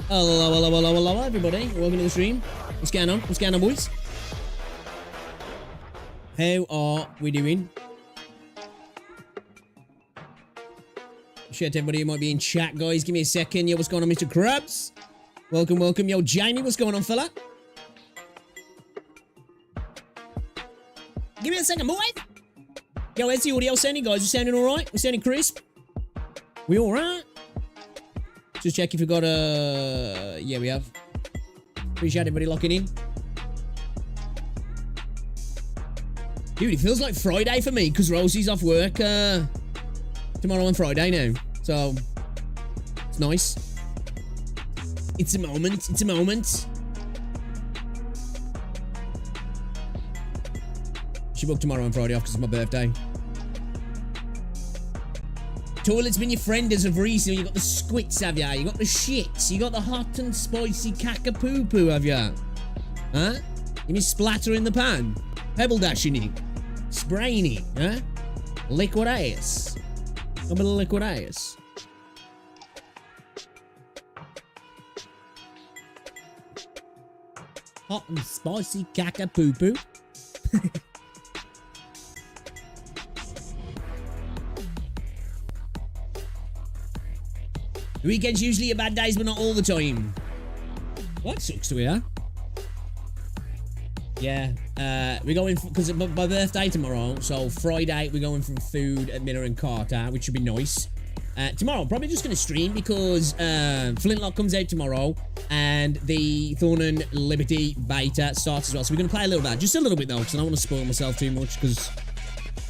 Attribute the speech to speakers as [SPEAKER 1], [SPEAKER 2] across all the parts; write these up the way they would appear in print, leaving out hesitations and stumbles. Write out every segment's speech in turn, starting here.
[SPEAKER 1] Hello, everybody. Welcome to the stream. What's going on? What's going on, boys? How are we doing? Shit, everybody who might be in chat, guys. Give me a second. Yo, what's going on, Mr. Krabs? Welcome, welcome. Yo, Jamie, what's going on, fella? Give me a second, boys. Yo, how's the audio sounding, guys? We sounding alright? We sounding crisp? We alright? Just check if you got a... Yeah, we have. Appreciate everybody locking in. Dude, it feels like Friday for me because Rosie's off work tomorrow and Friday now. So, it's nice. It's a moment. It's a moment. She booked tomorrow and Friday off because it's my birthday. Toilet's been your friend as of recent. You got the squits, have ya? You got the shits. You got the hot and spicy caca poo poo, have ya? Huh? You mean splatter in the pan? Pebble dashing it? Spraying it, huh? Liquid ass. A bit of liquid ass. Hot and spicy caca poo poo. The weekend's usually a bad days, but not all the time. Well, that sucks to hear. Yeah, we're going because my birthday tomorrow, so Friday we're going for food at Miller and Carter, which should be nice. Tomorrow, I'm probably just going to stream because Flintlock comes out tomorrow, and the Thorn and Liberty beta starts as well. So we're going to play a little bit, just a little bit though, because I don't want to spoil myself too much, because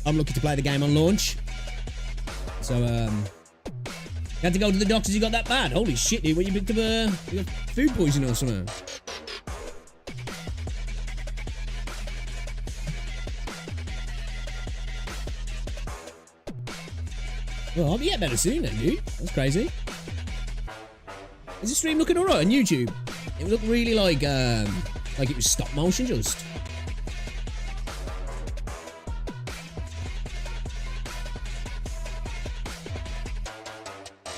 [SPEAKER 1] I'm looking to play the game on launch. So, you had to go to the doctors, you got that bad? Holy shit, dude, what you picked up, you got food poisoning or something? Well, I'll be getting better soon then, dude. That's crazy. Is the stream looking alright on YouTube? It looked really like it was stop motion just.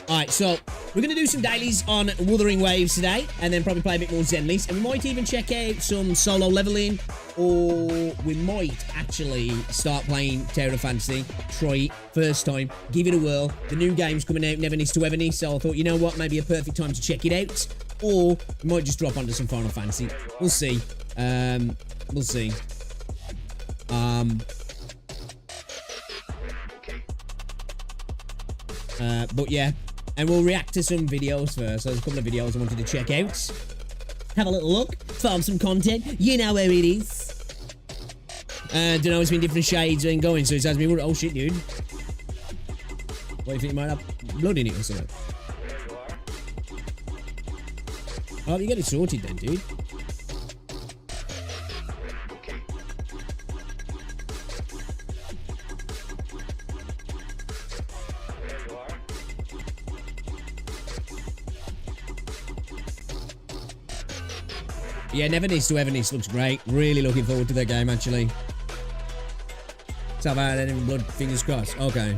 [SPEAKER 1] Alright, so we're going to do some dailies on Wuthering Waves today, and then probably play a bit more Zenleys, and we might even check out some solo leveling, or we might actually start playing Tower of Fantasy. Try it, first time, give it a whirl. The new game's coming out, Never Needs to Ever Needs, so I thought, you know what, maybe a perfect time to check it out, or we might just drop onto some Final Fantasy. We'll see. We'll see. But yeah. And we'll react to some videos first. So there's a couple of videos I wanted to check out. Have a little look. Farm some content. You know where it is. Don't know, it's been different shades and going. So it says me, oh shit, dude. What do you think? You might have blood in it or something? Oh, you get it sorted then, dude. Yeah, Never Needs to Ever Needs looks great. Really looking forward to that game, actually. So bad, any blood, fingers crossed. Okay.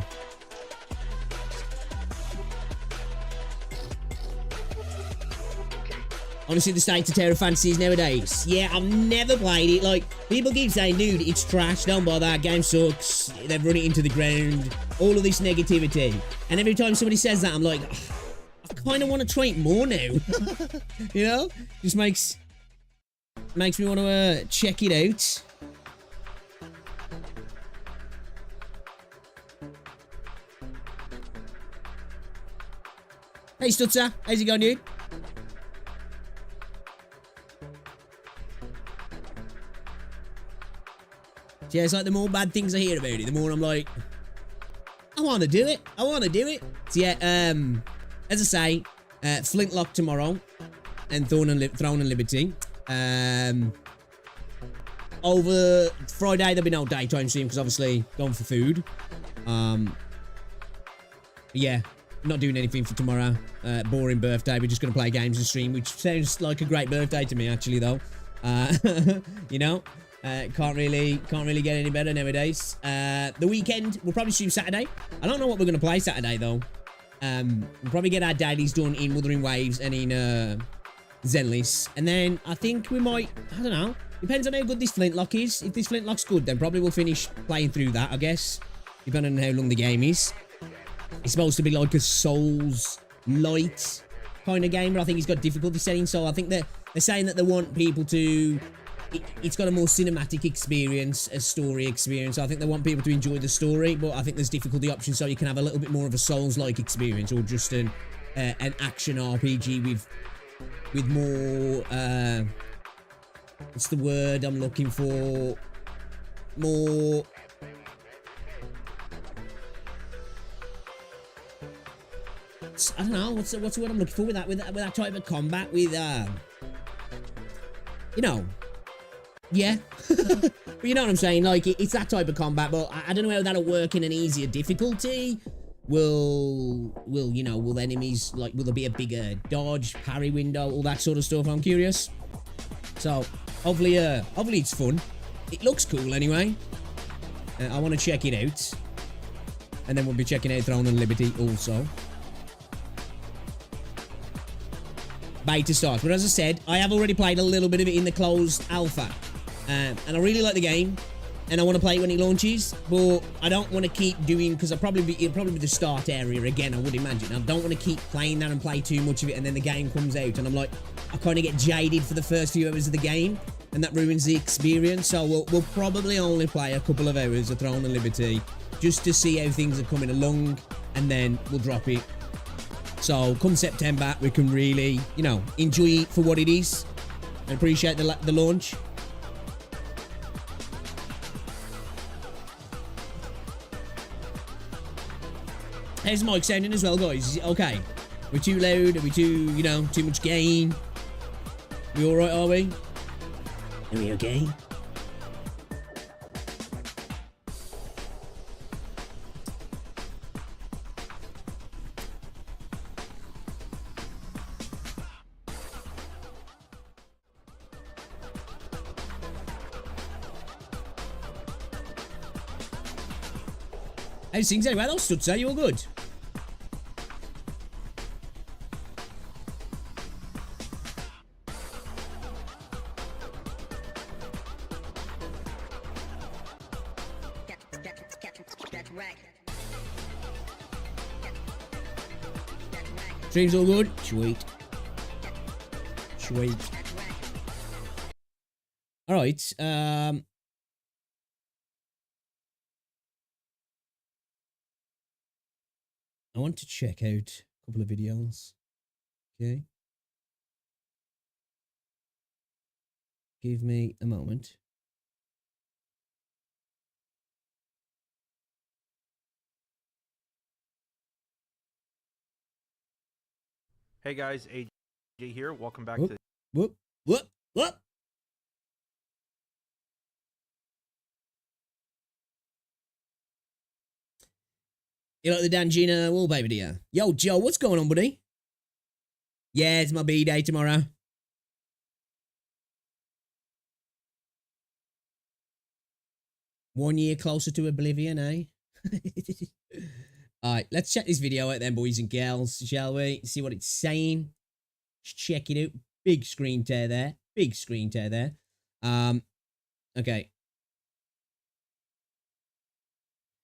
[SPEAKER 1] Honestly, the state of Tower of Fantasy is nowadays. Yeah, I've never played it. Like, people keep saying, dude, it's trash, don't bother, game sucks, they've run it into the ground, all of this negativity. And every time somebody says that, I'm like, I kind of want to try it more now. You know? Just makes me want to check it out. Hey Stutzer, how's it going, dude? Yeah, it's like the more bad things I hear about it, the more I'm like, I want to do it. I want to do it. So yeah, as I say, Flintlock tomorrow and Throne and Liberty. Over Friday there'll be no daytime stream because obviously going for food. Yeah, not doing anything for tomorrow. Boring birthday. We're just gonna play games and stream, which sounds like a great birthday to me actually though. You know, can't really get any better nowadays. The weekend we'll probably stream Saturday. I don't know what we're gonna play Saturday though. We'll probably get our dailies done in Wuthering Waves and in Zenless. And then I think we might, I don't know. Depends on how good this flintlock is. If this flintlock's good, then probably we'll finish playing through that, I guess. Depending on how long the game is. It's supposed to be like a Souls light kind of game, but I think it's got difficulty settings. So I think they're saying that they want people to... It's got a more cinematic experience, a story experience. I think they want people to enjoy the story, but I think there's difficulty options so you can have a little bit more of a Souls-like experience, or just an action RPG with more, what's the word I'm looking for? More... I don't know, what's the word I'm looking for with that type of combat, with, you know... Yeah, but you know what I'm saying, like, it's that type of combat, but I don't know how that'll work in an easier difficulty. Will enemies, like, will there be a bigger dodge, parry window, all that sort of stuff? I'm curious. So, hopefully it's fun. It looks cool anyway. I want to check it out. And then we'll be checking out Throne and Liberty also. Beta starts, but as I said, I have already played a little bit of it in the closed alpha. And I really like the game, and I want to play it when it launches, but I don't want to keep doing, because it'll probably be the start area again, I would imagine. I don't want to keep playing that and play too much of it, and then the game comes out, and I'm like, I kind of get jaded for the first few hours of the game, and that ruins the experience. So we'll probably only play a couple of hours of Throne and Liberty, just to see how things are coming along, and then we'll drop it. So come September, we can really, you know, enjoy it for what it is, and appreciate the launch. How's the mic sounding as well, guys? Is it okay? Are we too loud? Are we too, you know, too much gain? Are we alright, are we? Are we okay? How's things anyway? Those studs, are you all good? Stream's all good? Sweet. Sweet. Alright, I want to check out a couple of videos. Okay. Give me a moment.
[SPEAKER 2] Hey guys, AJ here. Welcome back
[SPEAKER 1] Whoop,
[SPEAKER 2] to...
[SPEAKER 1] whoop, whoop, whoop. You like the Dangina wallpaper, do you? Yo, Joe, what's going on, buddy? Yeah, it's my B-day tomorrow. One year closer to oblivion, eh? Alright, let's check this video out then, boys and girls, shall we? See what it's saying. Just check it out. Big screen tear there. Big screen tear there. Okay.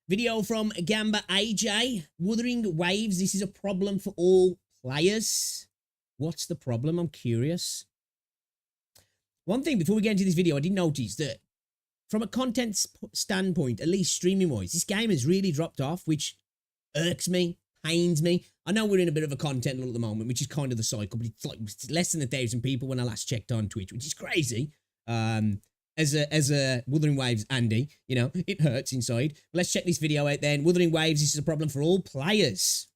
[SPEAKER 1] Video from Gamba AJ. Wuthering Waves. This is a problem for all players. What's the problem? I'm curious. One thing before we get into this video, I did notice that from a content standpoint, at least streaming-wise, this game has really dropped off, which irks me, pains me. I know we're in a bit of a content lull at the moment, which is kind of the cycle, but it's like less than 1,000 people when I last checked on Twitch, which is crazy. As a Wuthering Waves Andy, you know, it hurts inside. But let's check this video out then. Wuthering Waves, this is a problem for all players.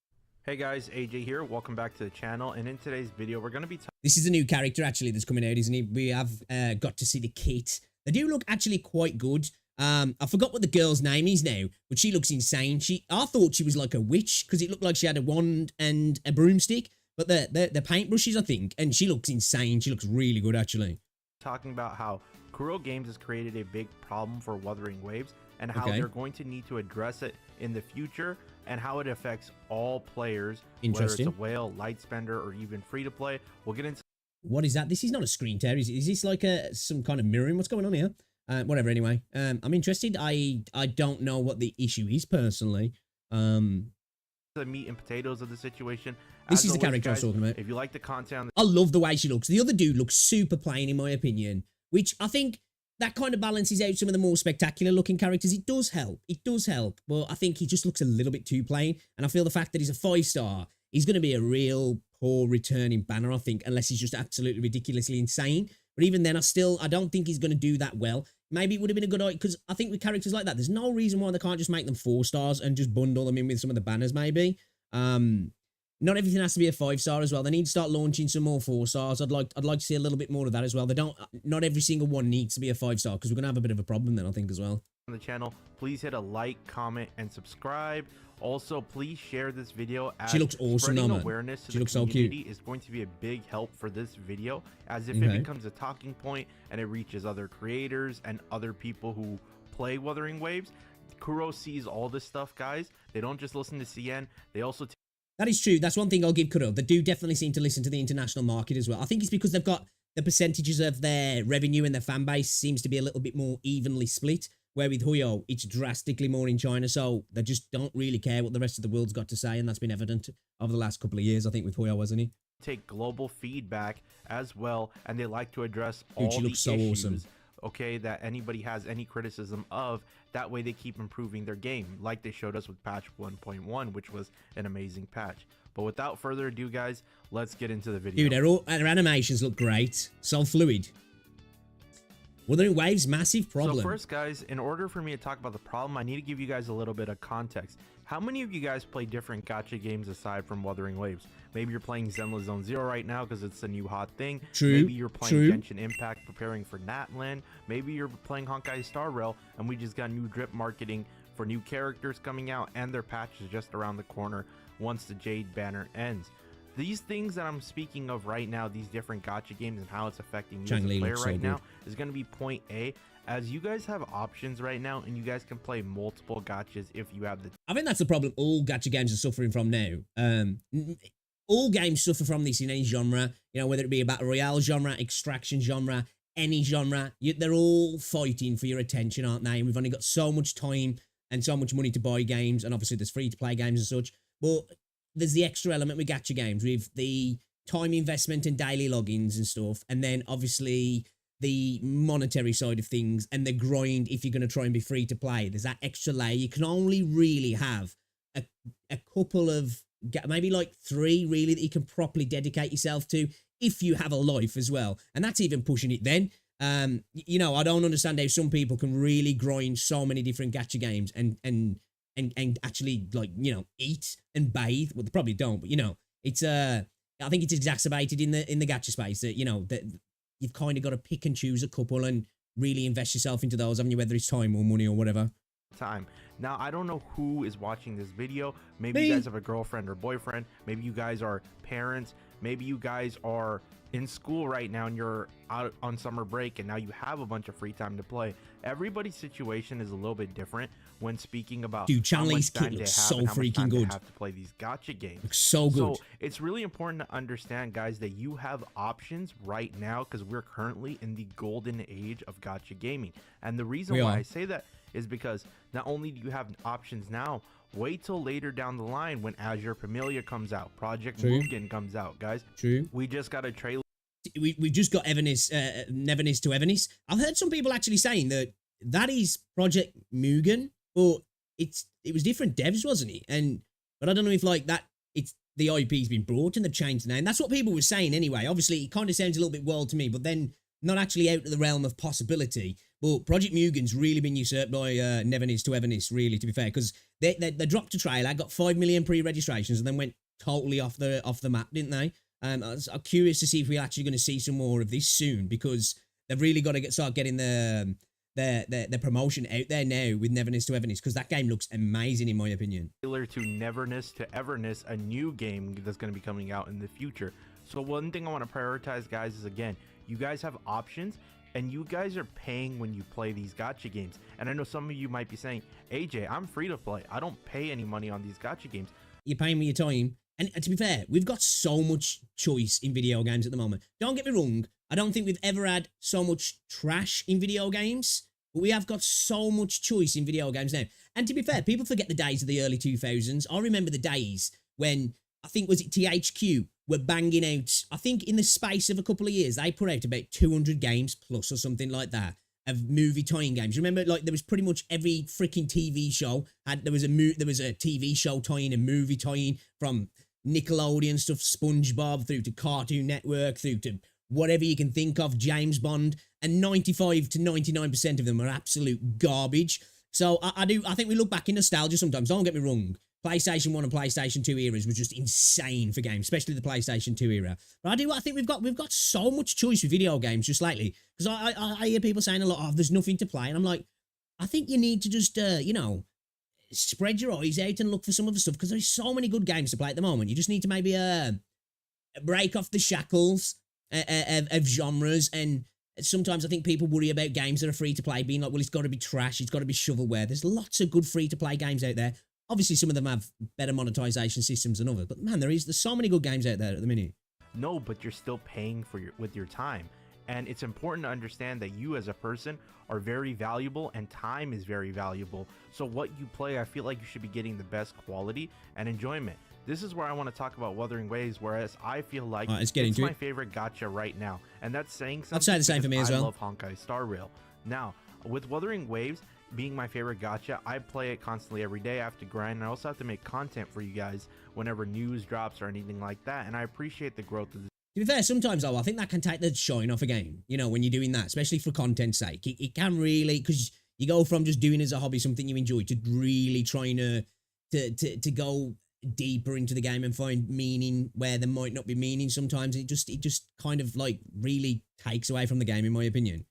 [SPEAKER 2] Hey guys, AJ here. Welcome back to the channel. And in today's video, we're going to be...
[SPEAKER 1] This is a new character, actually, that's coming out, isn't it? We have got to see the kit. They do look actually quite good. I forgot what the girl's name is now, but she looks insane. I thought she was like a witch, because it looked like she had a wand and a broomstick. But the paintbrushes, I think, and she looks insane. She looks really good, actually.
[SPEAKER 2] Talking about how Kuro Games has created a big problem for Wuthering Waves and how they're going to need to address it in the future and how it affects all players, whether it's a whale, light spender, or even free to play. We'll get into
[SPEAKER 1] What is that? This is not a screen tear. Is this like some kind of mirroring? What's going on here? Whatever. Anyway, I'm interested. I don't know what the issue is personally.
[SPEAKER 2] The meat and potatoes of the situation.
[SPEAKER 1] This is the character I was talking about.
[SPEAKER 2] If you like the content,
[SPEAKER 1] I love the way she looks. The other dude looks super plain, in my opinion, which I think that kind of balances out some of the more spectacular looking characters. It does help. It does help. But I think he just looks a little bit too plain. And I feel the fact that he's a 5-star, he's going to be a real poor returning banner, I think, unless he's just absolutely ridiculously insane. But even then, I don't think he's going to do that well. Maybe it would have been a good idea, because I think with characters like that, there's no reason why they can't just make them 4-stars and just bundle them in with some of the banners, maybe. Not everything has to be a 5-star as well. They need to start launching some more 4-stars. I'd like to see a little bit more of that as well. Not every single one needs to be a 5-star, because we're going to have a bit of a problem then, I think, as well.
[SPEAKER 2] On the channel, please hit a like, comment, and subscribe. Also, please share this video, as
[SPEAKER 1] she looks awesome now, man.
[SPEAKER 2] Awareness to
[SPEAKER 1] she
[SPEAKER 2] the
[SPEAKER 1] looks so cute.
[SPEAKER 2] Is going to be a big help for this video, as if it becomes a talking point and it reaches other creators and other people who play Wuthering Waves. Kuro sees all this stuff, guys. They don't just listen to CN, they also
[SPEAKER 1] that is true. That's one thing I'll give Kuro. They do definitely seem to listen to the international market as well. I think it's because they've got the percentages of their revenue and their fan base seems to be a little bit more evenly split. Where with Huyo, it's drastically more in China, so they just don't really care what the rest of the world's got to say, and that's been evident over the last couple of years, I think, with Huyo, hasn't he?
[SPEAKER 2] Take global feedback as well, and they like to address all the issues,
[SPEAKER 1] awesome.
[SPEAKER 2] Okay, that anybody has any criticism of. That way they keep improving their game, like they showed us with patch 1.1, which was an amazing patch. But without further ado, guys, let's get into the video.
[SPEAKER 1] Dude, their animations look great. So fluid. Wuthering Waves, massive problem.
[SPEAKER 2] So first, guys, in order for me to talk about the problem, I need to give you guys a little bit of context. How many of you guys play different gacha games aside from Wuthering Waves? Maybe you're playing Zenless Zone Zero right now because it's the new hot thing.
[SPEAKER 1] True.
[SPEAKER 2] Maybe you're playing Genshin Impact preparing for Natland. Maybe you're playing Honkai Star Rail and we just got new drip marketing for new characters coming out, and their patch is just around the corner once the Jade banner ends. These things that I'm speaking of right now, these different gacha games and how it's affecting you as a player right now, is going to be point A. As you guys have options right now, and you guys can play multiple gachas if you have the...
[SPEAKER 1] I think that's the problem all gacha games are suffering from now. All games suffer from this in any genre, you know, whether it be a battle royale genre, extraction genre, any genre. They're all fighting for your attention, aren't they? And we've only got so much time and so much money to buy games, and obviously there's free-to-play games and such, but there's the extra element with gacha games, with the time investment and daily logins and stuff, and then obviously the monetary side of things and the grind if you're going to try and be free to play. There's that extra layer. You can only really have a couple of, maybe like 3 really, that you can properly dedicate yourself to if you have a life as well. And that's even pushing it then. You know, I don't understand how some people can really grind so many different gacha games and actually, like, you know, eat and bathe. Well, they probably don't, but you know, it's I think it's exacerbated in the gacha space that, you know, that you've kind of got to pick and choose a couple and really invest yourself into those, haven't you, whether it's time or money or whatever.
[SPEAKER 2] Time. Now, I don't know who is watching this video. Maybe you guys have a girlfriend or boyfriend. Maybe you guys are parents. Maybe you guys are in school right now and you're out on summer break and now you have a bunch of free time to play. Everybody's situation is a little bit different when speaking about,
[SPEAKER 1] dude, Chanli's kit looks so freaking good.
[SPEAKER 2] Have to play these gacha games.
[SPEAKER 1] Looks so good.
[SPEAKER 2] So it's really important to understand, guys, that you have options right now because we're currently in the golden age of gacha gaming. And the reason why I say that is because not only do you have options now, wait till later down the line when Azure Familia comes out, Project Mugen comes out, guys.
[SPEAKER 1] True.
[SPEAKER 2] We just got a trailer.
[SPEAKER 1] We've just got Neverness to Everness. I've heard some people actually saying that is Project Mugen, but it was different devs, wasn't it? But I don't know if like that it's the IP's been brought and they've changed the name. That's what people were saying anyway. Obviously, it kind of sounds a little bit wild to me, but then not actually out of the realm of possibility. But Project Mugen's really been usurped by Neverness to Everness, really, to be fair, because they dropped a trailer, got 5 million pre-registrations, and then went totally off the map, didn't they? I'm curious to see if we're actually going to see some more of this soon, because they've really got to start getting their promotion out there now with Neverness to Everness, because that game looks amazing in my opinion.
[SPEAKER 2] Trailer to Neverness to Everness, a new game that's going to be coming out in the future. So one thing I want to prioritize, guys, is again, you guys have options and you guys are paying when you play these gacha games. And I know some of you might be saying, AJ, I'm free to play. I don't pay any money on these gacha games.
[SPEAKER 1] You're paying me your time. And to be fair, we've got so much choice in video games at the moment. Don't get me wrong, I don't think we've ever had so much trash in video games, but we have got so much choice in video games now. And to be fair, people forget the days of the early 2000s. I remember the days when, I think, was it THQ, were banging out, I think in the space of a couple of years, they put out about 200 games plus or something like that of movie tie-in games. Remember, like, there was pretty much every freaking TV show there was a TV show tie-in, a movie tie-in, from Nickelodeon stuff, SpongeBob, through to Cartoon Network, through to whatever you can think of, James Bond, and 95 to 99% of them are absolute garbage. So I think we look back in nostalgia sometimes. Don't get me wrong. PlayStation 1 and PlayStation 2 eras was just insane for games, especially the PlayStation 2 era. But I think we've got so much choice with video games just lately. Because I hear people saying a lot, oh, there's nothing to play. And I'm like, I think you need to just, spread your eyes out and look for some other stuff, because there's so many good games to play at the moment. You just need to maybe break off the shackles of genres. And sometimes I think people worry about games that are free to play being like, well, it's got to be trash, it's got to be shovelware. There's lots of good free to play games out there. Obviously, some of them have better monetization systems than others, but man, there's so many good games out there at the minute.
[SPEAKER 2] No, but you're still paying for with your time. And it's important to understand that you as a person are very valuable, and time is very valuable. So what you play, I feel like you should be getting the best quality and enjoyment. This is where I want to talk about Wuthering Waves, whereas I feel like it's my favorite gacha right now. And that's saying something.
[SPEAKER 1] I'd say the same for me as well.
[SPEAKER 2] I love Honkai Star Rail. Now, with Wuthering Waves being my favorite gacha, I play it constantly every day. I have to grind, and I also have to make content for you guys whenever news drops or anything like that. And I appreciate the growth of this.
[SPEAKER 1] To be fair, sometimes though, I think that can take the shine off a game, when you're doing that, especially for content's sake. It can really, because you go from just doing as a hobby something you enjoy to really trying to go deeper into the game and find meaning where there might not be meaning sometimes. It just kind of like really takes away from the game, in my opinion.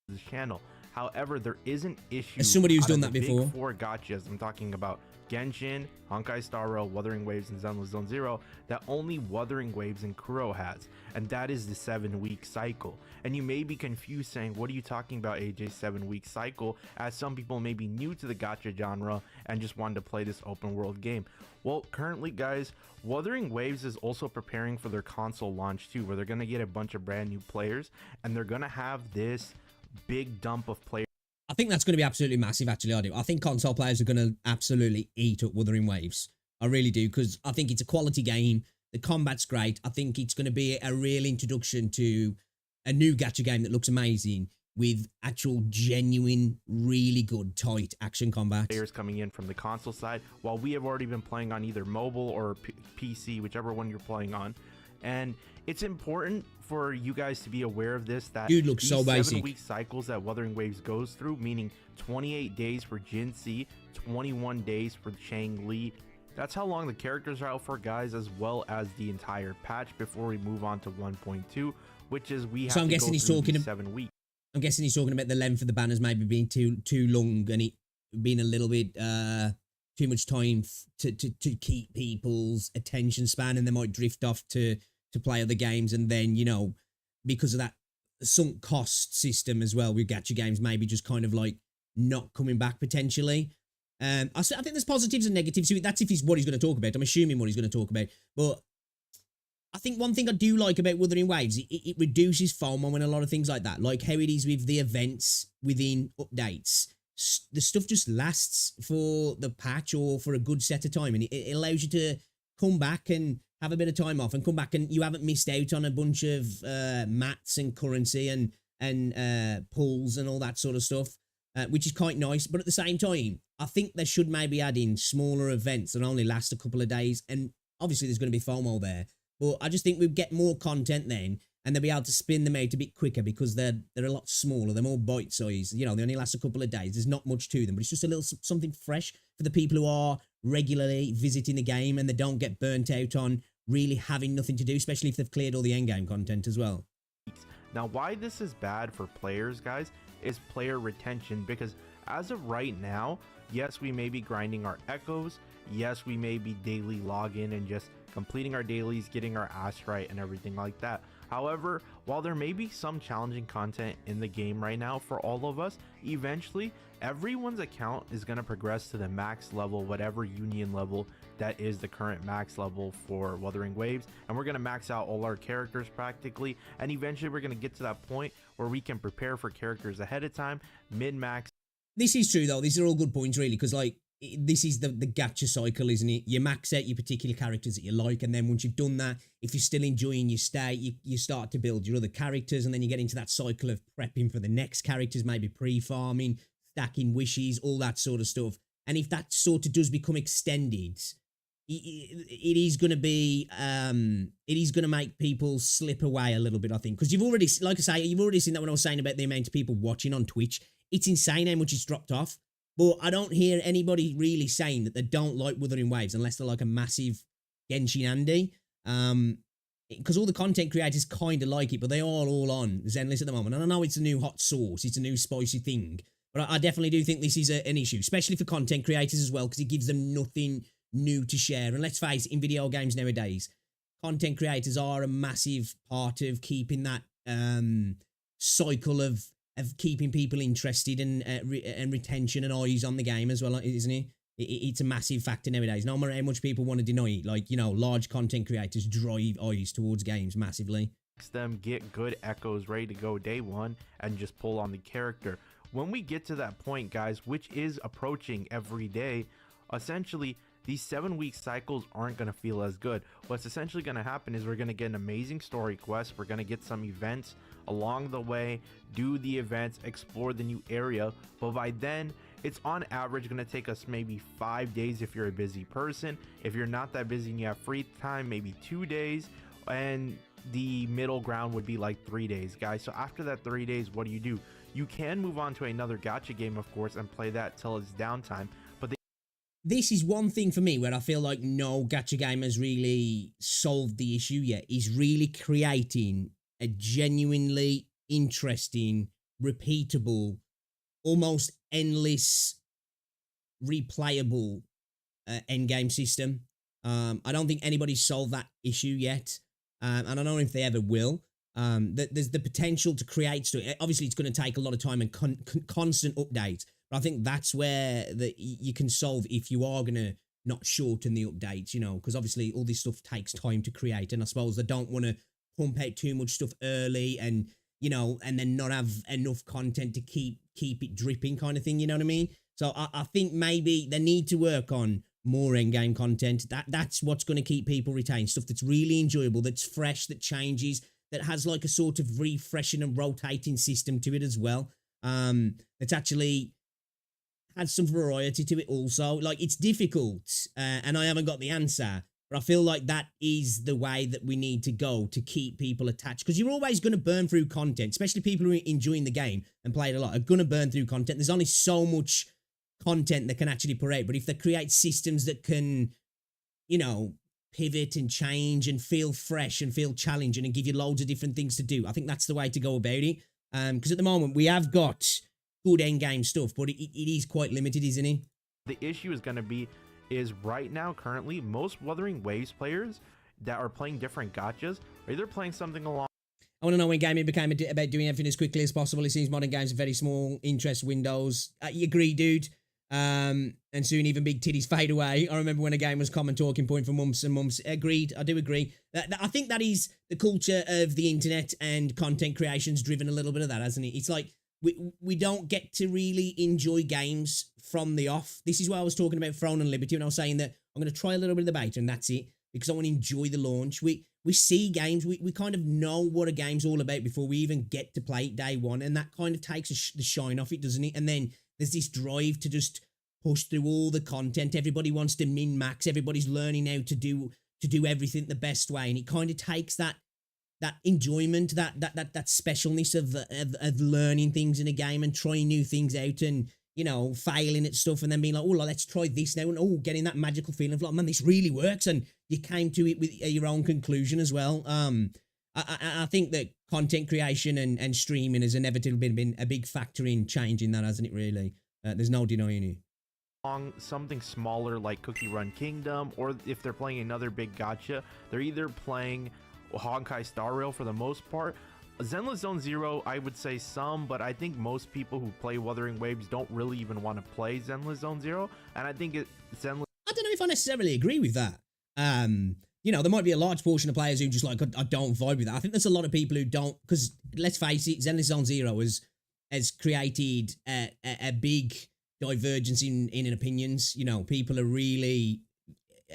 [SPEAKER 2] This channel. However, there is an issue.
[SPEAKER 1] As somebody who's done that before.
[SPEAKER 2] Big four gachas, I'm talking about Genshin, Honkai Star Rail, Wuthering Waves, and Zenless Zone Zero, that only Wuthering Waves and Kuro has, and that is the 7-week cycle. And you may be confused saying, what are you talking about, AJ, 7-week cycle, as some people may be new to the gacha genre and just wanted to play this open world game. Well, currently, guys, Wuthering Waves is also preparing for their console launch too, where they're going to get a bunch of brand new players, and they're going to have this big dump of players.
[SPEAKER 1] I think that's going to be absolutely massive, actually. I do. I think console players are going to absolutely eat up Wuthering Waves. I really do, because I think it's a quality game. The combat's great. I think it's going to be a real introduction to a new gacha game that looks amazing, with actual, genuine, really good, tight action combat.
[SPEAKER 2] Players coming in from the console side, while we have already been playing on either mobile or PC, whichever one you're playing on. And it's important for you guys to be aware of this, that
[SPEAKER 1] dude looks so basic.
[SPEAKER 2] 7-week cycles that Wuthering Waves goes through, meaning 28 days for Jin Si, 21 days for Chang Li. That's how long the characters are out for, guys, as well as the entire patch before we move on to 1.2, which is we have
[SPEAKER 1] so I'm
[SPEAKER 2] to
[SPEAKER 1] guessing
[SPEAKER 2] go
[SPEAKER 1] he's
[SPEAKER 2] through
[SPEAKER 1] talking
[SPEAKER 2] 7 weeks.
[SPEAKER 1] I'm guessing he's talking about the length of the banners maybe being too long, and it being a little bit too much time to keep people's attention span, and they might drift off to play other games. And then, because of that sunk cost system as well with gacha games, maybe just kind of like not coming back potentially. I think there's positives and negatives to it. That's what he's going to talk about. I'm assuming what he's going to talk about. But I think one thing I do like about Wuthering Waves, it reduces FOMO and a lot of things like that. Like how it is with the events within updates. The stuff just lasts for the patch or for a good set of time. And it allows you to come back and have a bit of time off and come back, and you haven't missed out on a bunch of mats and currency and pulls and all that sort of stuff, which is quite nice. But at the same time, I think they should maybe add in smaller events that only last a couple of days. And obviously there's going to be FOMO there, but I just think we'd get more content then, and they'll be able to spin them out a bit quicker because they're a lot smaller. They're more bite size. They only last a couple of days. There's not much to them, but it's just a little something fresh for the people who are regularly visiting the game, and they don't get burnt out on really having nothing to do, especially if they've cleared all the endgame content as well.
[SPEAKER 2] Now, why this is bad for players, guys, is player retention, because as of right now, yes, we may be grinding our echoes. Yes, we may be daily login and just completing our dailies, getting our ass right and everything like that. However, while there may be some challenging content in the game right now for all of us, eventually everyone's account is going to progress to the max level, whatever union level that is the current max level for Wuthering Waves, and we're going to max out all our characters practically, and eventually we're going to get to that point where we can prepare for characters ahead of time, min-max.
[SPEAKER 1] This is true though. These are all good points really, because like this is the gacha cycle, isn't it? You max out your particular characters that you like, and then once you've done that, if you're still enjoying your stay, you start to build your other characters, and then you get into that cycle of prepping for the next characters, maybe pre-farming, stacking wishes, all that sort of stuff. And if that sort of does become extended, it is going to be it is going to make people slip away a little bit, I think, because you've already, like I say, you've already seen that when I was saying about the amount of people watching on Twitch. It's insane how much it's dropped off. But I don't hear anybody really saying that they don't like Wuthering Waves unless they're like a massive Genshin Andy. Because all the content creators kind of like it, but they are all on Zenless at the moment. And I know it's a new hot sauce, it's a new spicy thing, but I definitely do think this is an issue, especially for content creators as well, because it gives them nothing new to share. And let's face it, in video games nowadays, content creators are a massive part of keeping that cycle of keeping people interested and retention and eyes on the game as well, isn't it? It's a massive factor nowadays. No matter how much people want to deny it, like, you know, large content creators drive eyes towards games massively.
[SPEAKER 2] Them get good echoes ready to go day one and just pull on the character. When we get to that point, guys, which is approaching every day, essentially these 7-week cycles aren't going to feel as good. What's essentially going to happen is we're going to get an amazing story quest, we're going to get some events along the way, do the events, explore the new area, but by then it's on average going to take us maybe 5 days if you're a busy person. If you're not that busy and you have free time, maybe 2 days, and the middle ground would be like 3 days, guys. So after that 3 days, what do? You can move on to another gacha game, of course, and play that till it's downtime. But
[SPEAKER 1] this is one thing for me where I feel like no gacha game has really solved the issue yet, is really creating a genuinely interesting, repeatable, almost endless, replayable endgame system. I don't think anybody's solved that issue yet, and I don't know if they ever will. There's the potential to create stuff. Obviously, it's going to take a lot of time and constant updates, but I think that's where you can solve if you are going to not shorten the updates, you know, because obviously all this stuff takes time to create, and I suppose they don't want to pump out too much stuff early and, you know, and then not have enough content to keep it dripping kind of thing, you know what I mean? So I think maybe they need to work on more endgame content. That's what's going to keep people retained. Stuff that's really enjoyable, that's fresh, that changes, that has like a sort of refreshing and rotating system to it as well. That's actually has some variety to it also. Like, it's difficult, and I haven't got the answer, but I feel like that is the way that we need to go to keep people attached, because you're always going to burn through content, especially people who are enjoying the game and play it a lot are going to burn through content. There's only so much content that can actually put out, but if they create systems that can, you know, pivot and change and feel fresh and feel challenging and give you loads of different things to do, I think that's the way to go about it. Because at the moment we have got good endgame stuff, but it is quite limited, isn't it?
[SPEAKER 2] the issue is going to be is right now, currently, most Wuthering Waves players that are playing different gachas are either playing something along.
[SPEAKER 1] I want to know when gaming became about doing everything as quickly as possible. It seems modern games are very small interest windows. You agree, dude? And soon even big titties fade away. I remember when a game was common talking point for months and months. Agreed. I do agree. I think that is the culture of the internet, and content creation's driven a little bit of that, hasn't it? It's like we don't get to really enjoy games from the off. This is why I was talking about Throne and Liberty when I was saying that I'm going to try a little bit of the beta and that's it, because I want to enjoy the launch. We see games, we kind of know what a game's all about before we even get to play it day one, and that kind of takes the shine off it, doesn't it? And then there's this drive to just push through all the content. Everybody wants to min-max. Everybody's learning how to do everything the best way, and it kind of takes that enjoyment, that specialness of learning things in a game and trying new things out, and you know, failing at stuff and then being like, oh, let's try this now, and getting that magical feeling of like, man, this really works, and you came to it with your own conclusion as well. I think that content creation and streaming has inevitably been a big factor in changing that, hasn't it, really? There's no denying it.
[SPEAKER 2] Something smaller like Cookie Run Kingdom, or if they're playing another big gacha, they're either playing Honkai Star Rail for the most part. Zenless Zone Zero, I would say some, but I think most people who play Wuthering Waves don't really even want to play Zenless Zone Zero, and I think Zenless.
[SPEAKER 1] I don't know if I necessarily agree with that. You know, there might be a large portion of players who just like, I don't vibe with that. I think there's a lot of people who don't, because let's face it, Zenless Zone Zero has created a big divergence in opinions. You know, people are really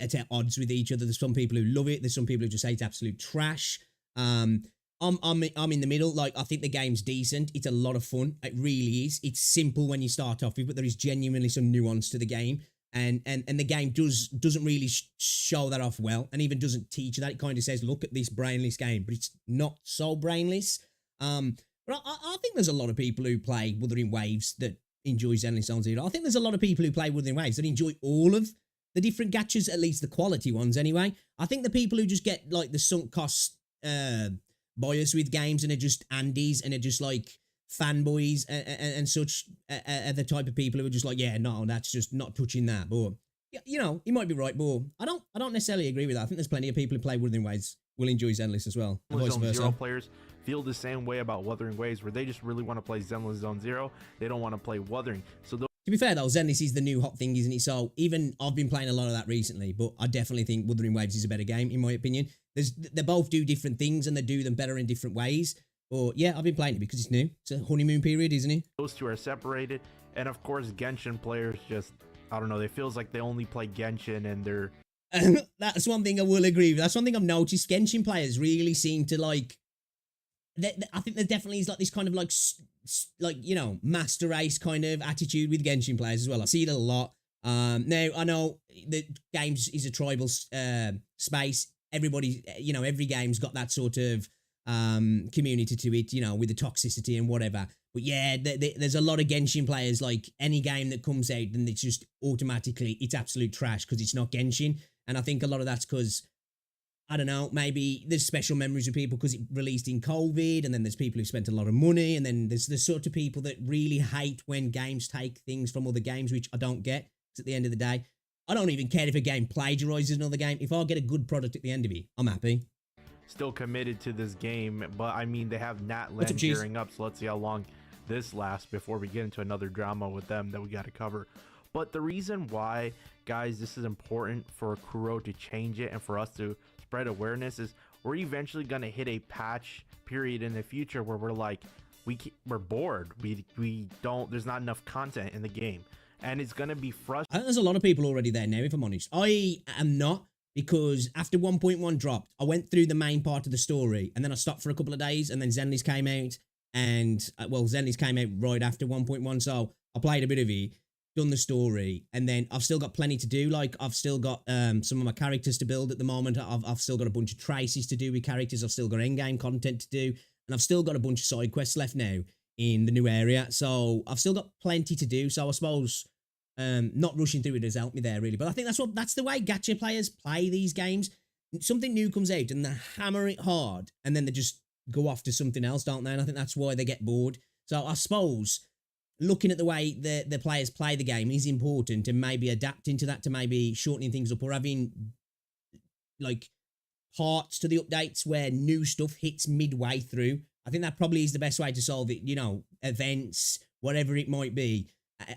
[SPEAKER 1] at odds with each other. There's some people who love it. There's some people who just hate absolute trash. I'm in the middle. Like, I think the game's decent. It's a lot of fun. It really is. It's simple when you start off with, but there is genuinely some nuance to the game. And the game doesn't really show that off well, and even doesn't teach that. It kind of says, look at this brainless game, but it's not so brainless. But I think there's a lot of people who play Wuthering Waves that enjoy Zenless Zone Zero. I think there's a lot of people who play Wuthering Waves that enjoy all of the different gachas, at least the quality ones anyway. I think the people who just get like the sunk cost bias with games and are just Andes and are just like fanboys and such are the type of people who are just like, yeah, no, that's just not touching that. But you know, you might be right, but I don't necessarily agree with that. I think there's plenty of people who play Wuthering Waves will enjoy Zenless as well. And vice versa.
[SPEAKER 2] Zero players feel the same way about Wuthering Waves, where they just really want to play Zenless Zone Zero. They don't want to play Wuthering. So
[SPEAKER 1] to be fair though, Zenless is the new hot thing, isn't it? So even I've been playing a lot of that recently, but I definitely think Wuthering Waves is a better game in my opinion. They both do different things and they do them better in different ways. But yeah, I've been playing it because it's new. It's a honeymoon period, isn't it?
[SPEAKER 2] Those two are separated, and of course Genshin players just, I don't know, it feels like they only play Genshin and they're
[SPEAKER 1] that's one thing I will agree with. That's one thing I've noticed. Genshin players really seem to like. I think there definitely is like this kind of like you know, master race kind of attitude with Genshin players as well. I see it a lot. Now I know that games is a tribal space. Everybody, you know, every game's got that sort of community to it, you know, with the toxicity and whatever. But yeah, there's a lot of Genshin players. Like any game that comes out, and it's just automatically it's absolute trash because it's not Genshin. And I think a lot of that's because, I don't know, maybe there's special memories of people because it released in COVID, and then there's people who spent a lot of money, and then there's the sort of people that really hate when games take things from other games, which I don't get. Because at the end of the day, I don't even care if a game plagiarizes another game. If I get a good product at the end of it, I'm happy.
[SPEAKER 2] Still committed to this game, but I mean, they have Natland gearing up, so let's see how long this lasts before we get into another drama with them that we got to cover. But the reason why, guys, this is important for Kuro to change it and for us to spread awareness is we're eventually going to hit a patch period in the future where we're like, we're bored. We don't, there's not enough content in the game, and it's going to be frustrating.
[SPEAKER 1] I think there's a lot of people already there now, if I'm honest. I am not, because after 1.1 dropped, I went through the main part of the story, and then I stopped for a couple of days, and then Zenless came out, and well, Zenless came out right after 1.1, so I played a bit of it, done the story, and then I've still got plenty to do. Like, I've still got some of my characters to build at the moment. I've still got a bunch of traces to do with characters. I've still got endgame content to do, and I've still got a bunch of side quests left now in the new area. So I've still got plenty to do. So I suppose not rushing through it has helped me there, really. But I think that's the way gacha players play these games. Something new comes out and they hammer it hard, and then they just go off to something else, don't they? And I think that's why they get bored. So I suppose looking at the way the players play the game is important, and maybe adapting to that, to maybe shortening things up, or having like parts to the updates where new stuff hits midway through. I think that probably is the best way to solve it. You know, events, whatever it might be,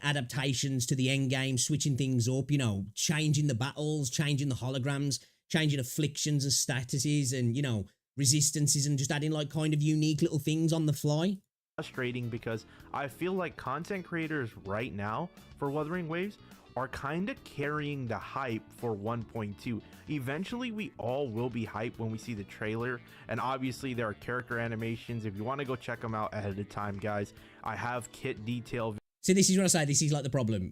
[SPEAKER 1] adaptations to the end game, switching things up, you know, changing the battles, changing the holograms, changing afflictions and statuses, and, you know, resistances, and just adding like kind of unique little things on the fly.
[SPEAKER 2] Frustrating because I feel like content creators right now for Wuthering Waves are kind of carrying the hype for 1.2. Eventually we all will be hyped when we see the trailer, and obviously there are character animations. If you want to go check them out ahead of time, guys, I have kit detail.
[SPEAKER 1] So this is what I say, this is like the problem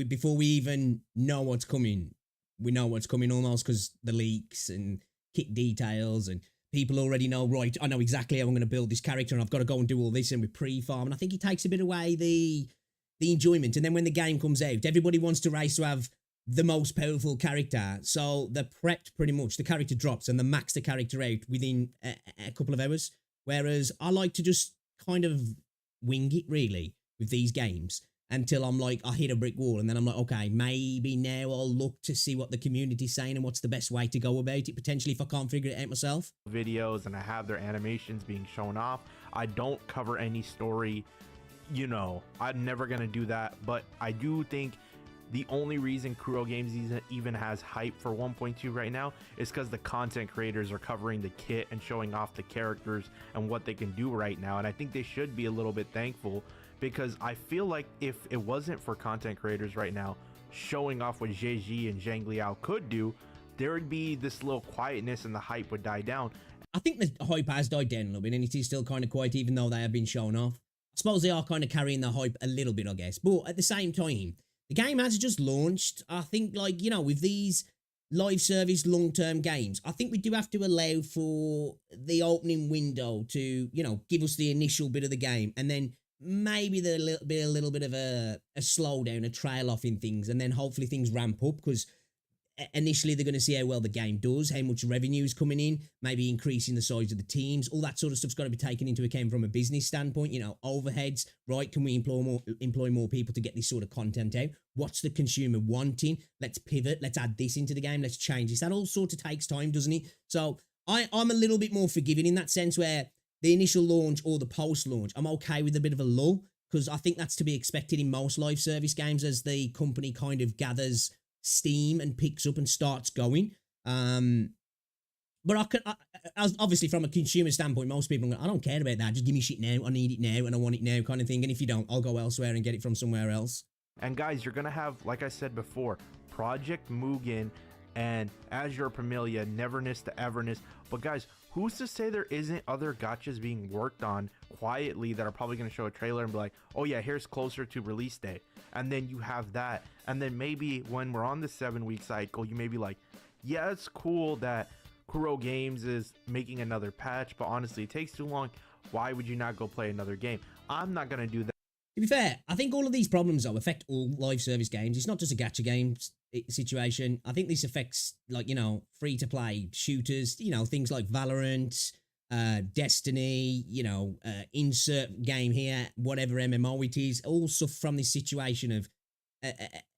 [SPEAKER 1] before we even know what's coming. We know what's coming almost because the leaks and kit details, and people already know, right, I know exactly how I'm going to build this character, and I've got to go and do all this, and we pre-farm, and I think it takes a bit away the enjoyment. And then when the game comes out, everybody wants to race to have the most powerful character, so they're prepped pretty much. The character drops and they max the character out within a couple of hours, whereas I like to just kind of wing it, really, with these games. until I'm like, I hit a brick wall. And then I'm like, okay, maybe now I'll look to see what the community's saying and what's the best way to go about it, potentially, if I can't figure it out myself.
[SPEAKER 2] Videos and I have their animations being shown off. I don't cover any story, you know, I'm never going to do that. But I do think the only reason Kuro Games even has hype for 1.2 right now is because the content creators are covering the kit and showing off the characters and what they can do right now. And I think they should be a little bit thankful, because I feel like if it wasn't for content creators right now showing off what ZZZ and Zhang Liao could do, there would be this little quietness and the hype would die down.
[SPEAKER 1] I think the hype has died down a little bit, and it is still kind of quiet, even though they have been shown off. I suppose they are kind of carrying the hype a little bit, I guess. But at the same time, the game has just launched. I think, like, you know, with these live service long-term games, I think we do have to allow for the opening window to, you know, give us the initial bit of the game, and then maybe a little bit of a slowdown, a trail off in things, and then hopefully things ramp up, because initially they're going to see how well the game does, how much revenue is coming in, maybe increasing the size of the teams. All that sort of stuff's got to be taken into account from a business standpoint. You know, overheads, right? Can we employ more people to get this sort of content out? What's the consumer wanting? Let's pivot. Let's add this into the game. Let's change this. That all sort of takes time, doesn't it? So I'm a little bit more forgiving in that sense, where the initial launch or the post-launch, I'm okay with a bit of a lull, because I think that's to be expected in most live service games as the company kind of gathers steam and picks up and starts going. But obviously from a consumer standpoint, most people are like, I don't care about that. Just give me shit now. I need it now and I want it now, kind of thing. And if you don't, I'll go elsewhere and get it from somewhere else.
[SPEAKER 2] And guys, you're going to have, like I said before, Project Mugen and Azure Pamelia, Neverness to Everness. But guys, who's to say there isn't other gachas being worked on quietly that are probably going to show a trailer and be like, oh yeah, here's closer to release day. And then you have that. And then maybe when we're on the 7-week cycle, you may be like, yeah, it's cool that Kuro Games is making another patch, but honestly, it takes too long. Why would you not go play another game? I'm not going to do that.
[SPEAKER 1] To be fair, I think all of these problems, though, affect all live service games. It's not just a gacha game situation. I think this affects, like, you know, free-to-play shooters, you know, things like Valorant, Destiny, you know, insert game here, whatever MMO it is, all suffer from this situation of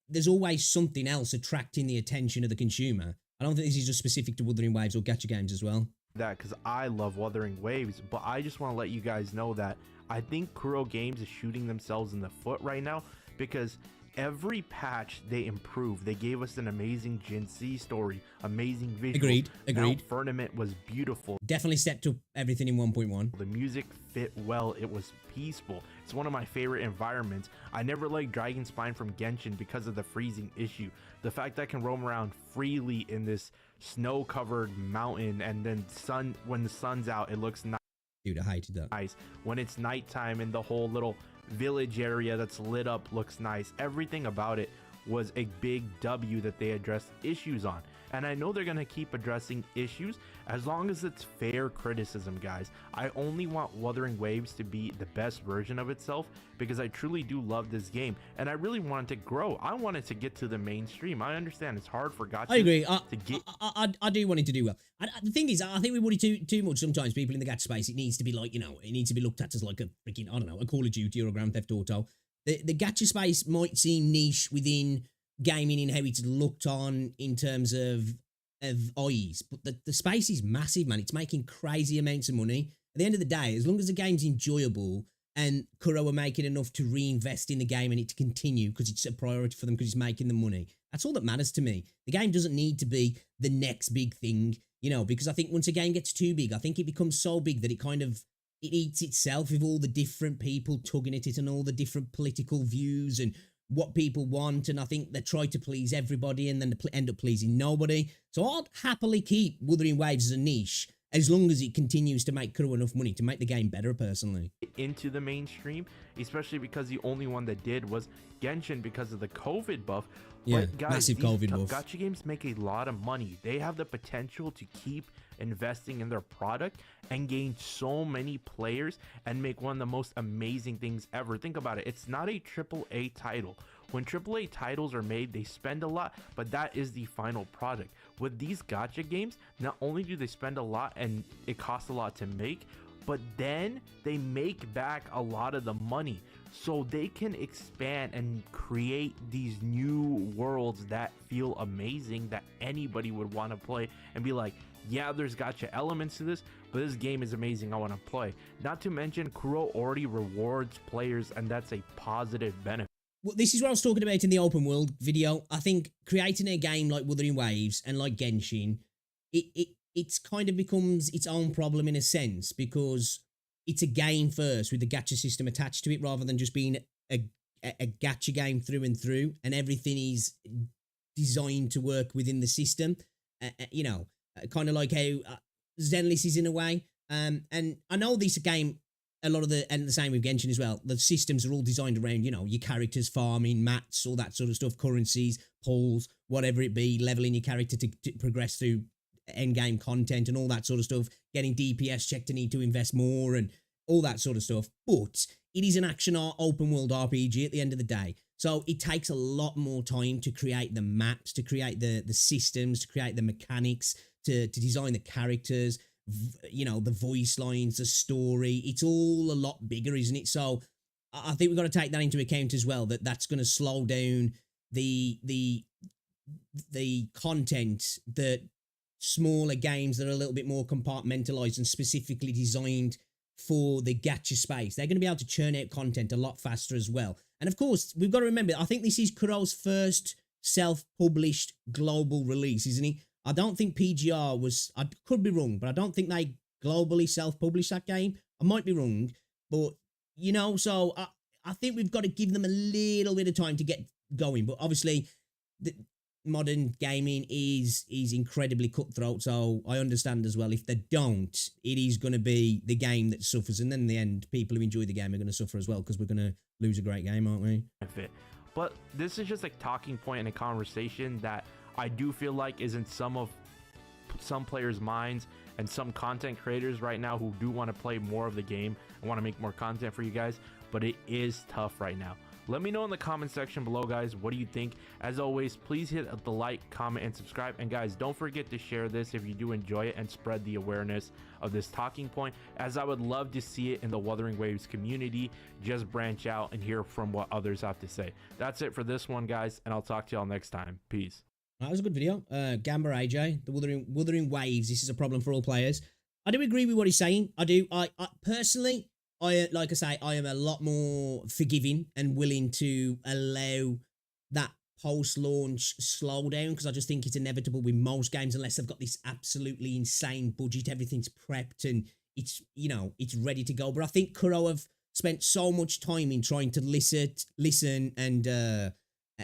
[SPEAKER 1] there's always something else attracting the attention of the consumer. I don't think this is just specific to Wuthering Waves or gacha games as well.
[SPEAKER 2] That because I love Wuthering Waves, but I just want to let you guys know that I think Kuro Games is shooting themselves in the foot right now, because every patch they improve. They gave us an amazing Gen Z story, amazing visuals.
[SPEAKER 1] Agreed.
[SPEAKER 2] Now, Firmament was beautiful.
[SPEAKER 1] Definitely stepped up everything in 1.1.
[SPEAKER 2] The music fit well. It was peaceful. It's one of my favorite environments. I never liked Dragon Spine from Genshin because of the freezing issue. The fact that I can roam around freely in this snow-covered mountain, and then when the sun's out, it looks nice.
[SPEAKER 1] Dude, I hated that.
[SPEAKER 2] Nice. When it's nighttime and the whole little village area that's lit up looks nice. Everything about it was a big W that they addressed issues on. And I know they're going to keep addressing issues as long as it's fair criticism, guys. I only want Wuthering Waves to be the best version of itself, because I truly do love this game and I really want it to grow. I want it to get to the mainstream. I understand it's hard for gacha.
[SPEAKER 1] I agree.
[SPEAKER 2] To get.
[SPEAKER 1] I do want it to do well. The thing is, I think we want it too much sometimes. People in the gacha space, it needs to be like, you know, it needs to be looked at as like a freaking, I don't know, a Call of Duty or a Grand Theft Auto. The gacha space might seem niche within gaming in how it's looked on in terms of eyes, but the space is massive, man. It's making crazy amounts of money. At the end of the day, as long as the game's enjoyable and Kuro are making enough to reinvest in the game and it to continue because it's a priority for them because it's making them money, that's all that matters to me. The game doesn't need to be the next big thing, you know, because I think once a game gets too big, I think it becomes so big that it eats itself with all the different people tugging at it and all the different political views and what people want, and I think they try to please everybody and then they end up pleasing nobody. So I'd happily keep Wuthering Waves as a niche as long as it continues to make Kuro enough money to make the game better, personally.
[SPEAKER 2] Into the mainstream, especially because the only one that did was Genshin because of the COVID buff.
[SPEAKER 1] Yeah,
[SPEAKER 2] but guys,
[SPEAKER 1] massive COVID buff.
[SPEAKER 2] Gacha games make a lot of money. They have the potential to keep investing in their product and gain so many players and make one of the most amazing things ever. Think about it. It's not a AAA title. When AAA titles are made, they spend a lot, but that is the final product. With these gacha games, not only do they spend a lot and it costs a lot to make, but then they make back a lot of the money. so they can expand and create these new worlds that feel amazing, that anybody would want to play and be like, yeah, there's gacha elements to this, but this game is amazing, I want to play. Not to mention, Kuro already rewards players, and that's a positive benefit.
[SPEAKER 1] Well, this is what I was talking about in the open world video. I think creating a game like Wuthering Waves and like Genshin, it's kind of becomes its own problem in a sense, because it's a game first with the gacha system attached to it, rather than just being a gacha game through and through, and everything is designed to work within the system. You know, kind of like how Zenless is in a way. And I know this game, a lot of and the same with Genshin as well, the systems are all designed around, you know, your characters, farming, mats, all that sort of stuff, currencies, pulls, whatever it be, leveling your character to progress through end game content and all that sort of stuff, getting DPS checked to need to invest more and all that sort of stuff. But it is an action open world RPG at the end of the day. So it takes a lot more time to create the maps, to create the systems, to create the mechanics, to design the characters, you know, the voice lines, the story. It's all a lot bigger, isn't it? So I think we've got to take that into account as well, that's going to slow down the content that smaller games that are a little bit more compartmentalized and specifically designed for the gacha space. They're going to be able to churn out content a lot faster as well. And of course, we've got to remember, I think this is Kuro's first self-published global release, isn't he? I don't think PGR was, I could be wrong, but I don't think they globally self-published that game. I might be wrong, but you know, so I think we've got to give them a little bit of time to get going. But obviously, the modern gaming is incredibly cutthroat, so I understand as well. If they don't, it is going to be the game that suffers, and then in the end, people who enjoy the game are going to suffer as well, because we're going to lose a great game, aren't we?
[SPEAKER 2] But this is just a talking point in a conversation that I do feel like is in some players' minds and some content creators right now who do want to play more of the game and want to make more content for you guys, but it is tough right now. Let me know in the comment section below, guys, what do you think? As always, please hit the like, comment, and subscribe. And guys, don't forget to share this if you do enjoy it and spread the awareness of this talking point, as I would love to see it in the Wuthering Waves community. Just branch out and hear from what others have to say. That's it for this one, guys, and I'll talk to y'all next time. Peace.
[SPEAKER 1] That was a good video. Gamba AJ, the Wuthering Waves. This is a problem for all players. I do agree with what he's saying. I do. I personally, like I say, I am a lot more forgiving and willing to allow that post-launch slowdown, because I just think it's inevitable with most games, unless they've got this absolutely insane budget, everything's prepped and it's, you know, it's ready to go. But I think Kuro have spent so much time in trying to listen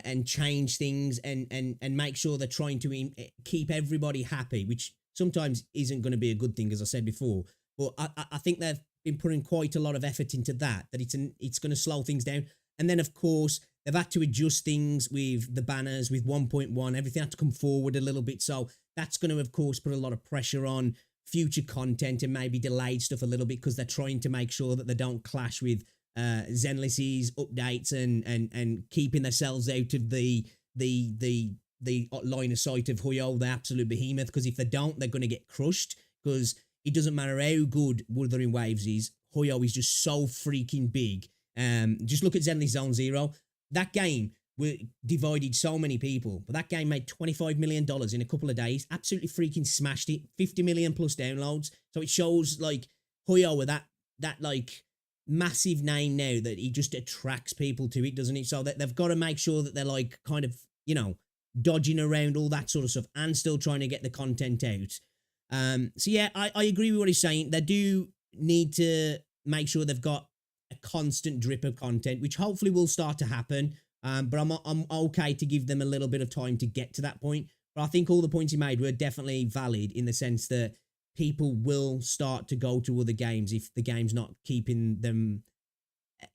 [SPEAKER 1] and change things and make sure they're trying to keep everybody happy, which sometimes isn't going to be a good thing, as I said before. But I think they've been putting quite a lot of effort into that it's going to slow things down. And then, of course, they've had to adjust things with the banners, with 1.1. Everything had to come forward a little bit. So that's going to, of course, put a lot of pressure on future content and maybe delayed stuff a little bit, because they're trying to make sure that they don't clash with Zenless's updates and keeping themselves out of the line of sight of Huyo, the absolute behemoth. Because if they don't, they're going to get crushed, because it doesn't matter how good Wuthering Waves is, Huyo is just so freaking big. Just look at Zenless Zone Zero. That game divided so many people, but that game made $25 million in a couple of days. Absolutely freaking smashed it. 50 million plus downloads. So it shows like Huyo with that like massive name now, that he just attracts people to it, doesn't it? So that they've got to make sure that they're like kind of, you know, dodging around all that sort of stuff and still trying to get the content out. So yeah, I agree with what he's saying. They do need to make sure they've got a constant drip of content, which hopefully will start to happen. But I'm okay to give them a little bit of time to get to that point. But I think all the points he made were definitely valid, in the sense that people will start to go to other games if the game's not keeping them,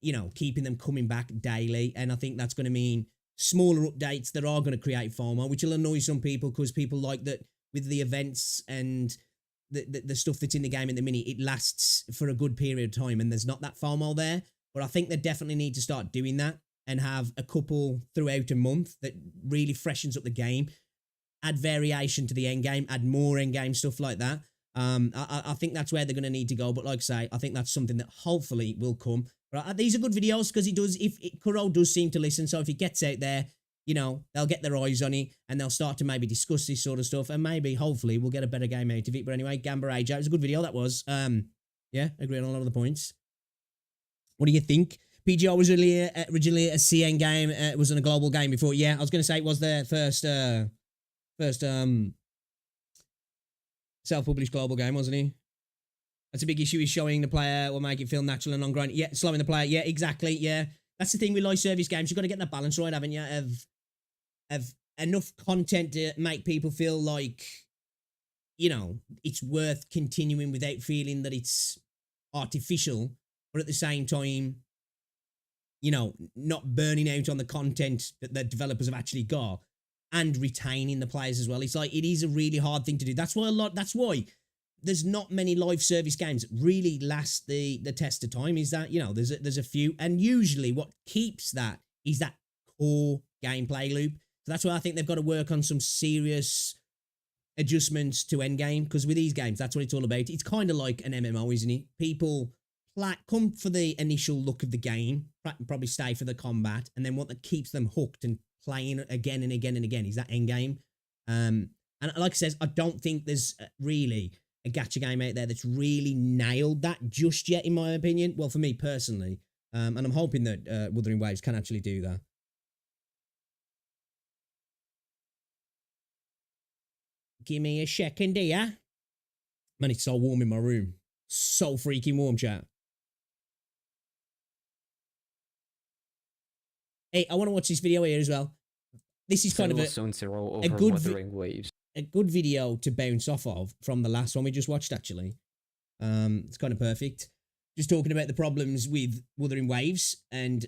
[SPEAKER 1] you know, keeping them coming back daily. And I think that's going to mean smaller updates that are going to create FOMO, which will annoy some people, because people like that with the events and the stuff that's in the game in the minute, it lasts for a good period of time and there's not that FOMO there. But I think they definitely need to start doing that and have a couple throughout a month that really freshens up the game, add variation to the end game, add more end game stuff like that. I think that's where they're going to need to go. But like I say, I think that's something that hopefully will come. But Right? These are good videos because Kuro does seem to listen. So if it gets out there, you know, they'll get their eyes on it and they'll start to maybe discuss this sort of stuff. And maybe, hopefully, we'll get a better game out of it. But anyway, Gamba Age Out. It was a good video, that was. Yeah, agree on a lot of the points. What do you think? PGR was originally a CN game. It wasn't a global game before. Yeah, I was going to say it was their first self-published global game, wasn't he? That's a big issue, is showing the player will make it feel natural and non-grind. Yeah, slowing the player. Yeah, exactly. Yeah. That's the thing with live service games. You've got to get that balance right, haven't you? Of enough content to make people feel like, you know, it's worth continuing without feeling that it's artificial, but at the same time, you know, not burning out on the content that the developers have actually got and retaining the players as well. It's like, it is a really hard thing to do. That's why there's not many live service games that really last the test of time, is that, you know, there's a few, and usually what keeps that is that core gameplay loop. So that's why I think they've got to work on some serious adjustments to endgame, because with these games, that's what it's all about. It's kind of like an MMO, isn't it? People come for the initial look of the game, probably stay for the combat, and then what that keeps them hooked and playing again and again and again is that endgame. And like I said, I don't think there's really a gacha game out there that's really nailed that just yet, in my opinion. Well, for me personally, and I'm hoping that Wuthering Waves can actually do that. Give me a second here. Man, it's so warm in my room. So freaking warm, chat. Hey, I want to watch this video here as well. This is kind of a good video to bounce off of from the last one we just watched, actually. It's kind of perfect. Just talking about the problems with Wuthering Waves and,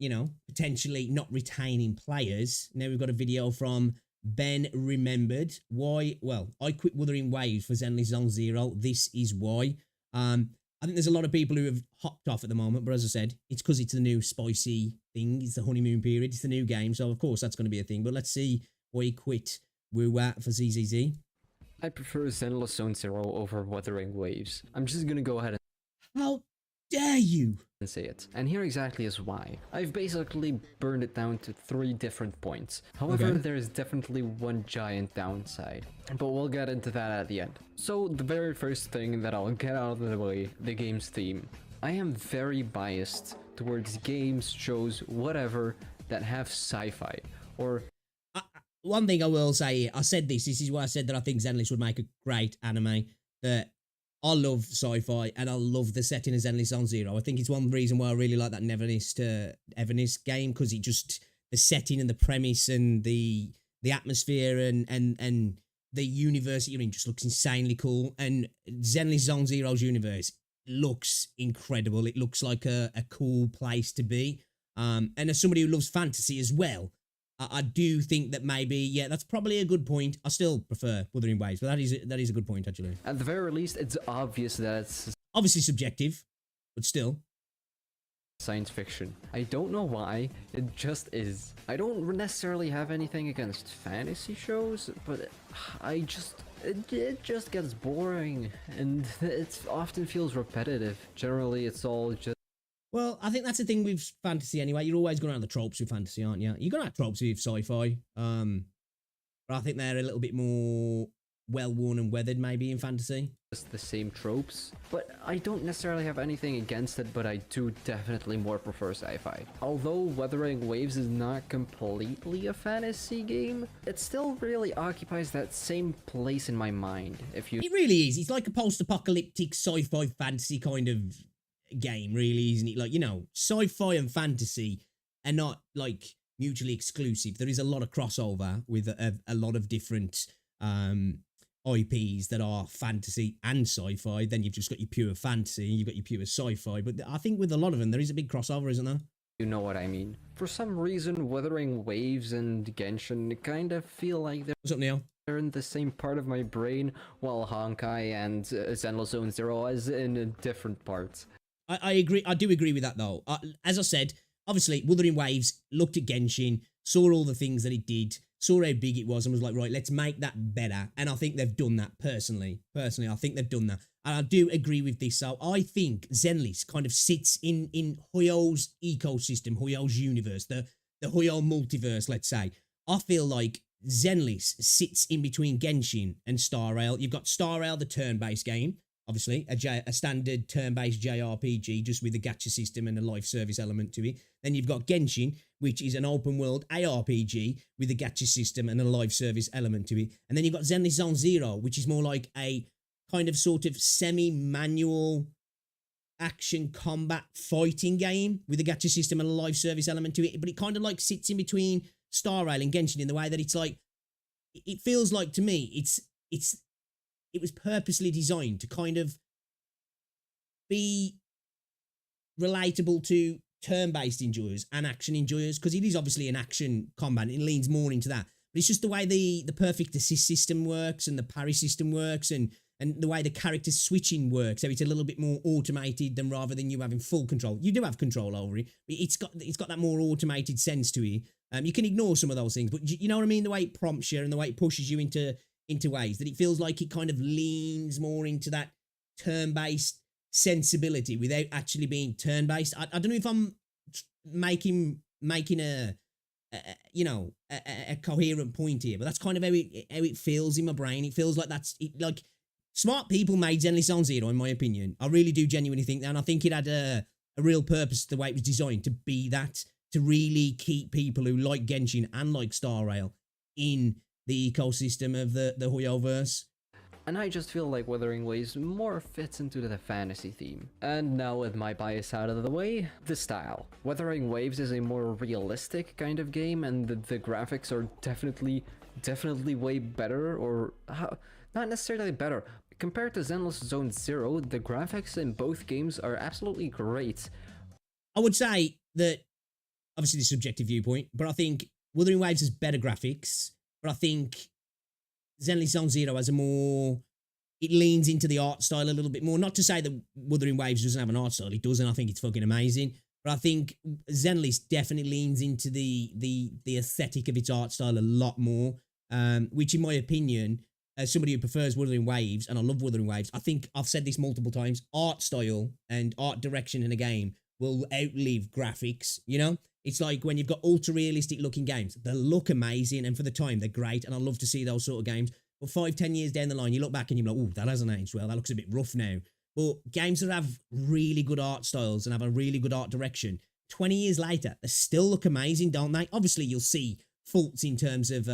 [SPEAKER 1] you know, potentially not retaining players. Now we've got a video from Ben Remembered. Why? Well, I quit Wuthering Waves for Zenly Zone Zero. This is why. I think there's a lot of people who have hopped off at the moment, but as I said, it's because it's the new spicy thing. It's the honeymoon period. It's the new game, so of course that's going to be a thing. But let's see why he quit WuWa for ZZZ.
[SPEAKER 3] I prefer Zenless Zone Zero over Wuthering Waves. I'm just gonna go ahead and
[SPEAKER 1] How dare you?
[SPEAKER 3] say it. And here exactly is why. I've basically burned it down to 3 different points. However,
[SPEAKER 1] Okay.
[SPEAKER 3] there is definitely one giant downside. But we'll get into that at the end. So the very first thing that I'll get out of the way, the game's theme. I am very biased towards games, shows, whatever, that have sci-fi. Or
[SPEAKER 1] one thing I will say, I said this is why I said that I think Zenless would make a great anime. That I love sci-fi and I love the setting of Zenless Zone Zero. I think it's one reason why I really like that Neverness to Everness game, because it just, the setting and the premise and the atmosphere and the universe that you're in just looks insanely cool. And Zenless Zone Zero's universe looks incredible. It looks like a cool place to be. And as somebody who loves fantasy as well, I do think that maybe, yeah, that's probably a good point. I still prefer Wuthering Waves, but that is a good point, actually.
[SPEAKER 3] at the very least, it's obvious that it's
[SPEAKER 1] Obviously subjective, but still.
[SPEAKER 3] science fiction. I don't know why, it just is. I don't necessarily have anything against fantasy shows, but it just gets boring, and it often feels repetitive. Generally, it's all just
[SPEAKER 1] Well, I think that's the thing with fantasy anyway. You're always going around the tropes with fantasy, aren't you? You're going to have tropes with sci-fi. But I think they're a little bit more well-worn and weathered maybe in fantasy.
[SPEAKER 3] the same tropes. But I don't necessarily have anything against it, but I do definitely more prefer sci-fi. Although Wuthering Waves is not completely a fantasy game, it still really occupies that same place in my mind. If you
[SPEAKER 1] It really is. It's like a post-apocalyptic sci-fi fantasy kind of game, really, isn't it? Like, you know, sci-fi and fantasy are not like mutually exclusive. There is a lot of crossover with a lot of different IPs that are fantasy and sci-fi. Then you've just got your pure fantasy, you've got your pure sci-fi. But I think with a lot of them, there is a big crossover, isn't there?
[SPEAKER 3] You know what I mean. For some reason, Wuthering Waves and Genshin kind of feel like
[SPEAKER 1] What's up, Neil?
[SPEAKER 3] they're in the same part of my brain, while Honkai and Zenless Zone Zero is in different parts.
[SPEAKER 1] I agree. I do agree with that, though. As I said, obviously, Wuthering Waves looked at Genshin, saw all the things that it did, saw how big it was and was like, right, let's make that better. And I think they've done that personally. I think they've done that. And I do agree with this. So I think Zenless kind of sits in Huyo's ecosystem, Huyo's universe, the Huyo multiverse, let's say. I feel like Zenless sits in between Genshin and Star Rail. You've got Star Rail, the turn-based game, obviously, a standard turn-based JRPG, just with a gacha system and a life service element to it. Then you've got Genshin, which is an open-world ARPG with a gacha system and a live service element to it. And then you've got Zenless Zone Zero, which is more like a kind of sort of semi-manual action combat fighting game with a gacha system and a live service element to it. But it kind of like sits in between Star Rail and Genshin in the way that it's like, it feels like to me, it was purposely designed to kind of be relatable to turn-based enjoyers and action enjoyers, because it is obviously an action combat. It leans more into that. But it's just the way the perfect assist system works and the parry system works and the way the character switching works. So it's a little bit more automated than rather than you having full control. You do have control over it, but it's got that more automated sense to it. You can ignore some of those things, but you know what I mean? The way it prompts you and the way it pushes you into ways that it feels like it kind of leans more into that turn-based sensibility without actually being turn-based. I don't know if I'm making a coherent point here, but that's kind of how it feels in my brain. It feels like that's it, like smart people made Zenless Zone Zero, in my opinion. I really do genuinely think that, and I think it had a real purpose the way it was designed to be that, to really keep people who like Genshin and like Star Rail in the ecosystem of the Huyoverse.
[SPEAKER 3] And I just feel like Wuthering Waves more fits into the fantasy theme. And now with my bias out of the way, the style. Wuthering Waves is a more realistic kind of game, and the graphics are definitely way better, or not necessarily better. Compared to Zenless Zone Zero, the graphics in both games are absolutely great.
[SPEAKER 1] I would say that, obviously the subjective viewpoint, but I think Wuthering Waves has better graphics, but I think Zenless Zone Zero has it leans into the art style a little bit more. Not to say that Wuthering Waves doesn't have an art style, it does, and I think it's fucking amazing. But I think Zenless definitely leans into the aesthetic of its art style a lot more, which in my opinion, as somebody who prefers Wuthering Waves, and I love Wuthering Waves, I think I've said this multiple times, art style and art direction in a game will outlive graphics, you know? It's like when you've got ultra-realistic looking games, they look amazing, and for the time, they're great, and I love to see those sort of games. But 5-10 years down the line, you look back and you're like, oh, that hasn't aged well, that looks a bit rough now. But games that have really good art styles and have a really good art direction, 20 years later, they still look amazing, don't they? Obviously, you'll see faults in terms of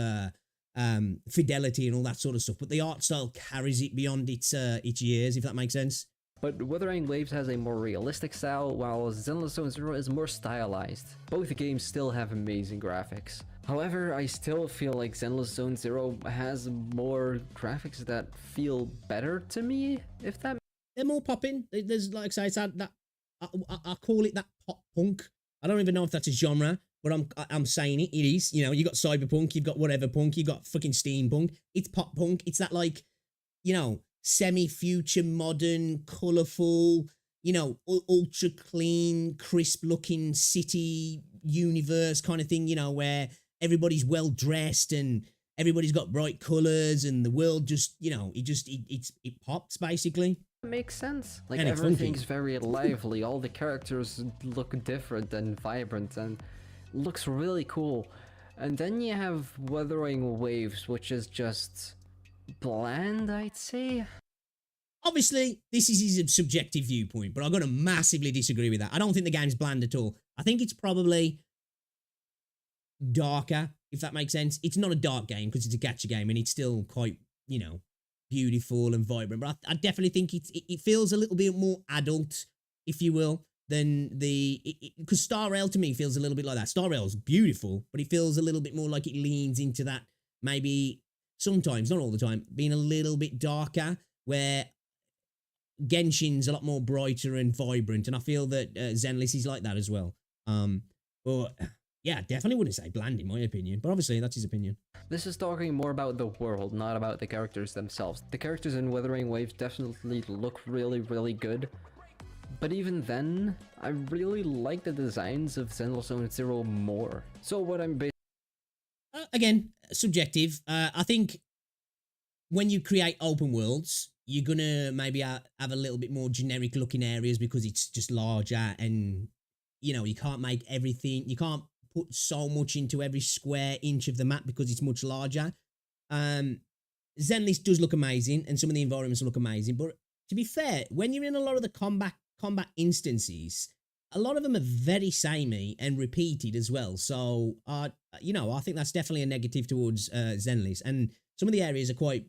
[SPEAKER 1] fidelity and all that sort of stuff, but the art style carries it beyond its years, if that makes sense.
[SPEAKER 3] But Wuthering Waves has a more realistic style, while Zenless Zone Zero is more stylized. Both games still have amazing graphics. However, I still feel like Zenless Zone Zero has more graphics that feel better to me, if that...
[SPEAKER 1] They're more popping. There's, like I say, that I call it that pop punk. I don't even know if that's a genre, but I'm saying it. It is. You know, you got cyberpunk, you've got whatever punk, you got fucking steampunk. It's pop punk. It's that, like, you know, semi-future, modern, colourful, you know, ultra clean, crisp looking city universe kind of thing, you know, where everybody's well dressed and everybody's got bright colours and the world just, you know, it pops basically.
[SPEAKER 3] Makes sense. Like,
[SPEAKER 1] and
[SPEAKER 3] everything's very lively, all the characters look different and vibrant and looks really cool. And then you have Wuthering Waves, which is just bland, I'd say.
[SPEAKER 1] Obviously, this is his subjective viewpoint, but I'm going to massively disagree with that. I don't think the game's bland at all. I think it's probably darker, if that makes sense. It's not a dark game because it's a gacha game and it's still quite, you know, beautiful and vibrant. But I definitely think it feels a little bit more adult, if you will, than because Star Rail to me feels a little bit like that. Star Rail's beautiful, but it feels a little bit more like it leans into that, maybe sometimes, not all the time, being a little bit darker, where Genshin's a lot more brighter and vibrant, and I feel that Zenless is like that as well. But yeah, definitely wouldn't say bland in my opinion, but obviously that's his opinion.
[SPEAKER 3] This is talking more about the world, not about the characters themselves. The characters in Wuthering Waves definitely look really, really good. But even then, I really like the designs of Zenless Zone Zero more. So what I'm basically...
[SPEAKER 1] Again, subjective. I think when you create open worlds, you're gonna maybe have a little bit more generic looking areas because it's just larger, and you know, you can't make everything, you can't put so much into every square inch of the map because it's much larger. Zenless does look amazing, and some of the environments look amazing, but to be fair, when you're in a lot of the combat instances, a lot of them are very samey and repeated as well. So, you know, I think that's definitely a negative towards Zenless, and some of the areas are quite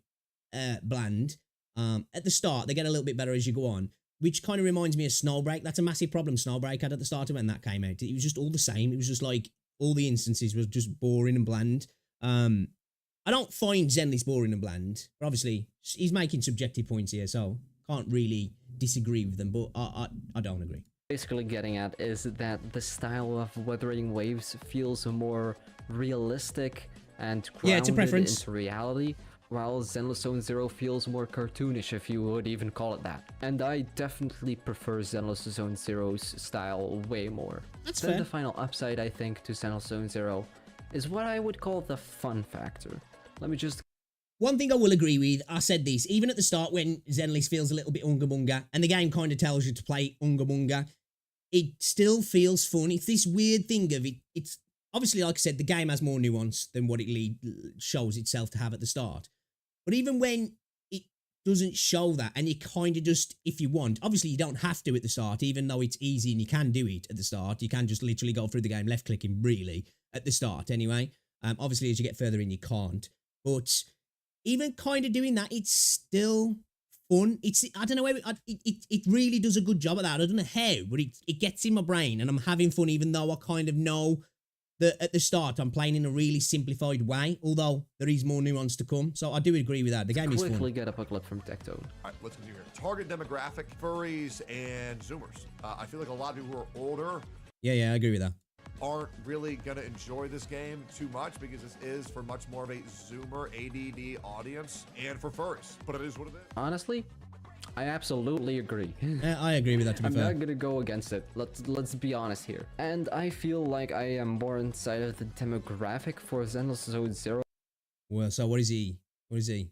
[SPEAKER 1] bland. At the start, they get a little bit better as you go on, which kind of reminds me of Snowbreak. That's a massive problem Snowbreak had at the start of when that came out. It was just all the same. It was just like all the instances was just boring and bland. I don't find Zenless boring and bland, but obviously he's making subjective points here, so can't really disagree with them, but I don't agree.
[SPEAKER 3] Basically getting at is that the style of Wuthering Waves feels more realistic and grounded into reality, while Zenless Zone Zero feels more cartoonish, if you would even call it that. And I definitely prefer Zenless Zone Zero's style way more.
[SPEAKER 1] That's
[SPEAKER 3] then
[SPEAKER 1] fair.
[SPEAKER 3] The final upside, I think, to Zenless Zone Zero is what I would call the fun factor. Let me just...
[SPEAKER 1] One thing I will agree with, I said this, even at the start when Zenless feels a little bit Unga Bunga, and the game kind of tells you to play Unga Bunga, it still feels fun. It's this weird thing of it. It's obviously, like I said, the game has more nuance than what it shows itself to have at the start. But even when it doesn't show that, and you kind of just, if you want, obviously you don't have to at the start, even though it's easy and you can do it at the start. You can just literally go through the game left clicking, really, at the start anyway. Obviously, as you get further in, you can't. But even kind of doing that, it's still fun. I don't know, it really does a good job at that. I don't know how, but it gets in my brain and I'm having fun, even though I kind of know that at the start I'm playing in a really simplified way, although there is more nuance to come. So I do agree with that. The game is fun.
[SPEAKER 3] Quickly get up a clip from Tectone.
[SPEAKER 4] All right, let's continue here. Target demographic, furries and Zoomers. I feel like a lot of people who are older
[SPEAKER 1] Yeah, I agree with that.
[SPEAKER 4] aren't really gonna enjoy this game too much because this is for much more of a Zoomer ADD audience and for furries, but it is what it is.
[SPEAKER 3] Honestly, I absolutely agree.
[SPEAKER 1] I agree with that, to be
[SPEAKER 3] I'm
[SPEAKER 1] fair.
[SPEAKER 3] not gonna go against it. Let's be honest here. And I feel like I am more inside of the demographic for Zenless Zone Zero.
[SPEAKER 1] Well, so what is he? What is he?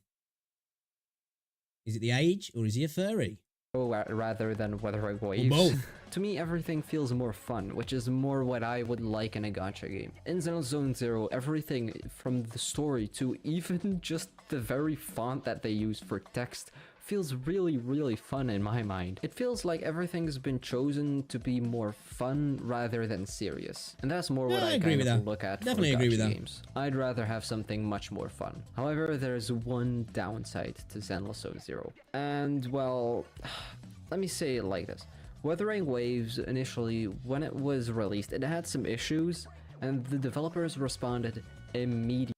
[SPEAKER 1] Is it the age, or is he a furry?
[SPEAKER 3] Rather than Wuthering Waves.
[SPEAKER 1] Or both.
[SPEAKER 3] To me, everything feels more fun, which is more what I would like in a gacha game. In Zenless Zone Zero, everything from the story to even just the very font that they use for text feels really, really fun in my mind. It feels like everything's been chosen to be more fun rather than serious. And that's more what I
[SPEAKER 1] agree
[SPEAKER 3] kind
[SPEAKER 1] with
[SPEAKER 3] of
[SPEAKER 1] that.
[SPEAKER 3] look at
[SPEAKER 1] Definitely
[SPEAKER 3] for
[SPEAKER 1] agree with
[SPEAKER 3] gacha
[SPEAKER 1] that.
[SPEAKER 3] games. I'd rather have something much more fun. However, there's one downside to Zenless Zone Zero. And, well, let me say it like this. Wuthering Waves, initially, when it was released, it had some issues, and the developers responded immediately.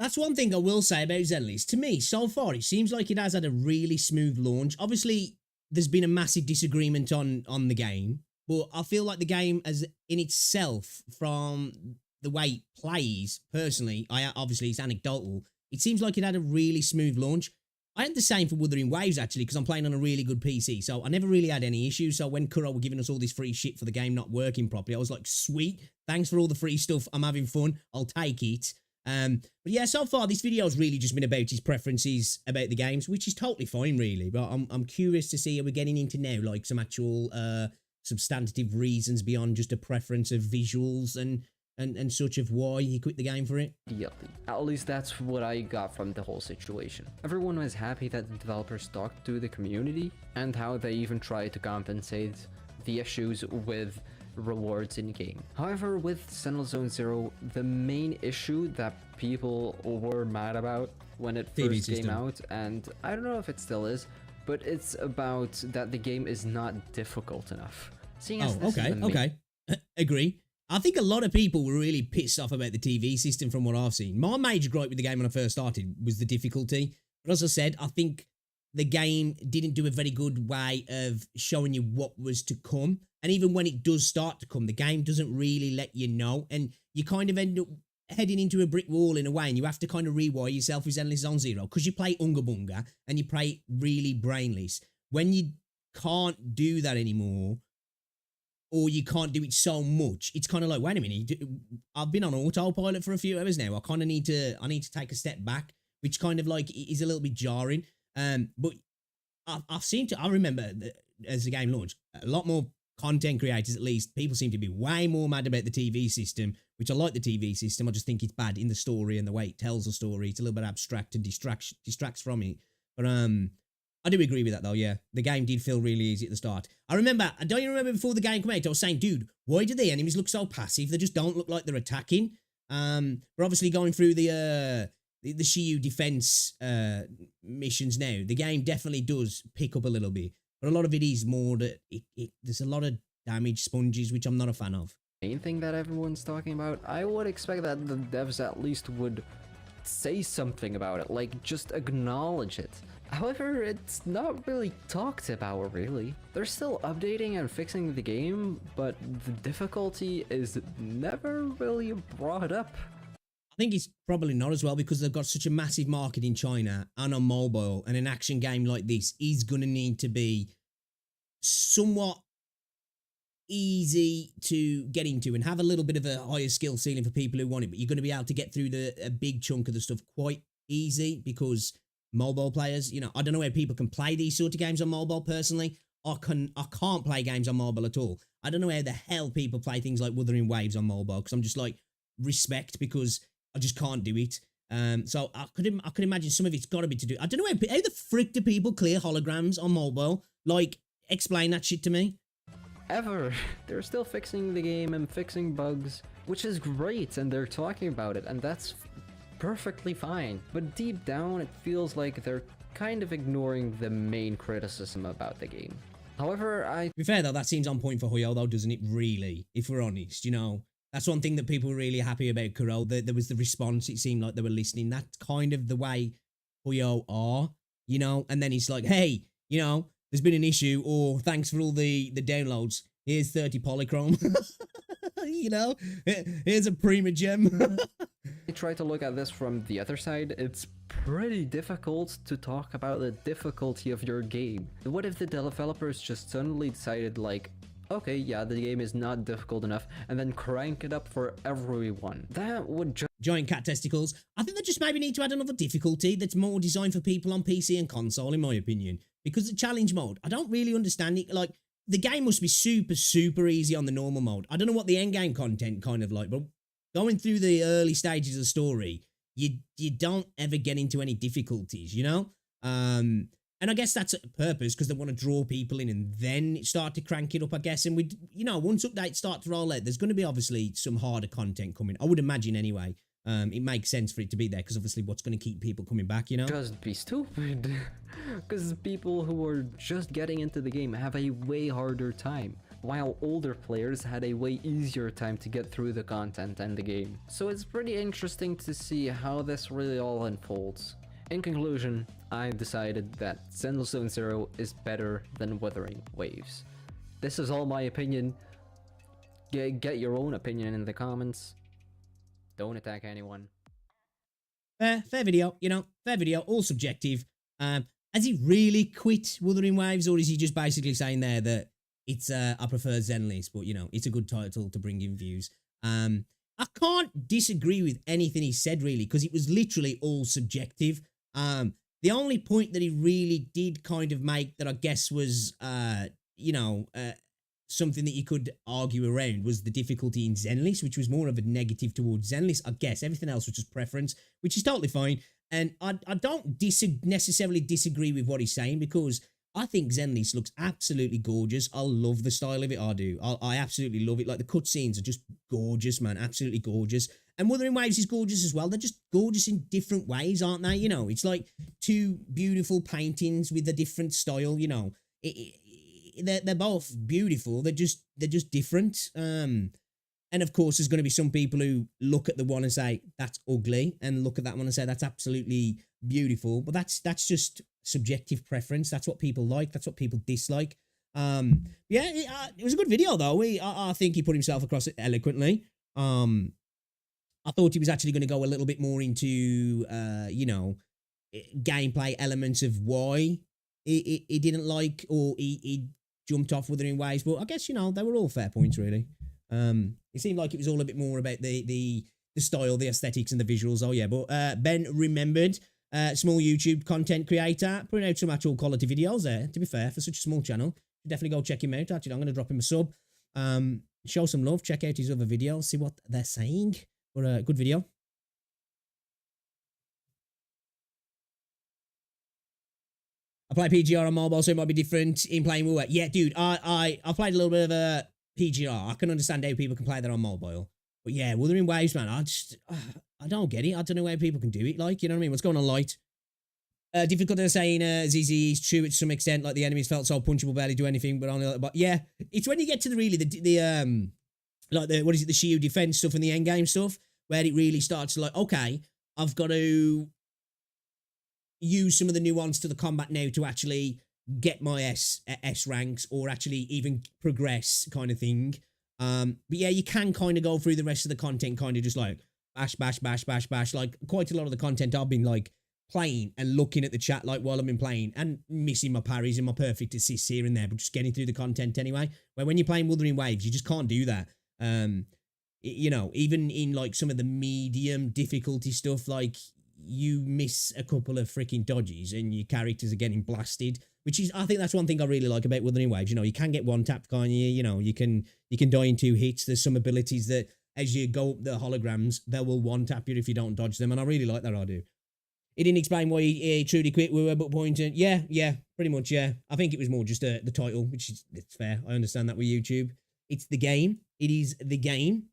[SPEAKER 1] That's one thing I will say about Zenless. To me, so far, it seems like it has had a really smooth launch. Obviously, there's been a massive disagreement on the game, but I feel like the game as in itself, from the way it plays, personally, obviously it's anecdotal, it seems like it had a really smooth launch. I had the same for Wuthering Waves, actually, because I'm playing on a really good PC, so I never really had any issues. So when Kuro were giving us all this free shit for the game not working properly, I was like, sweet, thanks for all the free stuff, I'm having fun, I'll take it. But yeah, so far this video's really just been about his preferences about the games, which is totally fine, really. But I'm curious to see, are we getting into now like some actual substantive reasons beyond just a preference of visuals and such of why he quit the game for it?
[SPEAKER 3] Immediately. At least that's what I got from the whole situation. Everyone was happy that the developers talked to the community and how they even tried to compensate the issues with rewards in game. However, with Zenless Zone Zero, the main issue that people were mad about when it first came out, and I don't know if it still is, but it's about that the game is not difficult enough. Seeing as this is the main-
[SPEAKER 1] Okay. Agree. I think a lot of people were really pissed off about the TV system from what I've seen. My major gripe with the game when I first started was the difficulty. But as I said, I think the game didn't do a very good way of showing you what was to come. And even when it does start to come, the game doesn't really let you know. And you kind of end up heading into a brick wall in a way, and you have to kind of rewire yourself with Zenless Zone Zero because you play Unga Bunga and you play really brainless. When you can't do that anymore, or you can't do it so much. It's kind of like, wait a minute, I've been on autopilot for a few hours now. I need to take a step back, which kind of like is a little bit jarring. But I remember that as the game launched, a lot more content creators, at least, people seem to be way more mad about the TV system, which I like the TV system. I just think it's bad in the story and the way it tells the story. It's a little bit abstract and distracts from it. But I do agree with that though, yeah. The game did feel really easy at the start. I don't you remember before the game came out, I was saying, dude, why do the enemies look so passive? They just don't look like they're attacking. We're obviously going through the Shiyu defense missions now. The game definitely does pick up a little bit, but a lot of it is more that there's a lot of damage sponges, which I'm not a fan of.
[SPEAKER 3] Main thing that everyone's talking about, I would expect that the devs at least would say something about it, like just acknowledge it. However, it's not really talked about, really. They're still updating and fixing the game, but the difficulty is never really brought up.
[SPEAKER 1] I think it's probably not as well because they've got such a massive market in China and on mobile, and an action game like this is going to need to be somewhat easy to get into and have a little bit of a higher skill ceiling for people who want it, but you're going to be able to get through a big chunk of the stuff quite easy because mobile players, I don't know how people can play these sort of games on mobile. Personally, I can't play games on mobile at all. I don't know how the hell people play things like Wuthering Waves on mobile, because I'm just like, respect, because I just can't do it. So I could imagine some of it's got to be to do. I don't know how the frick do people clear holograms on mobile? Like, explain that shit to me.
[SPEAKER 3] They're still fixing the game and fixing bugs, which is great, and they're talking about it, and that's perfectly fine. But deep down, it feels like they're kind of ignoring the main criticism about the game. However,
[SPEAKER 1] To be fair though, that seems on point for Huyo though, doesn't it, really? If we're honest, that's one thing that people were really happy about Kuro. There was the response, it seemed like they were listening. That's kind of the way Huyo are, and then he's like, hey, there's been an issue, or thanks for all the downloads. Here's 30 polychrome. Here's a prima gem.
[SPEAKER 3] I try to look at this from the other side. It's pretty difficult to talk about the difficulty of your game. What if the developers just suddenly decided like, okay, yeah, the game is not difficult enough, and then crank it up for everyone? That would just...
[SPEAKER 1] Giant cat testicles. I think they just maybe need to add another difficulty that's more designed for people on PC and console, in my opinion. Because the challenge mode, I don't really understand it. Like, the game must be super, super easy on the normal mode. I don't know what the endgame content kind of like, but going through the early stages of the story, you don't ever get into any difficulties, And I guess that's a purpose, because they want to draw people in and then start to crank it up, I guess. And once updates start to roll out, there's going to be obviously some harder content coming. I would imagine anyway. It makes sense for it to be there, because obviously what's going to keep people coming back,
[SPEAKER 3] Just be stupid. Because people who are just getting into the game have a way harder time, while older players had a way easier time to get through the content and the game. So it's pretty interesting to see how this really all unfolds. In conclusion, I've decided that Zenless Zone Zero is better than Wuthering Waves. This is all my opinion. Get your own opinion in the comments. Don't attack anyone.
[SPEAKER 1] Fair video, fair video, all subjective. Has he really quit Wuthering Waves, or is he just basically saying there that it's, I prefer Zenless, but it's a good title to bring in views. I can't disagree with anything he said, really, because it was literally all subjective. The only point that he really did kind of make that I guess was, something that you could argue around was the difficulty in Zenless, which was more of a negative towards Zenless, I guess. Everything else was just preference, which is totally fine. And I don't necessarily disagree with what he's saying, because I think Zenless looks absolutely gorgeous. I love the style of it, I do. I absolutely love it. Like, the cutscenes are just gorgeous, man. Absolutely gorgeous. And Wuthering Waves is gorgeous as well. They're just gorgeous in different ways, aren't they? It's like two beautiful paintings with a different style, They're both beautiful. They're just different. And of course, there's going to be some people who look at the one and say that's ugly, and look at that one and say that's absolutely beautiful. But that's just subjective preference. That's what people like. That's what people dislike. It was a good video though. I think he put himself across it eloquently. I thought he was actually going to go a little bit more into gameplay elements of why he didn't like, or he jumped off Wuthering Waves, but I guess, you know, they were all fair points, really. It seemed like it was all a bit more about the style, the aesthetics, and the visuals. Oh, yeah, but Ben remembered, small YouTube content creator, putting out some actual quality videos there, to be fair, for such a small channel. Definitely go check him out. Actually, I'm going to drop him a sub. Show some love, check out his other videos, see what they're saying. But a good video. I play PGR on mobile, so it might be different in playing WuWa. Yeah, dude, I played a little bit of a PGR. I can understand how people can play that on mobile. But yeah, Wuthering Waves, man, I don't get it. I don't know how people can do it. Like, you know what I mean? What's going on, Light? Difficult to say in ZZ is true to some extent. Like, the enemies felt so punchable, barely do anything, but only. But yeah, it's when you get to the really like the what is it, the shield defense stuff and the end game stuff, where it really starts to like, okay, I've got to use some of the nuance to the combat now to actually get my S ranks or actually even progress, kind of thing. But yeah, you can kind of go through the rest of the content, kind of just like bash, bash, bash, bash, bash. Like, quite a lot of the content I've been like playing and looking at the chat like while I've been playing and missing my parries and my perfect assists here and there, but just getting through the content anyway. Where when you're playing Wuthering Waves, you just can't do that. You know, even in like some of the medium difficulty stuff, like you miss a couple of freaking dodges and your characters are getting blasted, which is, I think that's one thing I really like about Wuthering Waves. You know, you can get one tapped, can't you? You know, you can die in 2 hits. There's some abilities that as you go up the holograms, they will one tap you if you don't dodge them, and I really like that. I do. He didn't explain why he truly quit WuWa, but pointed, yeah, pretty much, yeah. I think it was more just the title, which is, it's fair. I understand that with YouTube. It's the game. It is the game.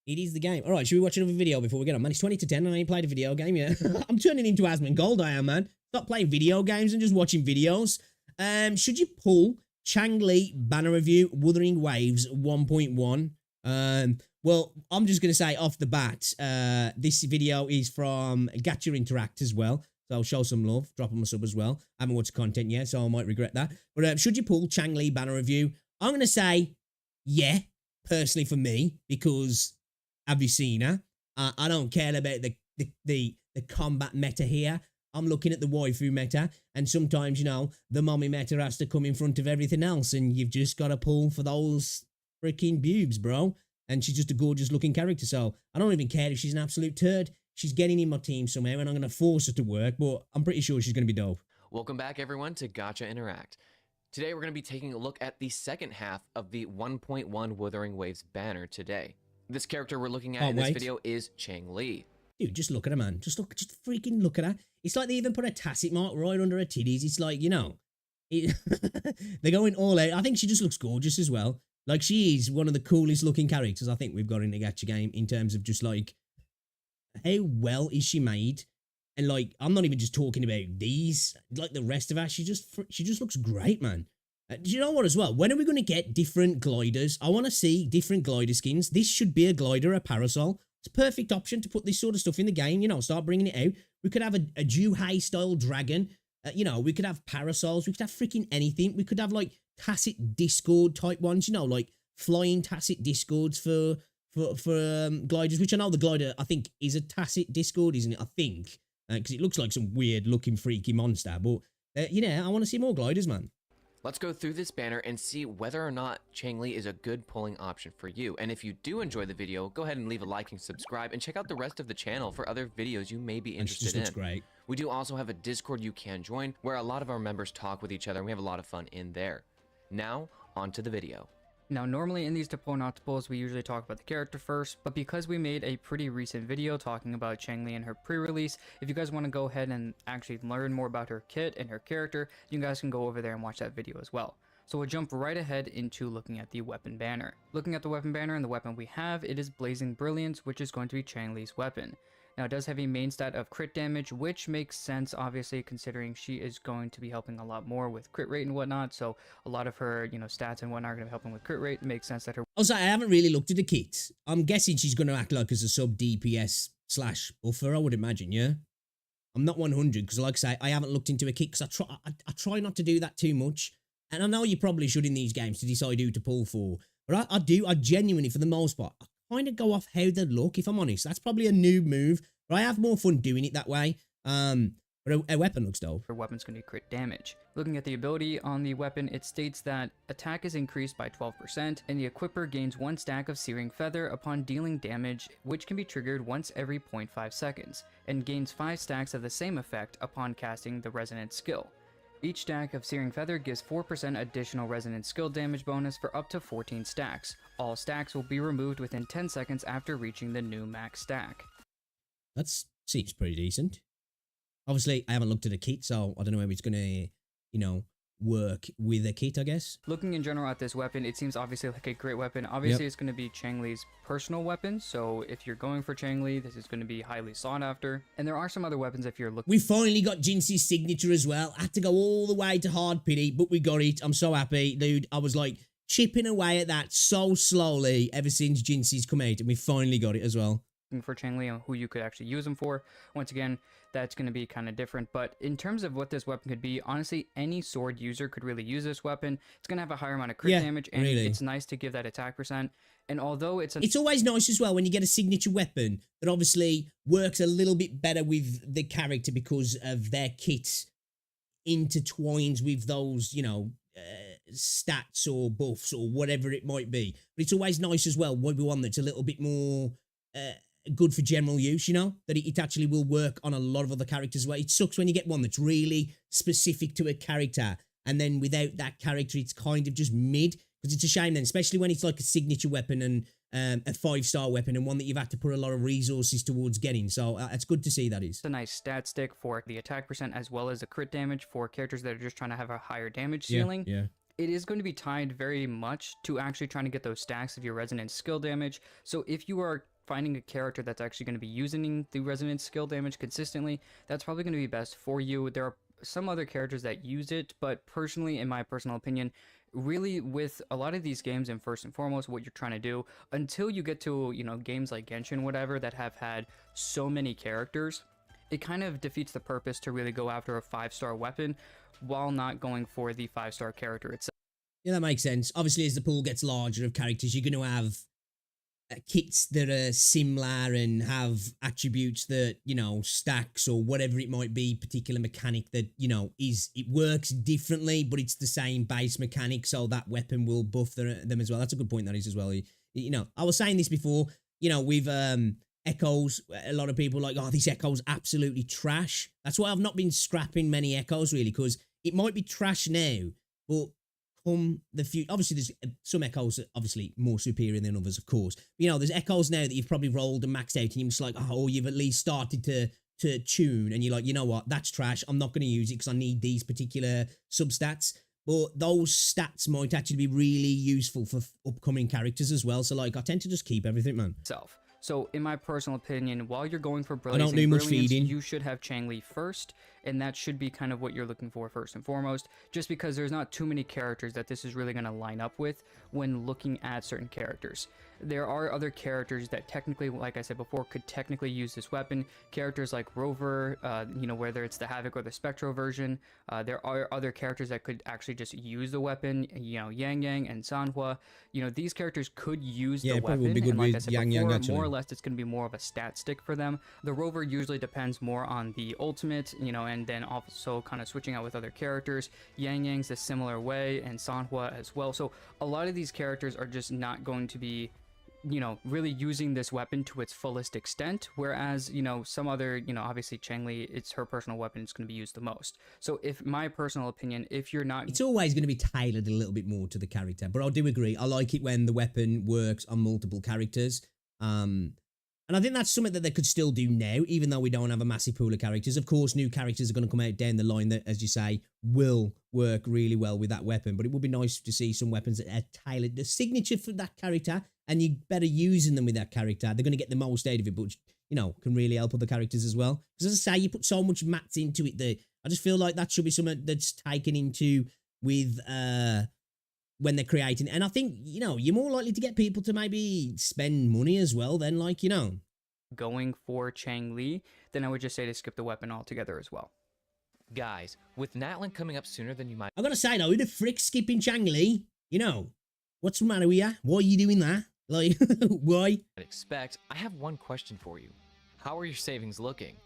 [SPEAKER 1] It is the game. All right, should we watch another video before we get on? Man, it's 20 to 10 and I ain't played a video game yet. I'm turning into Asmongold, I am, man. Stop playing video games and just watching videos. Should you pull Changli banner review Wuthering Waves 1.1? Well, I'm just going to say off the bat, this video is from Gacha Interact as well. So I'll show some love, drop them a sub as well. I haven't watched the content yet, so I might regret that. But should you pull Changli banner review? I'm going to say, yeah, personally for me, because have you seen her? I don't care about the combat meta here. I'm looking at the waifu meta, and sometimes, you know, the mommy meta has to come in front of everything else, and you've just got to pull for those freaking boobs, bro. And she's just a gorgeous looking character, so I don't even care if she's an absolute turd. She's getting in my team somehow, and I'm going to force her to work, but I'm pretty sure she's going to be dope.
[SPEAKER 5] Welcome back, everyone, to Gacha Interact. Today, we're going to be taking a look at the second half of the 1.1 Wuthering Waves banner today. This character we're looking at in this video is Changli.
[SPEAKER 1] Dude, just look at her, man. Just freaking look at her. It's like they even put a tacit mark right under her titties. It's like, you know, they're going all out. I think she just looks gorgeous as well. Like, she is one of the coolest looking characters I think we've got in the gacha game in terms of just like, how well is she made? And like, I'm not even just talking about these, like the rest of her. She just looks great, man. Do you know what as well? When are we going to get different gliders? I want to see different glider skins. This should be a glider, a parasol. It's a perfect option to put this sort of stuff in the game, you know, start bringing it out. We could have a Juhei style dragon. You know, we could have parasols. We could have freaking anything. We could have like tacit discord type ones, you know, like flying tacit discords for gliders, which I know the glider, I think, is a tacit discord, isn't it? I think, because it looks like some weird looking freaky monster. But, you know, I want to see more gliders, man.
[SPEAKER 5] Let's go through this banner and see whether or not Changli is a good pulling option for you. And if you do enjoy the video, go ahead and leave a like and subscribe, and check out the rest of the channel for other videos you may be interested in.
[SPEAKER 1] Looks great.
[SPEAKER 5] We do also have a Discord you can join, where a lot of our members talk with each other, and we have a lot of fun in there. Now, on to the video.
[SPEAKER 6] Now, normally in these to pull not to pulls, we usually talk about the character first, but because we made a pretty recent video talking about Changli and her pre-release, if you guys want to go ahead and actually learn more about her kit and her character, you guys can go over there and watch that video as well. So we'll jump right ahead into looking at the weapon banner. Looking at the weapon banner and the weapon we have, it is Blazing Brilliance, which is going to be Changli's weapon. Now, it does have a main stat of crit damage, which makes sense, obviously, considering she is going to be helping a lot more with crit rate and whatnot. So a lot of her, you know, stats and whatnot are going to be helping with crit rate. It makes sense that her...
[SPEAKER 1] Also, I haven't really looked at the kit. I'm guessing she's going to act like as a sub DPS / buffer, I would imagine, yeah? I'm not 100, because like I say, I haven't looked into a kit, because I try not to do that too much. And I know you probably should in these games to decide who to pull for. But I genuinely, for the most part, I kind of go off how they look, if I'm honest. That's probably a noob move, but I have more fun doing it that way. But But a weapon looks dope.
[SPEAKER 6] Your weapon's going to crit damage. Looking at the ability on the weapon, it states that attack is increased by 12%, and the equipper gains 1 stack of Searing Feather upon dealing damage, which can be triggered once every 0.5 seconds, and gains 5 stacks of the same effect upon casting the Resonance skill. Each stack of Searing Feather gives 4% additional Resonance skill damage bonus for up to 14 stacks. All stacks will be removed within 10 seconds after reaching the new max stack.
[SPEAKER 1] That seems pretty decent. Obviously, I haven't looked at a kit, so I don't know if it's going to, you know, work with a kit, I guess.
[SPEAKER 6] Looking in general at this weapon, it seems obviously like a great weapon. Obviously, It's going to be Chang-Li's personal weapon, so if you're going for Chang-Li, this is going to be highly sought after. And there are some other weapons if you're looking.
[SPEAKER 1] We finally got Jinxie's signature as well. I had to go all the way to hard pity, but we got it. I'm so happy, dude. I was like chipping away at that so slowly ever since Jinxie's come out, and we finally got it as well.
[SPEAKER 6] For Chang-Li and who you could actually use them for. Once again, that's going to be kind of different, but in terms of what this weapon could be, honestly, any sword user could really use this weapon. It's going to have a higher amount of crit damage, and it's nice to give that attack percent. And although it's
[SPEAKER 1] always nice as well when you get a signature weapon that obviously works a little bit better with the character because of their kit intertwines with those, you know, stats or buffs or whatever it might be. But it's always nice as well with one that's a little bit more good for general use, you know, that it actually will work on a lot of other characters as well. It sucks when you get one that's really specific to a character, and then without that character, it's kind of just mid, because it's a shame then, especially when it's like a signature weapon and a 5-star weapon and one that you've had to put a lot of resources towards getting. So it's good to see that is.
[SPEAKER 6] It's a nice stat stick for the attack percent as well as the crit damage for characters that are just trying to have a higher damage ceiling.
[SPEAKER 1] Yeah.
[SPEAKER 6] It is going to be tied very much to actually trying to get those stacks of your resonance skill damage. So if you are finding a character that's actually going to be using the resonance skill damage consistently, that's probably going to be best for you. There are some other characters that use it, but personally, in my personal opinion, really with a lot of these games, and first and foremost, what you're trying to do, until you get to, you know, games like Genshin, whatever, that have had so many characters, it kind of defeats the purpose to really go after a 5-star weapon while not going for the 5-star character itself.
[SPEAKER 1] Yeah, that makes sense. Obviously, as the pool gets larger of characters, you're going to have kits that are similar and have attributes that, you know, stacks or whatever it might be, particular mechanic that, you know, it works differently, but it's the same base mechanic, so that weapon will buff them as well. That's a good point, that is, as well. You know, I was saying this before, you know, with Echoes, a lot of people are like, oh, this Echo's absolutely trash. That's why I've not been scrapping many Echoes, really, because it might be trash now, but come the future, obviously there's some Echoes that obviously more superior than others, of course. But, you know, there's Echoes now that you've probably rolled and maxed out, and you're just like, oh, you've at least started to tune, and you're like, you know what, that's trash. I'm not going to use it because I need these particular substats. But those stats might actually be really useful for upcoming characters as well. So, like, I tend to just keep everything, man.
[SPEAKER 6] So, in my personal opinion, while you're going for
[SPEAKER 1] Brilliance,
[SPEAKER 6] you should have Chang-Li first, and that should be kind of what you're looking for first and foremost, just because there's not too many characters that this is really going to line up with when looking at certain characters. There are other characters that technically, like I said before, could technically use this weapon. Characters like Rover, you know, whether it's the Havoc or the Spectro version. There are other characters that could actually just use the weapon, you know, Yang Yang and Sanhua. You know, these characters could use the weapon, and like I said before, more or less it's going to be more of a stat stick for them. The Rover usually depends more on the ultimate, you know, and then also kind of switching out with other characters. Yang Yang's a similar way, and Sanhua as well. So a lot of these characters are just not going to be, you know, really using this weapon to its fullest extent, whereas, you know, some other, you know, obviously Chang-Li, it's her personal weapon, it's going to be used the most. So if my personal opinion, if you're not,
[SPEAKER 1] it's always going to be tailored a little bit more to the character, but I do agree, I like it when the weapon works on multiple characters. And I think that's something that they could still do now, even though we don't have a massive pool of characters. Of course, new characters are going to come out down the line that, as you say, will work really well with that weapon. But it would be nice to see some weapons that are tailored, the signature for that character, and you better using them with that character. They're going to get the most out of it, but, you know, can really help other characters as well. Because as I say, you put so much mats into it that I just feel like that should be something that's taken into with when they're creating. And I think, you know, you're more likely to get people to maybe spend money as well then, like, you know,
[SPEAKER 6] going for Chang-Li, then I would just say to skip the weapon altogether as well.
[SPEAKER 5] Guys, with Natlin coming up sooner than you might,
[SPEAKER 1] I'm gonna say though, who the frick skipping Chang-Li? You know, what's the matter with you? Why are you doing that? Like, why?
[SPEAKER 5] expect, I have one question for you. How are your savings looking?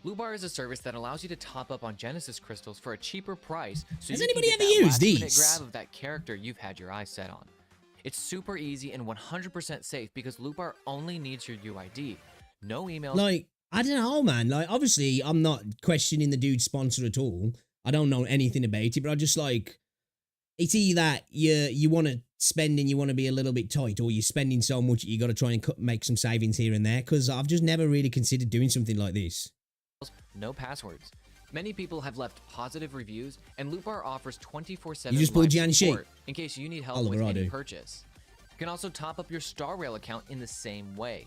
[SPEAKER 5] WuWa is a service that allows you to top up on Genesis crystals for a cheaper price, so
[SPEAKER 1] Has
[SPEAKER 5] you
[SPEAKER 1] anybody
[SPEAKER 5] can get
[SPEAKER 1] ever
[SPEAKER 5] that
[SPEAKER 1] used
[SPEAKER 5] last-minute
[SPEAKER 1] these?
[SPEAKER 5] grab of that character you've had your eyes set on. It's super easy and 100% safe because WuWa only needs your UID. No emails.
[SPEAKER 1] Like, I don't know, man. Like, obviously, I'm not questioning the dude's sponsor at all. I don't know anything about it, but I just like, it's either that you want to spend and you want to be a little bit tight, or you're spending so much you got to try and make some savings here and there. Because I've just never really considered doing something like this.
[SPEAKER 5] No passwords. Many people have left positive reviews, and WuWa offers 24/7
[SPEAKER 1] You just pulled
[SPEAKER 5] live
[SPEAKER 1] Jan Sheep.
[SPEAKER 5] support in case you need help
[SPEAKER 1] Oliver,
[SPEAKER 5] with
[SPEAKER 1] I
[SPEAKER 5] any
[SPEAKER 1] do.
[SPEAKER 5] purchase. You can also top up your Star Rail account in the same way.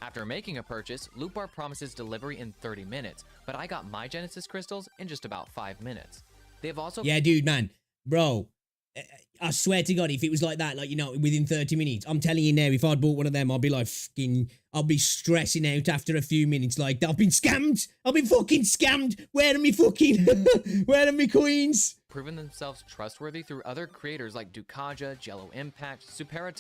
[SPEAKER 5] After making a purchase, WuWa promises delivery in 30 minutes, but I got my Genesis crystals in just about 5 minutes. They've also
[SPEAKER 1] Yeah, dude, man. Bro, I swear to God, if it was like that, like, you know, within 30 minutes, I'm telling you now, if I'd bought one of them, I'd be like, I'll be stressing out after a few minutes. Like, I've been scammed. I've been fucking scammed. Where are me where are me coins?
[SPEAKER 5] proven themselves trustworthy through other creators like Dukaja, Jello Impact, Supera.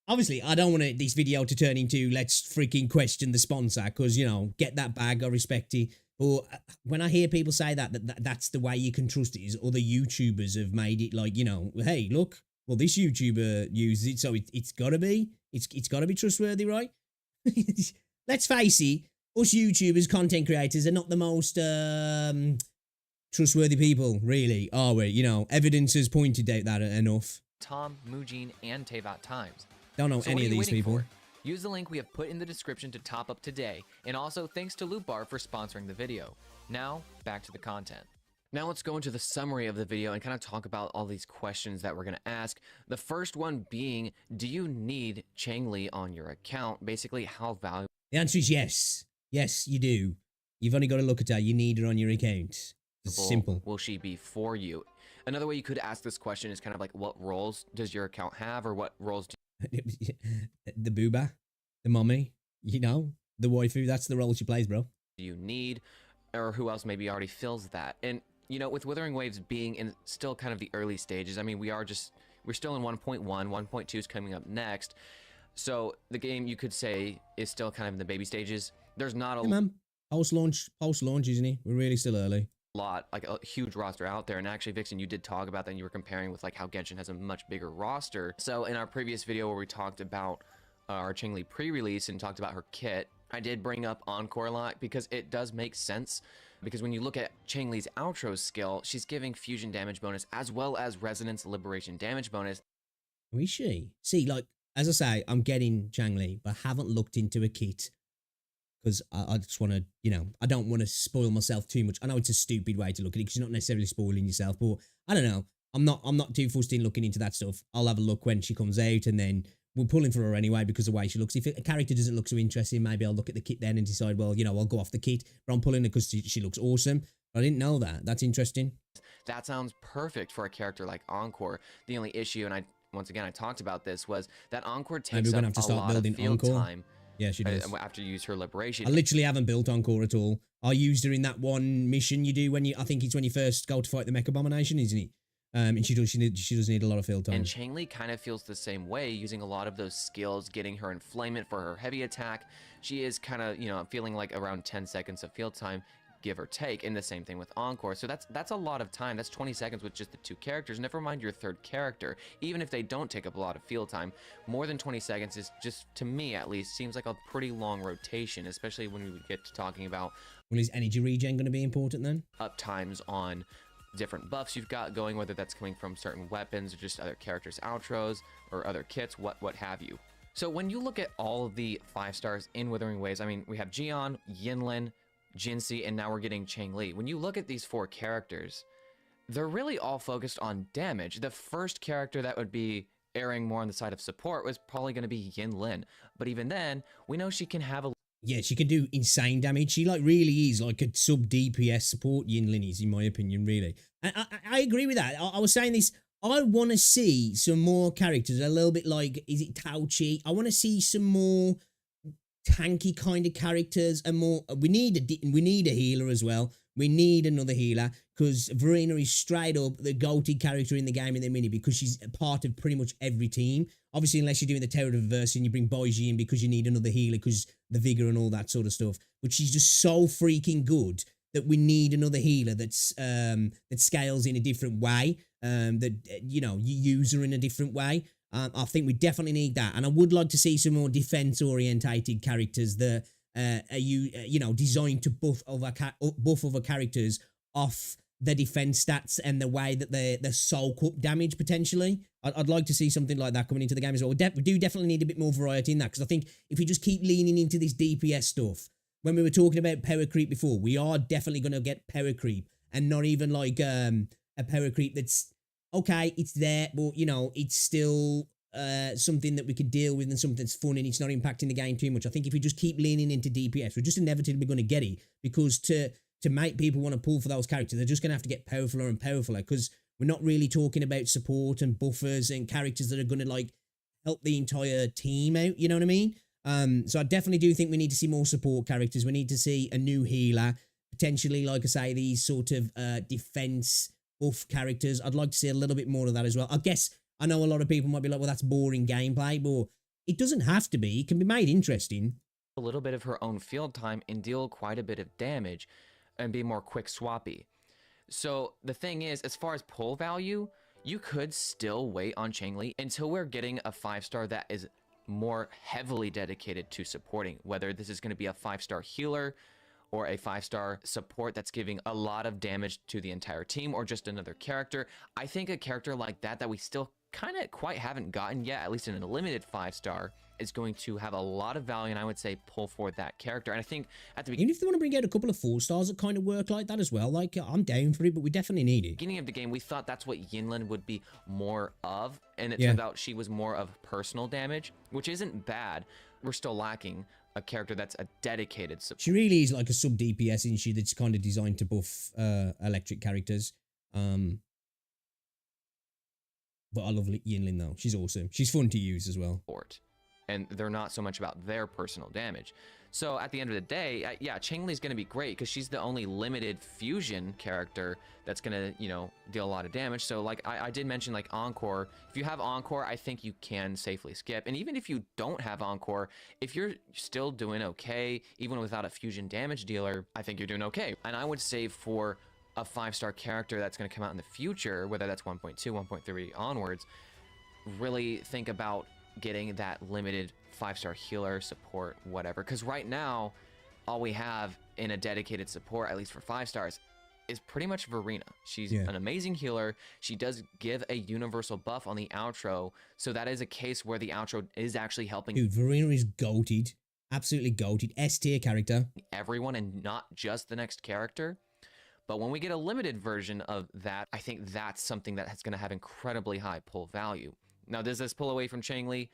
[SPEAKER 1] Obviously, I don't want this video to turn into let's freaking question the sponsor, because, you know, get that bag, I respect it. But when I hear people say that's the way you can trust it, is other YouTubers have made it like, you know, hey, look, well, this YouTuber uses it, so it's gotta be trustworthy, right? Let's face it, us YouTubers, content creators, are not the most trustworthy people, really, are we? You know, evidence has pointed out that enough.
[SPEAKER 5] Tom, Mujin, and Tevat Times.
[SPEAKER 1] Don't know
[SPEAKER 5] So
[SPEAKER 1] any
[SPEAKER 5] what are
[SPEAKER 1] of
[SPEAKER 5] you
[SPEAKER 1] these
[SPEAKER 5] waiting
[SPEAKER 1] people.
[SPEAKER 5] for? Use the link we have put in the description to top up today, and also thanks to WuWa for sponsoring the video. Now, back to the content. Now let's go into the summary of the video and kind of talk about all these questions that we're going to ask. The first one being, do you need Changli on your account? Basically, how valuable
[SPEAKER 1] The answer is yes. Yes, you do. You've only got to look at her. You need her on your account. It's simple.
[SPEAKER 5] will she be for you? Another way you could ask this question is kind of like, what roles does your account have, or what roles do
[SPEAKER 1] The booba, the mommy, you know, the waifu, that's the role she plays, bro.
[SPEAKER 5] you need, or who else maybe already fills that? And you know, with Withering Waves being in still kind of the early stages, I mean, we're still in 1.1, 1.2 is coming up next. So the game, you could say, is still kind of in the baby stages. There's not a
[SPEAKER 1] Yeah, man. Post-launch, isn't he? We're really still early.
[SPEAKER 5] lot, like a huge roster out there. And actually, Vixen, you did talk about that, and you were comparing with like how Genshin has a much bigger roster. So in our previous video where we talked about our Changli pre-release and talked about her kit, I did bring up Encore a lot because it does make sense. Because when you look at Changli's outro skill, she's giving fusion damage bonus as well as resonance liberation damage bonus.
[SPEAKER 1] Who is she? See, like, as I say, I'm getting Changli, but I haven't looked into a kit. Because I just want to, you know, I don't want to spoil myself too much. I know it's a stupid way to look at it because you're not necessarily spoiling yourself, but I don't know. I'm not too fussed in looking into that stuff. I'll have a look when she comes out, and then we're pulling for her anyway because of the way she looks. If a character doesn't look so interesting, maybe I'll look at the kit then and decide, well, you know, I'll go off the kit, but I'm pulling it because she looks awesome. But I didn't know that. That's interesting.
[SPEAKER 5] That sounds perfect for a character like Encore. The only issue, and once again I talked about this, was that Encore takes
[SPEAKER 1] we're gonna
[SPEAKER 5] up
[SPEAKER 1] have to
[SPEAKER 5] a
[SPEAKER 1] start
[SPEAKER 5] lot of
[SPEAKER 1] building
[SPEAKER 5] field
[SPEAKER 1] Encore.
[SPEAKER 5] time
[SPEAKER 1] Yeah, she does.
[SPEAKER 5] after you use her liberation.
[SPEAKER 1] I literally haven't built Encore at all. I used her in that one mission you do when I think it's when you first go to fight the Mech Abomination, isn't it? And she does need a lot of field time.
[SPEAKER 5] And Changli kind of feels the same way, using a lot of those skills, getting her inflammement for her heavy attack. She is kind of, you know, feeling like around 10 seconds of field time, give or take, and the same thing with Encore. So that's a lot of time. That's 20 seconds with just the two characters. Never mind your third character. Even if they don't take up a lot of field time, more than 20 seconds is just, to me at least, seems like a pretty long rotation, especially when we get to talking about
[SPEAKER 1] Well, is energy regen going to be important then?
[SPEAKER 5] up times on different buffs you've got going, whether that's coming from certain weapons or just other characters' outros or other kits, what have you. So when you look at all of the 5 stars in Withering Waves, I mean, we have Jian, Yinlin, Jinxie, and now we're getting Changli. When you look at these 4 characters, they're really all focused on damage. The first character that would be erring more on the side of support was probably going to be Yinlin. But even then, we know she can have a
[SPEAKER 1] Yeah, she can do insane damage. She like really is like a sub DPS support. Yinlin is, in my opinion, really. And I agree with that. I was saying this. I want to see some more characters a little bit like, is it Tao Chi? I want to see some more tanky kind of characters and more. We need a healer as well. We need another healer because Verena is straight up the goated character in the game in the minute because she's a part of pretty much every team. Obviously, unless you're doing the Terror Reverse and you bring Boiji in because you need another healer because the vigor and all that sort of stuff. But she's just so freaking good that we need another healer that scales in a different way. That you use her in a different way. I think we definitely need that, and I would like to see some more defense-orientated characters that are designed to buff other characters off the defense stats and the way that they soak up damage potentially. I'd like to see something like that coming into the game as well. We do definitely need a bit more variety in that because I think if we just keep leaning into this DPS stuff, when we were talking about power creep before, we are definitely going to get power creep and not even like a power creep that's okay, it's there, but it's still something that we could deal with and something that's fun and it's not impacting the game too much. I think if we just keep leaning into DPS, we're just inevitably going to get it because to make people want to pull for those characters, they're just going to have to get powerfuler and powerfuler because we're not really talking about support and buffers and characters that are going to like help the entire team out, you know what I mean? So I definitely do think we need to see more support characters. We need to see a new healer, potentially, like I say, these sort of defense buff characters. I'd like to see a little bit more of that as well. I guess I know a lot of people might be like, well, that's boring gameplay, but it doesn't have to be. It can be made interesting.
[SPEAKER 5] A little bit of her own field time and deal quite a bit of damage and be more quick swappy. So the thing is, as far as pull value, you could still wait on Changli until we're getting a 5-star that is more heavily dedicated to supporting, whether this is going to be a 5-star healer or a 5-star support that's giving a lot of damage to the entire team, or just another character. I think a character like that we still kind of quite haven't gotten yet, at least in a limited 5-star, is going to have a lot of value, and I would say pull for that character. And I think at the beginning,
[SPEAKER 1] even if they want to bring out a couple of 4-stars that kind of work like that as well, like I'm down for it, but we definitely need it.
[SPEAKER 5] Beginning of the game, we thought that's what Yinlin would be more of, and it turned out she was more of personal damage, which isn't bad. We're still lacking a character that's a dedicated support.
[SPEAKER 1] She really is like a sub DPS, isn't she? That's kind of designed to buff electric characters. But I love Yinlin though. She's awesome. She's fun to use as well.
[SPEAKER 5] And they're not so much about their personal damage. So at the end of the day, yeah, Changli is going to be great because she's the only limited fusion character that's going to, deal a lot of damage. So like I did mention like Encore. If you have Encore, I think you can safely skip. And even if you don't have Encore, if you're still doing okay, even without a fusion damage dealer, I think you're doing okay. And I would say for a 5-star character that's going to come out in the future, whether that's 1.2, 1.3 onwards, really think about getting that limited 5-star healer, support, whatever. Because right now, all we have in a dedicated support, at least for 5 stars, is pretty much Verena. She's an amazing healer. She does give a universal buff on the outro, so that is a case where the outro is actually helping.
[SPEAKER 1] Dude, Verena is goated. Absolutely goated. S-tier character.
[SPEAKER 5] Everyone and not just the next character. But when we get a limited version of that, I think that's something that's going to have incredibly high pull value. Now, does this pull away from Changli?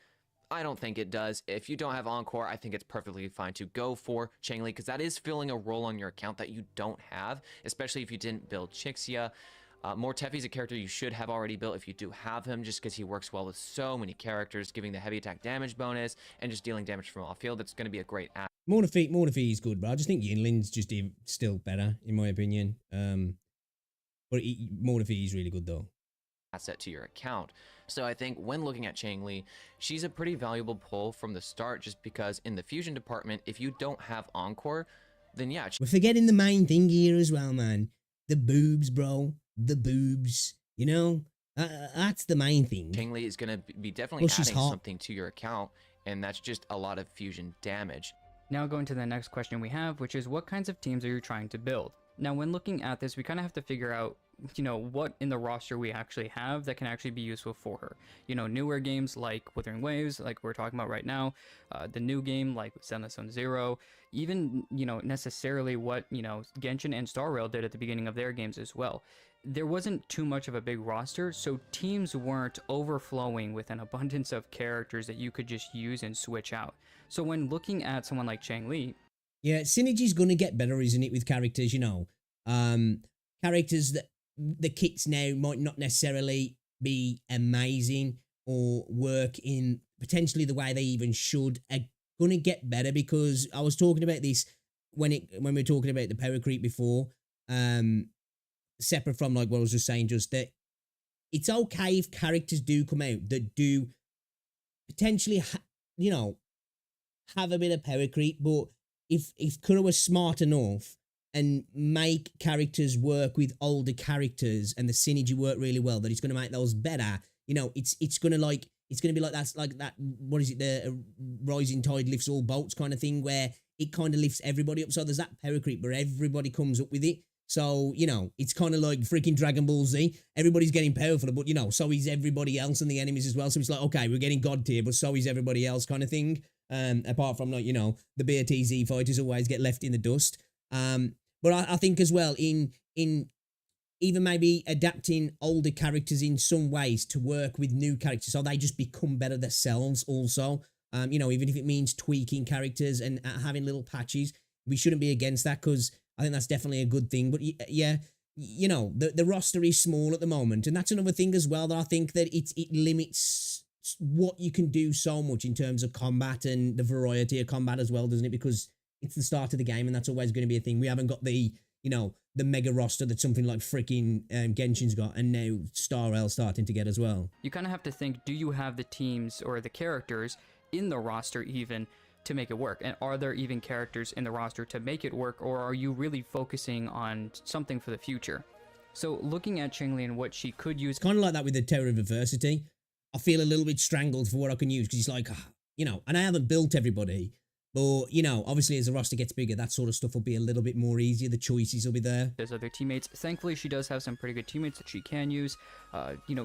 [SPEAKER 5] I don't think it does. If you don't have Encore, I think it's perfectly fine to go for Changli because that is filling a role on your account that you don't have, especially if you didn't build Chixia. Mortefi's a character you should have already built if you do have him, just because he works well with so many characters, giving the heavy attack damage bonus and just dealing damage from off field. That's going to be a great add.
[SPEAKER 1] Mortefi is good, but I just think Yinlin's just still better, in my opinion. But Mortefi is really good, though.
[SPEAKER 5] Asset to your account. So I think when looking at Changli, she's a pretty valuable pull from the start, just because in the fusion department, if you don't have Encore, then yeah.
[SPEAKER 1] We're forgetting the main thing here as well, man. The boobs, bro. The boobs. That's the main thing.
[SPEAKER 5] Changli is going to be definitely adding something to your account, and that's just a lot of fusion damage.
[SPEAKER 6] Now going to the next question we have, which is what kinds of teams are you trying to build? Now when looking at this, we kind of have to figure out what in the roster we actually have that can actually be useful for her. Newer games like Withering Waves, like we're talking about right now, the new game like Zenless Zone Zero, even, necessarily what, Genshin and Star Rail did at the beginning of their games as well. There wasn't too much of a big roster, so teams weren't overflowing with an abundance of characters that you could just use and switch out. So when looking at someone like Changli,
[SPEAKER 1] yeah, synergy's gonna get better, isn't it, with characters, characters that the kits now might not necessarily be amazing or work in potentially the way they even should gonna get better, because I was talking about this when we were talking about the power creep before, separate from like what I was just saying, just that it's okay if characters do come out that do potentially, have a bit of power creep, but if Kuro was smart enough and make characters work with older characters and the synergy work really well, that it's going to make those better. It's going to be like that's like that. What is it? The rising tide lifts all boats kind of thing, where it kind of lifts everybody up. So there's that power creep where everybody comes up with it. So, it's kind of like freaking Dragon Ball Z. Everybody's getting powerful, but, so is everybody else and the enemies as well. So it's like, okay, we're getting God tier, but so is everybody else kind of thing. Apart from, like, the BRTZ fighters always get left in the dust. But I think as well, in even maybe adapting older characters in some ways to work with new characters, so they just become better themselves also. Even if it means tweaking characters and having little patches, we shouldn't be against that, because I think that's definitely a good thing. But yeah, the roster is small at the moment, and that's another thing as well, that I think that it limits what you can do so much in terms of combat and the variety of combat as well, doesn't it? Because it's the start of the game, and that's always going to be a thing. We haven't got the mega roster that something like freaking Genshin's got, and now Star Rail's starting to get as well.
[SPEAKER 6] You kind of have to think, do you have the teams or the characters in the roster even to make it work? And are there even characters in the roster to make it work, or are you really focusing on something for the future? So looking at Cheng-Li and what she could use,
[SPEAKER 1] kind of like that with the Tower of Adversity. I feel a little bit strangled for what I can use, because it's like, and I haven't built everybody, but, obviously as the roster gets bigger, that sort of stuff will be a little bit more easier. The choices will be there.
[SPEAKER 6] There's other teammates. Thankfully, she does have some pretty good teammates that she can use.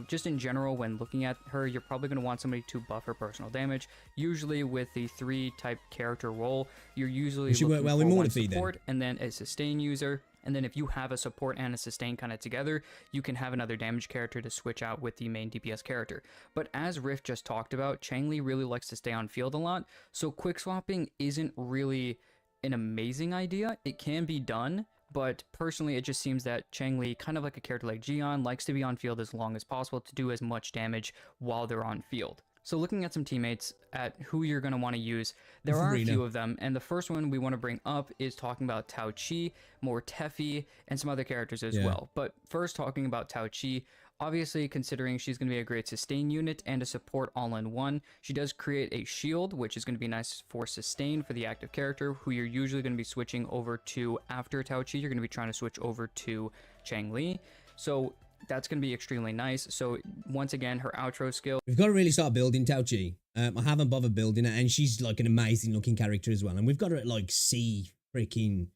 [SPEAKER 6] Just in general, when looking at her, you're probably going to want somebody to buff her personal damage. Usually with the 3-type character role, you're usually
[SPEAKER 1] she
[SPEAKER 6] looking
[SPEAKER 1] work well
[SPEAKER 6] for
[SPEAKER 1] with
[SPEAKER 6] one
[SPEAKER 1] Mortifee,
[SPEAKER 6] support and then a sustain user. And then if you have a support and a sustain kind of together, you can have another damage character to switch out with the main DPS character. But as Riff just talked about, Cheng-Li really likes to stay on field a lot, so quick swapping isn't really an amazing idea. It can be done, but personally it just seems that Cheng-Li, kind of like a character like Jian, likes to be on field as long as possible to do as much damage while they're on field. So looking at some teammates, at who you're going to want to use, there are a few of them, and the first one we want to bring up is talking about Tao Chi, Mortefi, and some other characters as well. But first, talking about Tao Chi, obviously considering she's going to be a great sustain unit and a support all-in-one, she does create a shield, which is going to be nice for sustain for the active character, who you're usually going to be switching over to after Tao Chi. You're going to be trying to switch over to Cheng-Li. So that's going to be extremely nice. So once again, her outro skill.
[SPEAKER 1] We've got to really start building Tao Chi. I haven't bothered building her, and she's like an amazing looking character as well. And we've got her at like C freaking,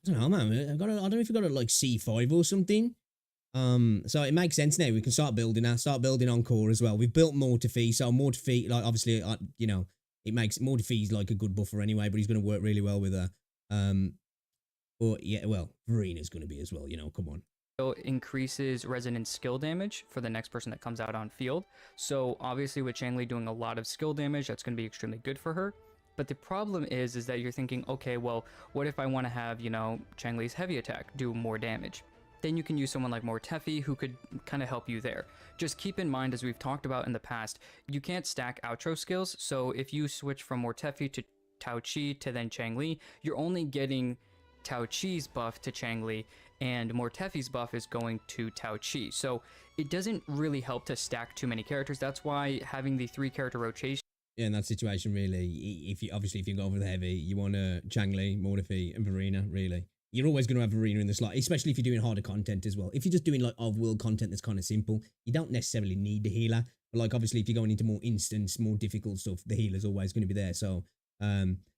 [SPEAKER 1] I don't know, man. I don't know if we've got her at like C5 or something. So it makes sense now. We can start building her, start building on core as well. We've built Mortefi, so Mortefi, like obviously, it makes Mortefi's like a good buffer anyway, but he's going to work really well with her. But yeah, well, Vereena's going to be as well. Come on.
[SPEAKER 6] Increases resonant skill damage for the next person that comes out on field. So obviously with Cheng-Li doing a lot of skill damage, that's going to be extremely good for her. But the problem is that you're thinking, okay, well, what if I want to have, Cheng-Li's heavy attack do more damage? Then you can use someone like Mortefi, who could kind of help you there. Just keep in mind, as we've talked about in the past, you can't stack outro skills. So if you switch from Mortefi to Tao Chi to then Cheng-Li, you're only getting Tao Chi's buff to Cheng-Li, and Mortefi's buff is going to Tao Chi. So it doesn't really help to stack too many characters. That's why having the 3-character rotation.
[SPEAKER 1] Yeah, in that situation, really, if you go over the heavy, you want Cheng-Li, Mortefi, and Vereena, really. You're always going to have Vereena in the slot, especially if you're doing harder content as well. If you're just doing like off-world content that's kind of simple, you don't necessarily need the healer. But like obviously if you're going into more instance, more difficult stuff, the healer's always going to be there. So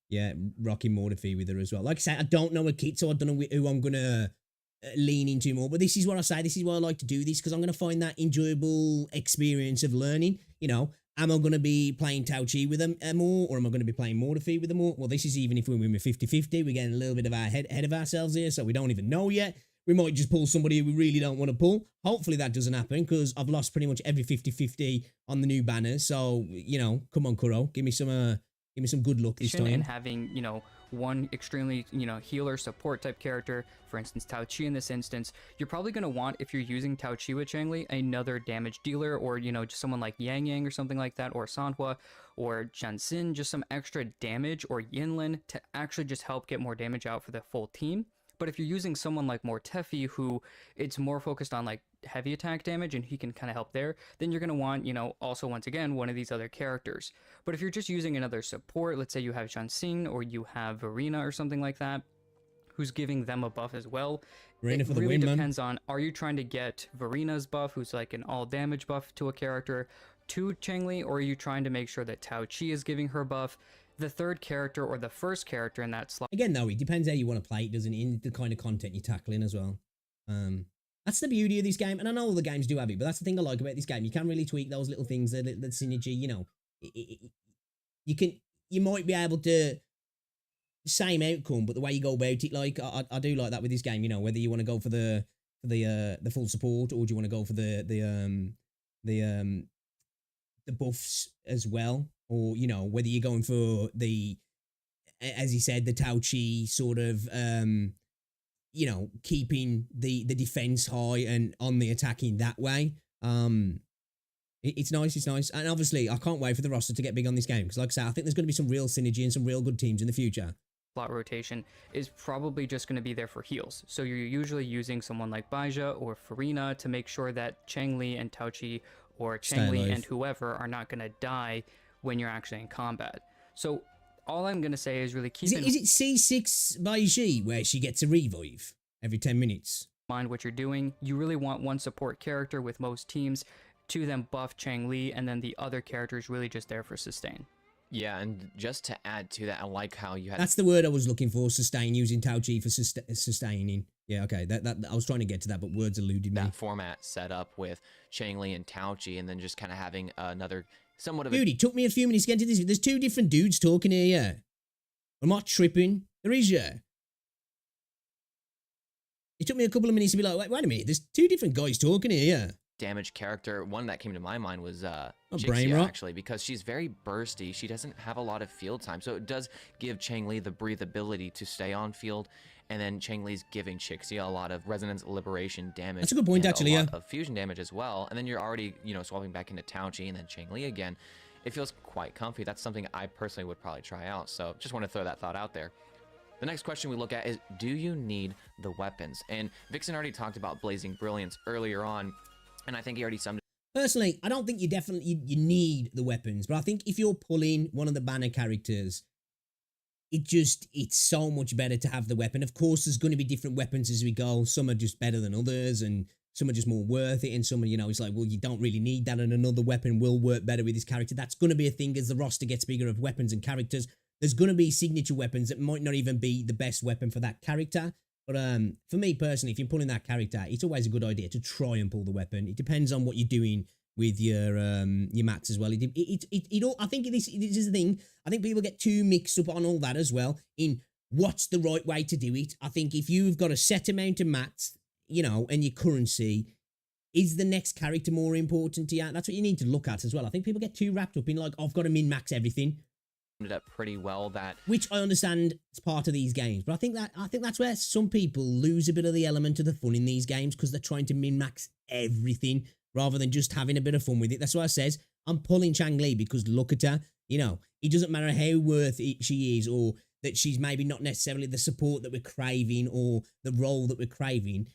[SPEAKER 1] yeah, rocking Mortefi with her as well. Like I said, I don't know a kit, so I don't know who I'm going to lean into more. But this is what I say. This is why I like to do this, because I'm going to find that enjoyable experience of learning. Am I going to be playing Tao Chi with them more, or am I going to be playing Mortefi with them more? Well, this is even if we're with 50-50. We're getting a little bit of our head of ourselves here, so we don't even know yet. We might just pull somebody we really don't want to pull. Hopefully that doesn't happen, because I've lost pretty much every 50-50 on the new banners. So, come on, Kuro. Give me some good luck this time.
[SPEAKER 6] And having, one extremely, healer support type character, for instance, Tao Chi in this instance, you're probably going to want, if you're using Tao Chi with Changli, another damage dealer, or, just someone like Yang Yang or something like that, or Sanhua, or Jansin, just some extra damage, or Yinlin to actually just help get more damage out for the full team. But if you're using someone like Mortefi, who it's more focused on like heavy attack damage and he can kind of help there, then you're going to want, also once again, one of these other characters. But if you're just using another support, let's say you have Jansin or you have Verena or something like that, who's giving them a buff as well.
[SPEAKER 1] Verena
[SPEAKER 6] It
[SPEAKER 1] for the
[SPEAKER 6] really
[SPEAKER 1] win, man.
[SPEAKER 6] depends on, are you trying to get Verena's buff, who's like an all damage buff to a character, to Changli, or are you trying to make sure that Tao Chi is giving her buff? The third character or the first character in that slot.
[SPEAKER 1] Again, though, it depends how you want to play it, doesn't it? In the kind of content you're tackling as well. That's the beauty of this game, and I know all the games do have it, but that's the thing I like about this game. You can really tweak those little things, the synergy. You might be able to same outcome, but the way you go about it, like I do like that with this game. Whether you want to go for the full support or do you want to go for the buffs as well, or whether you're going for the, as he said, the Tao Chi sort of keeping the defense high and on the attacking that way. It's nice, and obviously I can't wait for the roster to get big on this game, because like I say, I think there's going to be some real synergy and some real good teams in the future.
[SPEAKER 6] Slot rotation is probably just going to be there for heals. So you're usually using someone like Baija or Farina to make sure that Changli and Tao Chi or Changli and whoever are not going to die when you're actually in combat. So all I'm going to say is really keep
[SPEAKER 1] Is it C6 Baiji where she gets a revive every 10 minutes?
[SPEAKER 6] Mind what you're doing. You really want one support character with most teams to then buff Changli, and then the other character is really just there for sustain.
[SPEAKER 5] Yeah, and just to add to that, I like how you had...
[SPEAKER 1] That's the word I was looking for, sustain, using Tao Chi for sustaining. Yeah, okay, that I was trying to get to that, but words eluded me.
[SPEAKER 5] that format set up with Changli and Tao Chi, and then just kind of having another somewhat of
[SPEAKER 1] Dude, it took me a few minutes to get into this. There's two different dudes talking here, yeah. I'm not tripping. There is, yeah. It took me a couple of minutes to be like, wait a minute, there's two different guys talking here, yeah.
[SPEAKER 5] damage character. One that came to my mind was
[SPEAKER 1] Brain
[SPEAKER 5] Jixia,
[SPEAKER 1] Rot.
[SPEAKER 5] actually, because she's very bursty. She doesn't have a lot of field time, so it does give Changli the breathability to stay on field. And then Changli's giving Jixia a lot of resonance liberation damage.
[SPEAKER 1] That's a good point,
[SPEAKER 5] and
[SPEAKER 1] actually,
[SPEAKER 5] a lot
[SPEAKER 1] yeah.
[SPEAKER 5] of fusion damage as well. And then you're already, swapping back into Tao Chi and then Changli again. It feels quite comfy. That's something I personally would probably try out. So just want to throw that thought out there. The next question we look at is, do you need the weapons? And Vixen already talked about Blazing Brilliance earlier on, and I think he already summed it.
[SPEAKER 1] Personally, I don't think you need the weapons, but I think if you're pulling one of the banner characters, it's so much better to have the weapon. Of course, there's going to be different weapons as we go. Some are just better than others, and some are just more worth it, and some are, it's like, well, you don't really need that, and another weapon will work better with this character. That's going to be a thing as the roster gets bigger of weapons and characters. There's going to be signature weapons that might not even be the best weapon for that character. But for me personally, if you're pulling that character, it's always a good idea to try and pull the weapon. It depends on what you're doing with your mats as well. I think this is the thing. I think people get too mixed up on all that as well in what's the right way to do it. I think if you've got a set amount of mats, and your currency, is the next character more important to you? That's what you need to look at as well. I think people get too wrapped up in like, I've got to min-max everything.
[SPEAKER 5] It up pretty well, that
[SPEAKER 1] which I understand is part of these games, but I think that's where some people lose a bit of the element of the fun in these games, because they're trying to min-max everything rather than just having a bit of fun with it. That's why I says I'm pulling Changli, because look at her. It doesn't matter how worth it she is, or that she's maybe not necessarily the support that we're craving or the role that we're craving.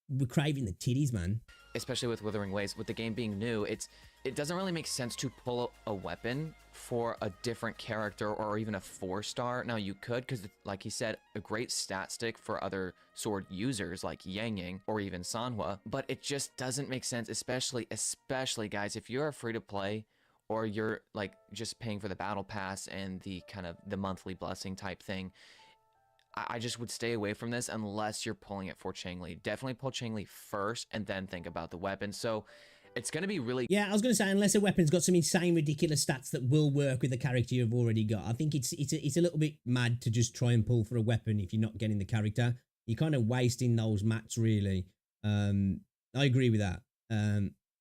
[SPEAKER 1] We're craving the titties, man.
[SPEAKER 5] especially with Withering Waves, with the game being new, it doesn't really make sense to pull a weapon for a different character or even a 4-star. Now you could, because like he said, a great stat stick for other sword users like Yang Yang or even Sanhua, but it just doesn't make sense, especially guys, if you're free to play or you're like just paying for the battle pass and the kind of the monthly blessing type thing. I just would stay away from this unless you're pulling it for Changli. Definitely pull Changli first and then think about the weapon. So it's going to be really...
[SPEAKER 1] Yeah, I was going to say, unless a weapon's got some insane, ridiculous stats that will work with the character you've already got. I think it's a little bit mad to just try and pull for a weapon if you're not getting the character. You're kind of wasting those mats, really. I agree with that.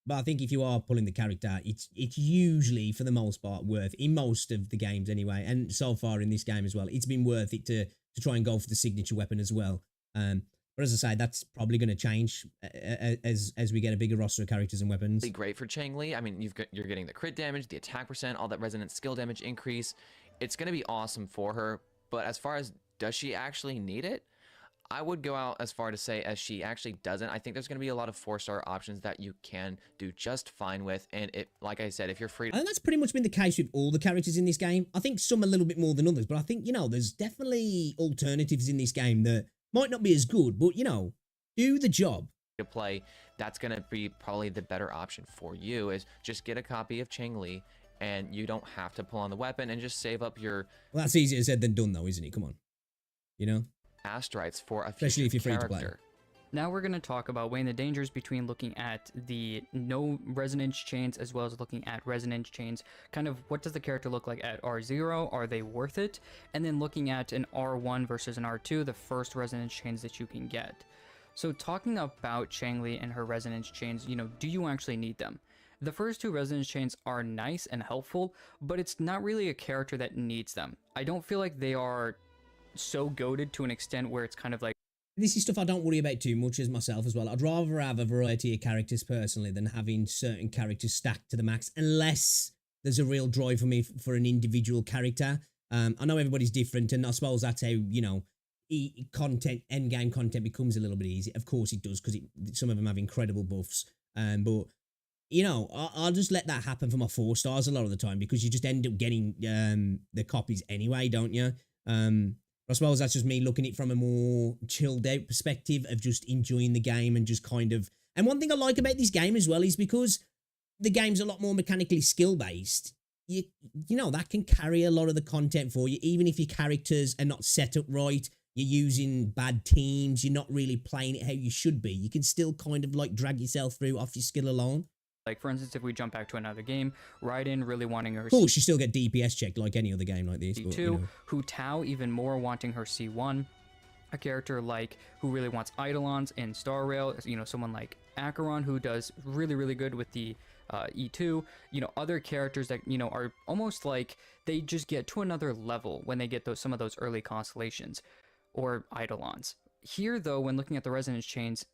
[SPEAKER 1] But I think if you are pulling the character, it's usually, for the most part, worth, in most of the games anyway, and so far in this game as well, it's been worth it to try and go for the signature weapon as well. But as I say, that's probably going to change as we get a bigger roster of characters and weapons.
[SPEAKER 5] Great for Chang-Li. I mean, you're getting the crit damage, the attack percent, all that resonant skill damage increase. It's going to be awesome for her. But as far as does she actually need it? I would go out as far to say as she actually doesn't. I think there's going to be a lot of 4-star options that you can do just fine with. And it, like I said, if you're free,
[SPEAKER 1] I think that's pretty much been the case with all the characters in this game. I think some a little bit more than others, but I think, you know, there's definitely alternatives in this game that might not be as good, but, you know, do the job.
[SPEAKER 5] to play, that's going to be probably the better option for you, is just get a copy of Chang-Li and you don't have to pull on the weapon and just save up your...
[SPEAKER 1] Well, that's easier said than done though, isn't it? Come on. You know?
[SPEAKER 5] Astrites for a
[SPEAKER 1] Especially if you're free to
[SPEAKER 5] character.
[SPEAKER 1] play.
[SPEAKER 6] Now we're going to talk about weighing the dangers between looking at the no resonance chains as well as looking at resonance chains. Kind of what does the character look like at R0? Are they worth it? And then looking at an R1 versus an R2, the first resonance chains that you can get. So talking about Chang-Li and her resonance chains, you know, do you actually need them? The first two resonance chains are nice and helpful, but it's not really a character that needs them. I don't feel like they are so goated to an extent where it's kind of like,
[SPEAKER 1] this is stuff I don't worry about too much as myself as well. I'd rather have a variety of characters personally than having certain characters stacked to the max, unless there's a real drive for me for an individual character. I know everybody's different, and I suppose that's how, you know, content, end-game content becomes a little bit easy. Of course it does, because some of them have incredible buffs. But, you know, I'll just let that happen for my 4 stars a lot of the time, because you just end up getting the copies anyway, don't you? I suppose that's just me looking at it from a more chilled out perspective of just enjoying the game and just kind of... And one thing I like about this game as well is because the game's a lot more mechanically skill-based, you know, that can carry a lot of the content for you, even if your characters are not set up right, you're using bad teams, you're not really playing it how you should be. You can still kind of like drag yourself through off your skill alone.
[SPEAKER 6] like for instance, if we jump back to another game, Raiden really wanting her
[SPEAKER 1] Of course, you still get DPS checked like any other game like this.
[SPEAKER 6] C2,
[SPEAKER 1] But, you know.
[SPEAKER 6] Hu Tao even more wanting her C1, a character like who really wants Eidolons in Star Rail, you know, someone like Acheron who does really good with the E2, you know, other characters that, you know, are almost like they just get to another level when they get some of those early constellations or Eidolons. Here though, when looking at the resonance chains,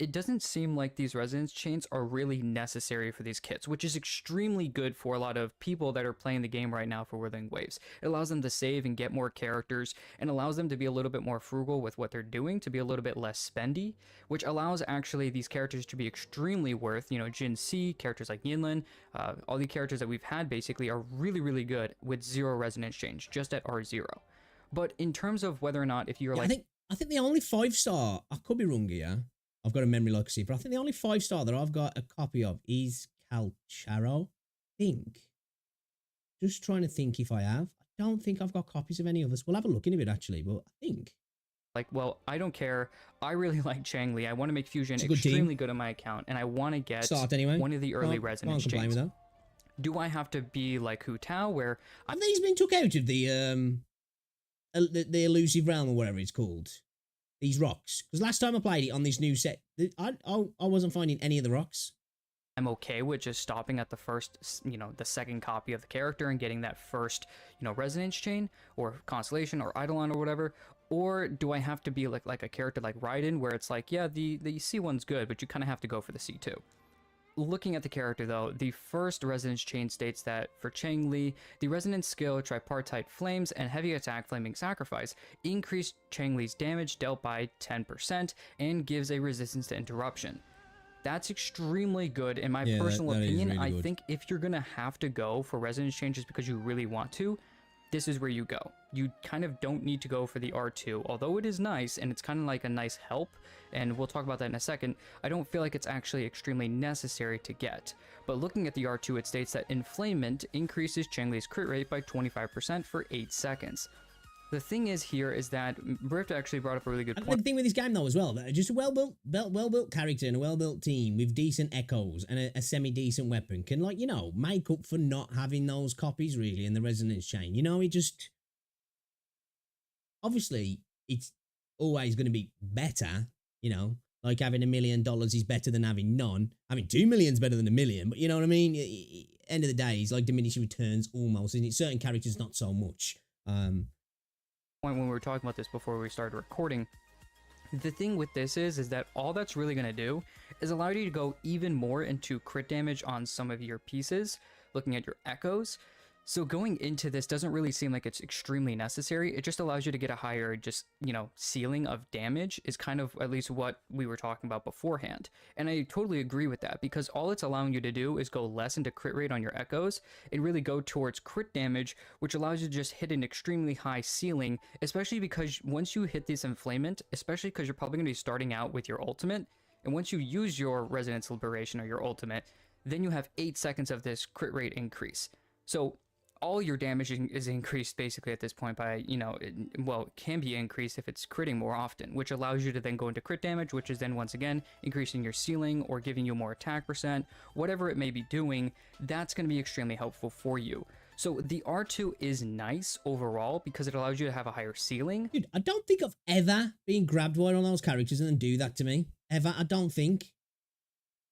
[SPEAKER 6] it doesn't seem like these resonance chains are really necessary for these kits, which is extremely good for a lot of people that are playing the game right now for Withering Waves. It allows them to save and get more characters, and allows them to be a little bit more frugal with what they're doing, to be a little bit less spendy, which allows actually these characters to be extremely worth. You know, Jin C, characters like Yinlin, all the characters that we've had basically are really good with 0 resonance change, just at R0. But in terms of whether or not, if you're
[SPEAKER 1] Yeah,
[SPEAKER 6] like...
[SPEAKER 1] I think the only 5-star, I could be wrong here, I've got a memory like a sieve, but I think the only 5-star that I've got a copy of is Calcharo. I think. Just trying to think if I have. I don't think I've got copies of any others. We'll have a look in a bit actually, but I think.
[SPEAKER 6] Like, well, I don't care. I really like Chang-Li. I want to make Fusion
[SPEAKER 1] It's a good
[SPEAKER 6] extremely
[SPEAKER 1] team.
[SPEAKER 6] good on my account, and I want to get
[SPEAKER 1] Start anyway.
[SPEAKER 6] one of the early
[SPEAKER 1] Can't
[SPEAKER 6] resonance
[SPEAKER 1] complain
[SPEAKER 6] chains.
[SPEAKER 1] with that.
[SPEAKER 6] Do I have to be like Hu Tao, where
[SPEAKER 1] Have these been took out of the elusive realm or whatever it's called? These rocks. Because last time I played it on this new set, I wasn't finding any of the rocks.
[SPEAKER 6] I'm okay with just stopping at the first, you know, the second copy of the character and getting that first, you know, resonance chain or constellation or Eidolon or whatever? Or do I have to be like a character like Raiden, where it's like, yeah, the C1's good, but you kind of have to go for the C2? Looking at the character though, the first resonance chain states that for Chang-Li, the resonance skill Tripartite Flames and Heavy Attack Flaming Sacrifice increase Chang-Li's damage dealt by 10% and gives a resistance to interruption. That's extremely good in my personal
[SPEAKER 1] that is
[SPEAKER 6] opinion.
[SPEAKER 1] really
[SPEAKER 6] I
[SPEAKER 1] good.
[SPEAKER 6] think if you're gonna have to go for resonance changes because you really want to, this is where you go. You kind of don't need to go for the R2, although it is nice and it's kind of like a nice help, and we'll talk about that in a second. I don't feel like it's actually extremely necessary to get. But looking at the R2, it states that Inflamement increases Chang-Li's crit rate by 25% for 8 seconds. The thing is here is that Rift actually brought up a really good
[SPEAKER 1] And
[SPEAKER 6] point.
[SPEAKER 1] the thing with this game though as well, that just a well-built character and a well-built team with decent echoes and a semi-decent weapon can, like, you know, make up for not having those copies really in the resonance chain. You know, it just... Obviously, it's always going to be better, you know, like having $1 million is better than having none. Having 2 million is better than 1 million, but you know what I mean? End of the day, it's like diminishing returns almost, and certain characters not so much.
[SPEAKER 6] Point when we were talking about this before we started recording, the thing with this is that all that's really going to do is allow you to go even more into crit damage on some of your pieces, looking at your echoes. So going into this doesn't really seem like it's extremely necessary. It just allows you to get a higher, ceiling of damage is kind of at least what we were talking about beforehand. And I totally agree with that, because all it's allowing you to do is go less into crit rate on your echoes and really go towards crit damage, which allows you to just hit an extremely high ceiling, especially because once you hit this inflamement, especially because you're probably going to be starting out with your ultimate, and once you use your Resonance Liberation or your ultimate, then you have 8 seconds of this crit rate increase. So all your damage is increased basically at this point by, it can be increased if it's critting more often, which allows you to then go into crit damage, which is then once again increasing your ceiling or giving you more attack percent, whatever it may be doing. That's going to be extremely helpful for you. So the R2 is nice overall because it allows you to have a higher ceiling.
[SPEAKER 1] Dude, I don't think I've ever been grabbed by one of those characters and then do that to me. Ever. I don't think.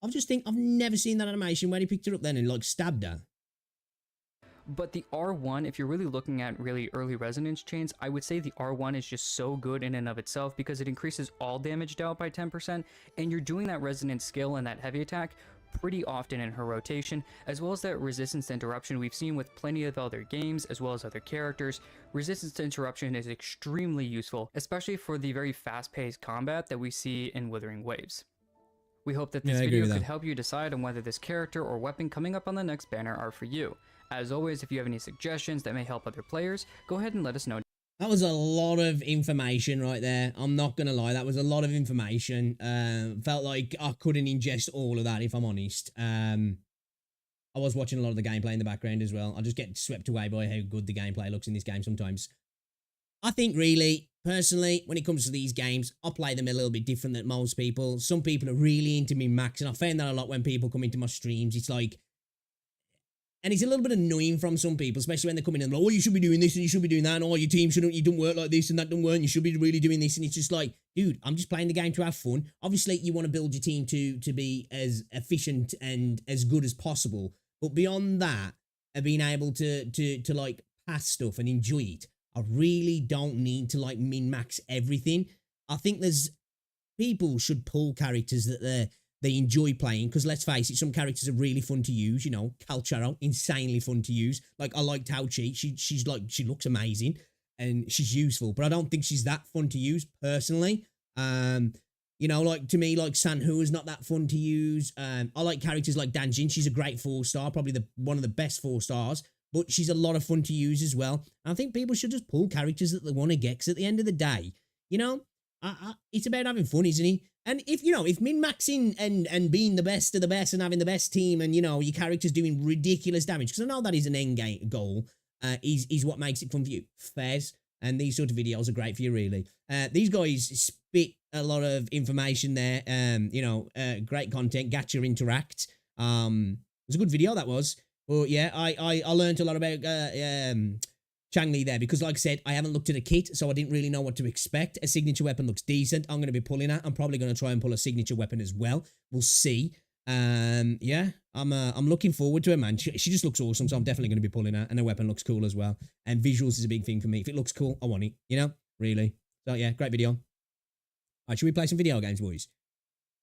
[SPEAKER 1] I've never seen that animation where he picked her up then and like stabbed her.
[SPEAKER 6] But the R1, if you're really looking at really early resonance chains, I would say the R1 is just so good in and of itself because it increases all damage dealt by 10%, and you're doing that resonance skill and that heavy attack pretty often in her rotation, as well as that resistance to interruption we've seen with plenty of other games as well as other characters. Resistance to interruption is extremely useful, especially for the very fast-paced combat that we see in Withering Waves. We hope that this video could help you decide on whether this character or weapon coming up on the next banner are for you. As always, if you have any suggestions that may help other players, go ahead and let us know.
[SPEAKER 1] That was a lot of information right there. I'm not going to lie. That was a lot of information. Felt like I couldn't ingest all of that, if I'm honest. I was watching a lot of the gameplay in the background as well. I just get swept away by how good the gameplay looks in this game sometimes. I think really, personally, when it comes to these games, I play them a little bit different than most people. Some people are really into min-max, and I found that a lot when people come into my streams. It's like, and it's a little bit annoying from some people, especially when they come in and like, oh, you should be doing this and you should be doing that, and oh, your team shouldn't, you don't work like this and that don't work, and you should be really doing this. And it's just like, dude, I'm just playing the game to have fun. Obviously, you want to build your team to be as efficient and as good as possible. But beyond that, being able to like pass stuff and enjoy it, I really don't need to like min-max everything. I think people should pull characters that they enjoy playing, because let's face it, some characters are really fun to use. You know, Calcharo, insanely fun to use. Like, I like Tauchi. She looks amazing and she's useful, but I don't think she's that fun to use personally. You know, like, to me, like, Sanhu is not that fun to use. I like characters like Danjin. She's a great 4-star, probably one of the best 4-stars, but she's a lot of fun to use as well. And I think people should just pull characters that they want to get, because at the end of the day, you know, it's about having fun, isn't it? And if min-maxing and being the best of the best and having the best team, and, you know, your character's doing ridiculous damage, because I know that is an end game goal, is what makes it fun for you. Fairs. And these sort of videos are great for you, really. These guys spit a lot of information there. You know, great content. Gacha Interact. It was a good video, that was. But yeah, I learned a lot about Changli there, because like I said, I haven't looked at a kit, so I didn't really know what to expect. A signature weapon looks decent. I'm going to be pulling that. I'm probably going to try and pull a signature weapon as well. We'll see. Yeah, I'm looking forward to it, man. She just looks awesome, so I'm definitely going to be pulling her, and the weapon looks cool as well. And visuals is a big thing for me. If it looks cool, I want it, you know, really. So yeah, great video. All right, should we play some video games, boys?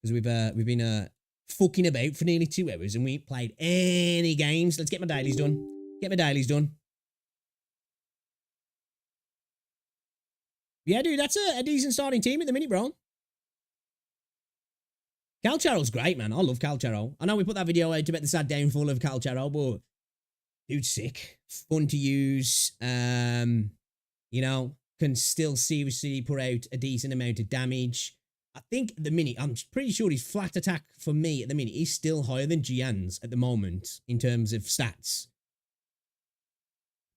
[SPEAKER 1] Because we've been fucking about for nearly 2 hours, and we ain't played any games. Let's get my dailies done. Get my dailies done. Yeah, dude, that's a decent starting team at the minute, bro. Calcharo's great, man. I love Calcharo. I know we put that video out about the sad downfall of Calcharo, but dude's sick. Fun to use. You know, can still seriously put out a decent amount of damage. I think at the minute, I'm pretty sure his flat attack for me at the minute is still higher than Jian's at the moment in terms of stats.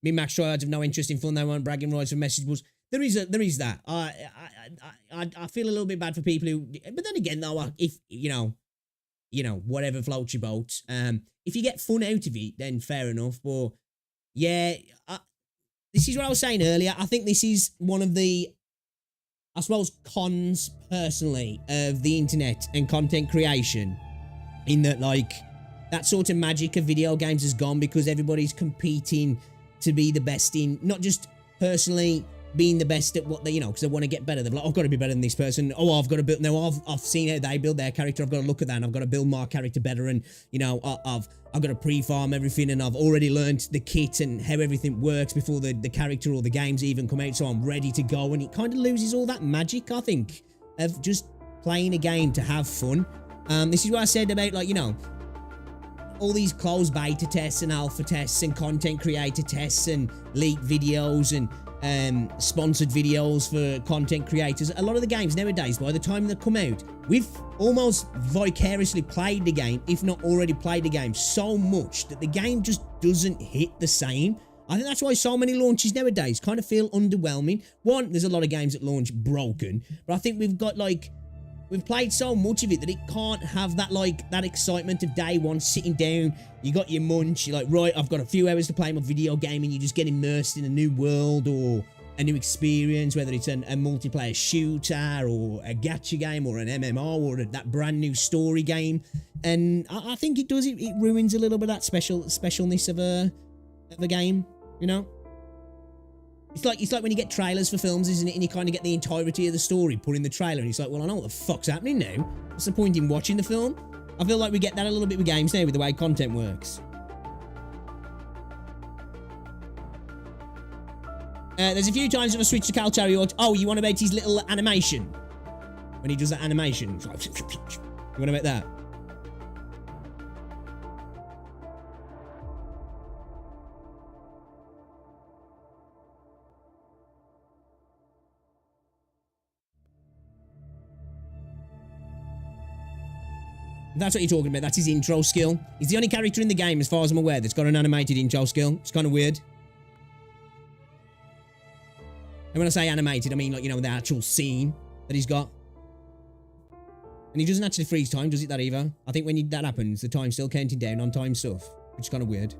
[SPEAKER 1] Min-max tryhards have no interest in fun. They want bragging rights for messages. There is that. I feel a little bit bad for people who, but then again though, if you know, whatever floats your boat. If you get fun out of it, then fair enough. But yeah, this is what I was saying earlier. I think this is one of the I suppose, cons personally of the internet and content creation, in that, like, that sort of magic of video games has gone because everybody's competing to be the best in, not just personally being the best at what they, you know, because they want to get better. They're like, I've got to be better than this person. Oh, I've got to build, no, I've seen how they build their character. I've got to look at that and I've got to build my character better. And, you know, I've got to pre-farm everything and I've already learned the kit and how everything works before the character or the games even come out. So I'm ready to go. And it kind of loses all that magic, I think, of just playing a game to have fun. This is what I said about, like, you know, all these closed beta tests and alpha tests and content creator tests and leaked videos and sponsored videos for content creators. A lot of the games nowadays, by the time they come out, we've almost vicariously played the game, if not already played the game, so much that the game just doesn't hit the same. I think that's why so many launches nowadays kind of feel underwhelming. One, there's a lot of games that launch broken, but I think we've got, like, we've played so much of it that it can't have that, like, that excitement of day one, sitting down, you got your munch, you're like, right, I've got a few hours to play my video game, and you just get immersed in a new world or a new experience, whether it's a multiplayer shooter or a gacha game or an MMO or that brand new story game. And I think it ruins a little bit of that specialness of a game, you know? It's like when you get trailers for films, isn't it? And you kind of get the entirety of the story put in the trailer, and it's like, well, I know what the fuck's happening now. What's the point in watching the film? I feel like we get that a little bit with games now, with the way content works. There's a few times when I switch to Cal Chariot. Oh, you want about his little animation? When he does that animation. You want about that? That's what you're talking about. That's his intro skill. He's the only character in the game, as far as I'm aware, that's got an animated intro skill. It's kind of weird. And when I say animated, I mean, like, you know, the actual scene that he's got. And he doesn't actually freeze time, does it, that either? I think when that happens, the time's still counting down on time stuff, which is kind of weird.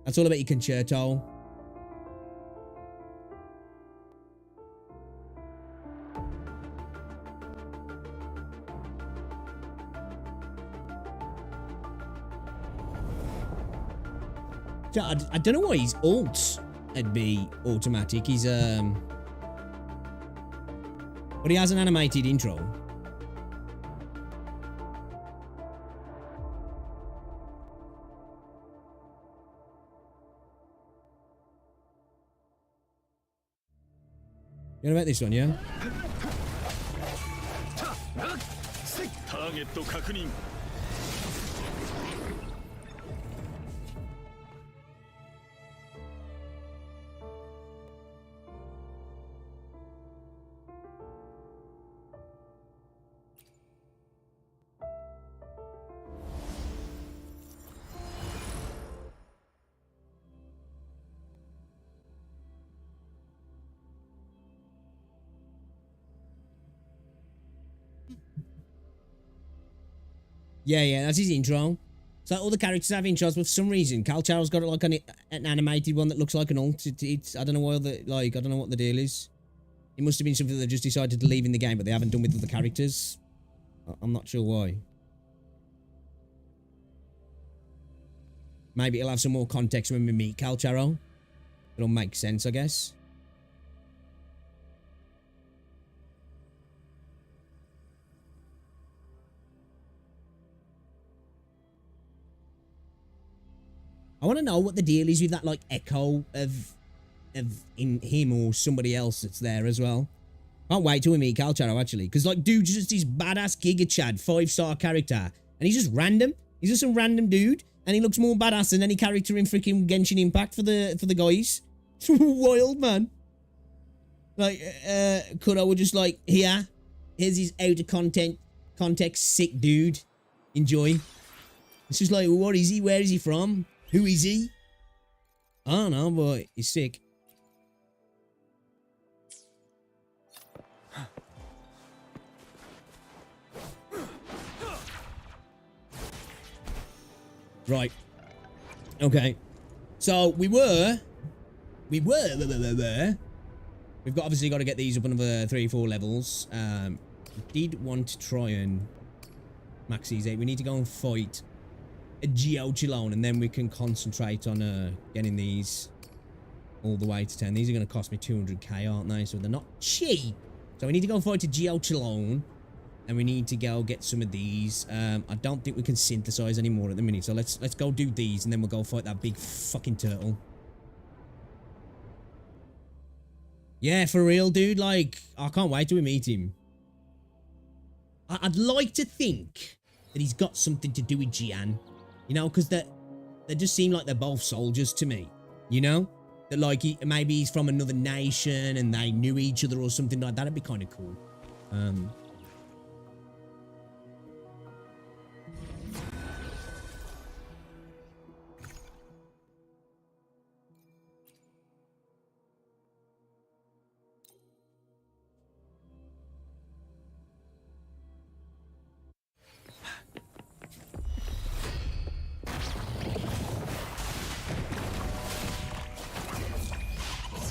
[SPEAKER 1] That's all about your concerto. I don't know why his ults would be automatic. He's but he has an animated intro. You know about this one, yeah? Yeah, that's his intro. So all the characters have intros, but for some reason, Cal Charo's got like an animated one that looks like an ult. I don't know why I don't know what the deal is. It must have been something they just decided to leave in the game, but they haven't done with other characters. I'm not sure why. Maybe it'll have some more context when we meet Cal Charo. It'll make sense, I guess. I want to know what the deal is with that, like, echo of in him or somebody else that's there as well. Can't wait till we meet Cal Charo, actually. Because, like, dude's just this badass Giga Chad 5-star character. And he's just random. He's just some random dude. And he looks more badass than any character in freaking Genshin Impact for the guys. It's wild, man. Like, Kuro would just like, here's his out of context sick dude. Enjoy. It's just like, what is he? Where is he from? Who is he? I don't know, but he's sick. Right. Okay. So we were We've obviously got to get these up another 3-4 levels. Did want to try and max these 8. We need to go and fight a Geochilone, and then we can concentrate on getting these all the way to 10. These are going to cost me 200k, aren't they? So they're not cheap. So we need to go fight a Geochilone, and we need to go get some of these. I don't think we can synthesize anymore at the minute, so let's go do these, and then we'll go fight that big fucking turtle. Yeah, for real, dude. Like, I can't wait till we meet him. I'd like to think that he's got something to do with Jian, you know, because they just seem like they're both soldiers to me, you know? That, like, maybe he's from another nation and they knew each other or something like that. That'd be kind of cool.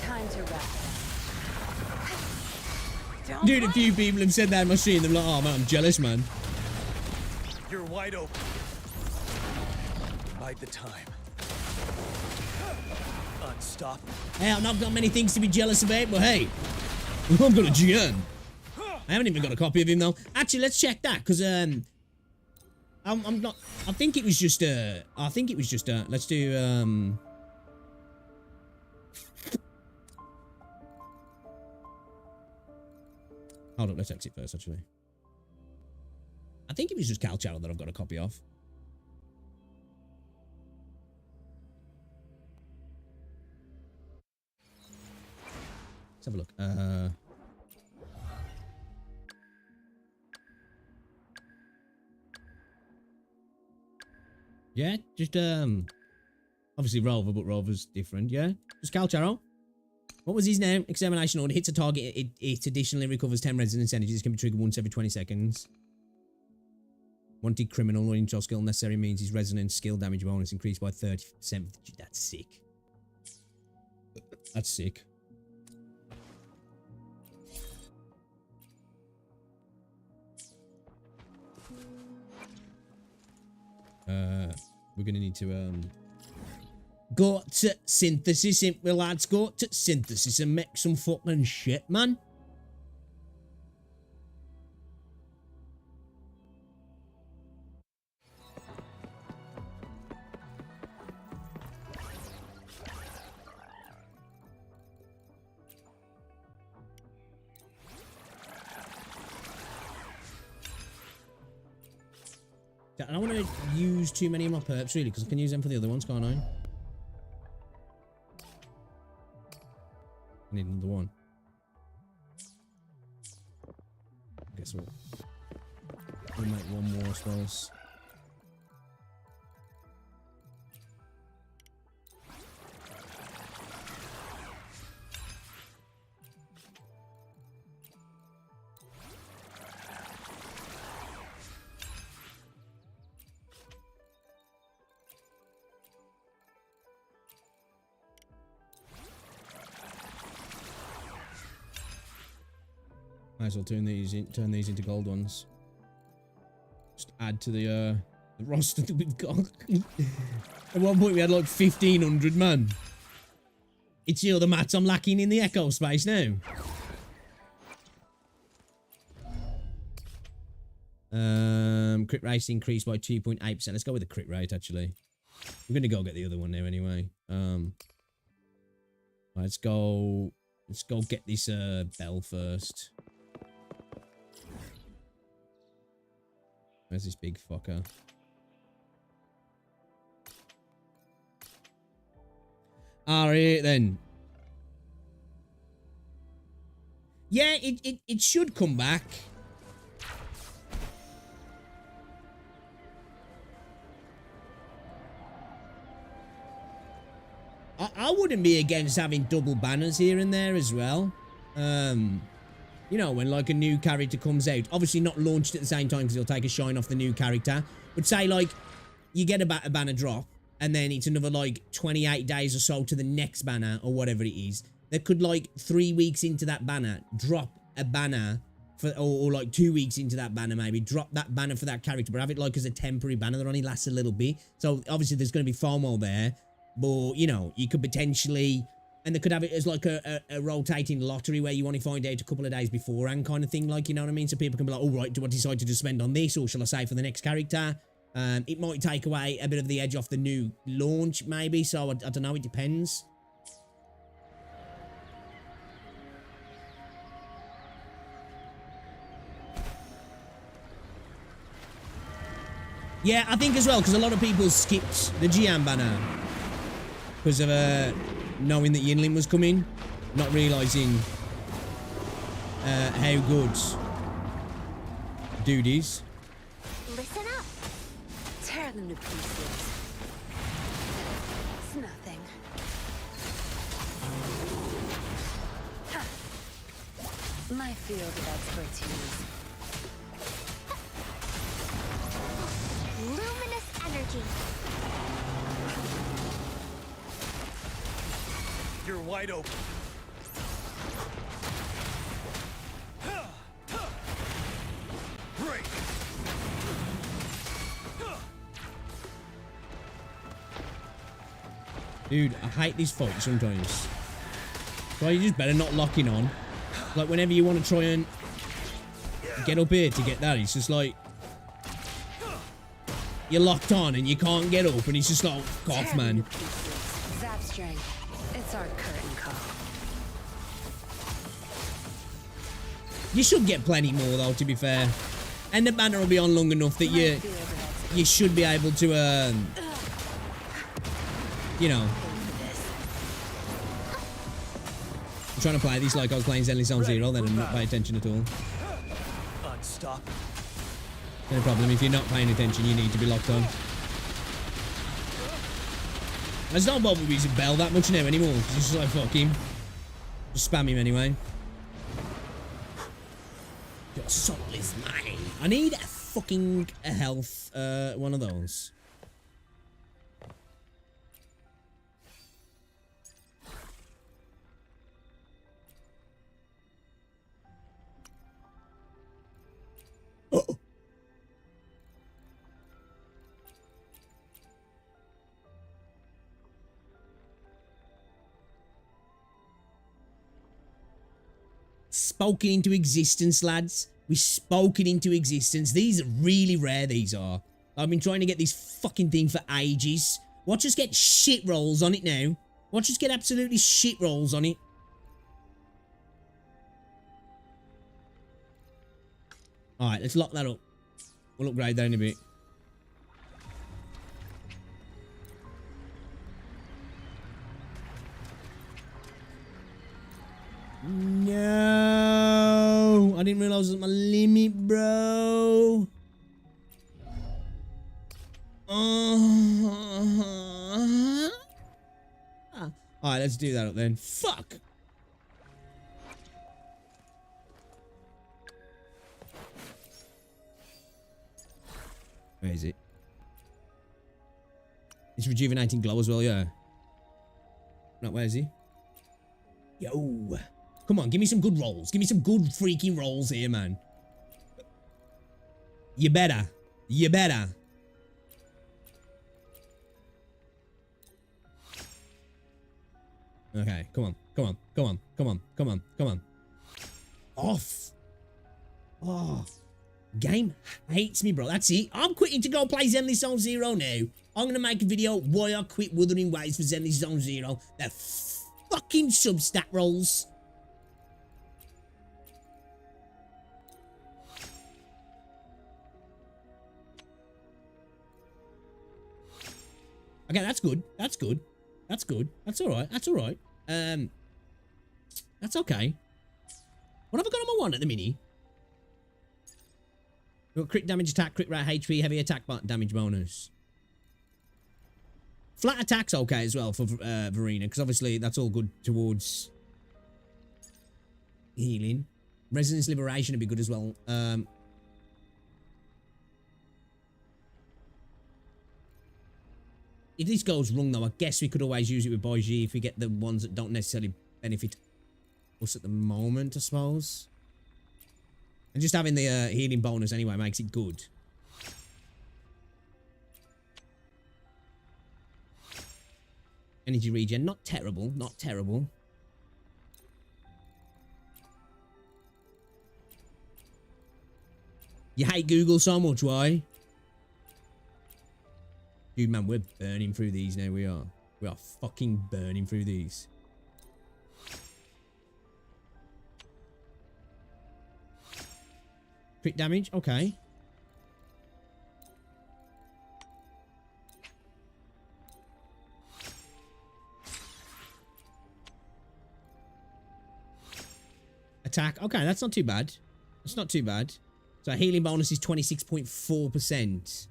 [SPEAKER 7] Time to wrap.
[SPEAKER 1] Dude, a few people have said that in my stream. They're like, oh man, I'm jealous, man.
[SPEAKER 8] You're wide open. Bide the time. Unstoppable.
[SPEAKER 1] Hey, I've not got many things to be jealous about, but hey, I've got a Jian. I haven't even got a copy of him though. Actually, let's check that, because I'm not. I think it was just let's do Hold up, let's exit first, actually. I think it was just Cal Channel that I've got a copy of. Let's have a look. Yeah, just obviously Rover, but Rover's different, yeah? Just Cal Charo. What was his name? Examination order. Hits a target. It additionally recovers 10 resonance energy. This can be triggered once every 20 seconds. Wanted criminal or intel skill necessary means his resonance skill damage bonus increased by 30%. That's sick. That's sick. We're gonna need to go to synthesis, well, lads, go to synthesis and make some fucking shit, man. I don't want to use too many of my perps, really, because I can use them for the other ones, can't I? I need another one. Guess what? We'll make one more, I suppose. Might as well turn these into gold ones. Just add to the roster that we've got. At one point we had like 1,500, man. It's the mats I'm lacking in the echo space now. Crit rate increased by 2.8%. Let's go with the crit rate, actually. I'm gonna go get the other one now anyway. Let's go get this bell first. Where's this big fucker? Alright then. Yeah, it should come back. I wouldn't be against having double banners here and there as well. You know, when like a new character comes out, obviously not launched at the same time because it'll take a shine off the new character, but say like you get a banner drop and then it's another like 28 days or so to the next banner or whatever it is, they could like 3 weeks into that banner drop a banner for, or like 2 weeks into that banner maybe drop that banner for that character, but have it like as a temporary banner that only lasts a little bit. So obviously there's going to be FOMO there, but you know, you could potentially, and they could have it as like a rotating lottery where you only find out a couple of days beforehand kind of thing, like, you know what I mean? So people can be like, all right, do I decide to just spend on this, or shall I save for the next character? It might take away a bit of the edge off the new launch maybe, so I don't know, it depends. Yeah, I think as well, because a lot of people skipped the Gian banner because of knowing that Yinling was coming, not realising how good dude is.
[SPEAKER 7] Listen up. Tear them to pieces. It's nothing. My field of expertise. Luminous energy.
[SPEAKER 8] You're wide open. Break.
[SPEAKER 1] Dude, I hate this fight sometimes. So you just better not lock in on. Like whenever you want to try and get up here to get that, it's just like you're locked on and you can't get up, and it's just like, fuck off, man.
[SPEAKER 7] Zap strength. It's our curtain call.
[SPEAKER 1] You should get plenty more though, to be fair. And the banner will be on long enough that you should be able to, you know. I'm trying to play this like I was playing Zenless Zone Zero then and not pay attention at all.
[SPEAKER 8] Unstoppable.
[SPEAKER 1] No problem, if you're not paying attention, you need to be locked on. It's not bother using Bell that much now anymore, because it's just like, fuck him. Just spam him anyway. Your soul is mine. I need a fucking health, one of those. Oh. Spoken into existence, lads. We spoke it into existence. These are really rare, these are. I've been trying to get this fucking thing for ages. Watch us get shit rolls on it now. Watch us get absolutely shit rolls on it. Alright, let's lock that up. We'll upgrade that in a bit. No, I didn't realize it was my limit, bro. Alright, let's do that up then. Fuck. Where is it? It's rejuvenating glow as well, yeah. No, where is he? Yo. Come on, give me some good rolls. Give me some good freaking rolls here, man. You better. You better. Okay, come on. Come on. Come on. Come on. Come on. Come on. Off. Oh. Game hates me, bro. That's it. I'm quitting to go play Zenless Zone Zero now. I'm going to make a video why I quit Wuthering Waves for Zenless Zone Zero. They're fucking sub-stat rolls. Okay, that's good. That's good. That's good. That's alright. That's alright. That's okay. What have I got on my one at the mini? We've got crit damage, attack, crit rate, HP, heavy attack damage bonus. Flat attack's okay as well for Verena, because obviously that's all good towards healing. Resonance Liberation would be good as well. If this goes wrong though, I guess we could always use it with Baiji if we get the ones that don't necessarily benefit us at the moment, I suppose. And just having the healing bonus anyway makes it good. Energy regen, not terrible, not terrible. You hate Google so much, why? Dude, man, we're burning through these now, we are. We are fucking burning through these. Crit damage, okay. Attack, okay, that's not too bad. That's not too bad. So our healing bonus is 26.4%.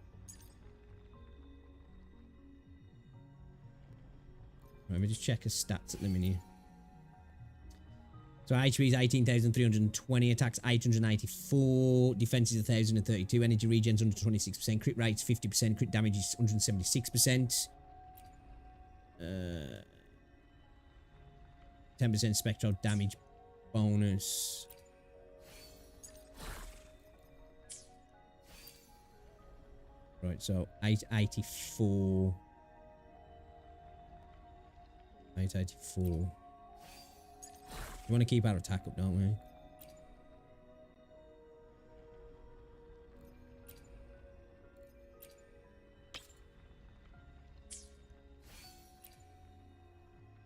[SPEAKER 1] Let me just check his stats at the minute. So HP is 18,320, attacks 884, defense is 1,032, energy regen's 126%, crit rate's 50%, crit damage is 176%. 10% spectral damage bonus. Right, so 884. 884. You want to keep our attack up, don't we?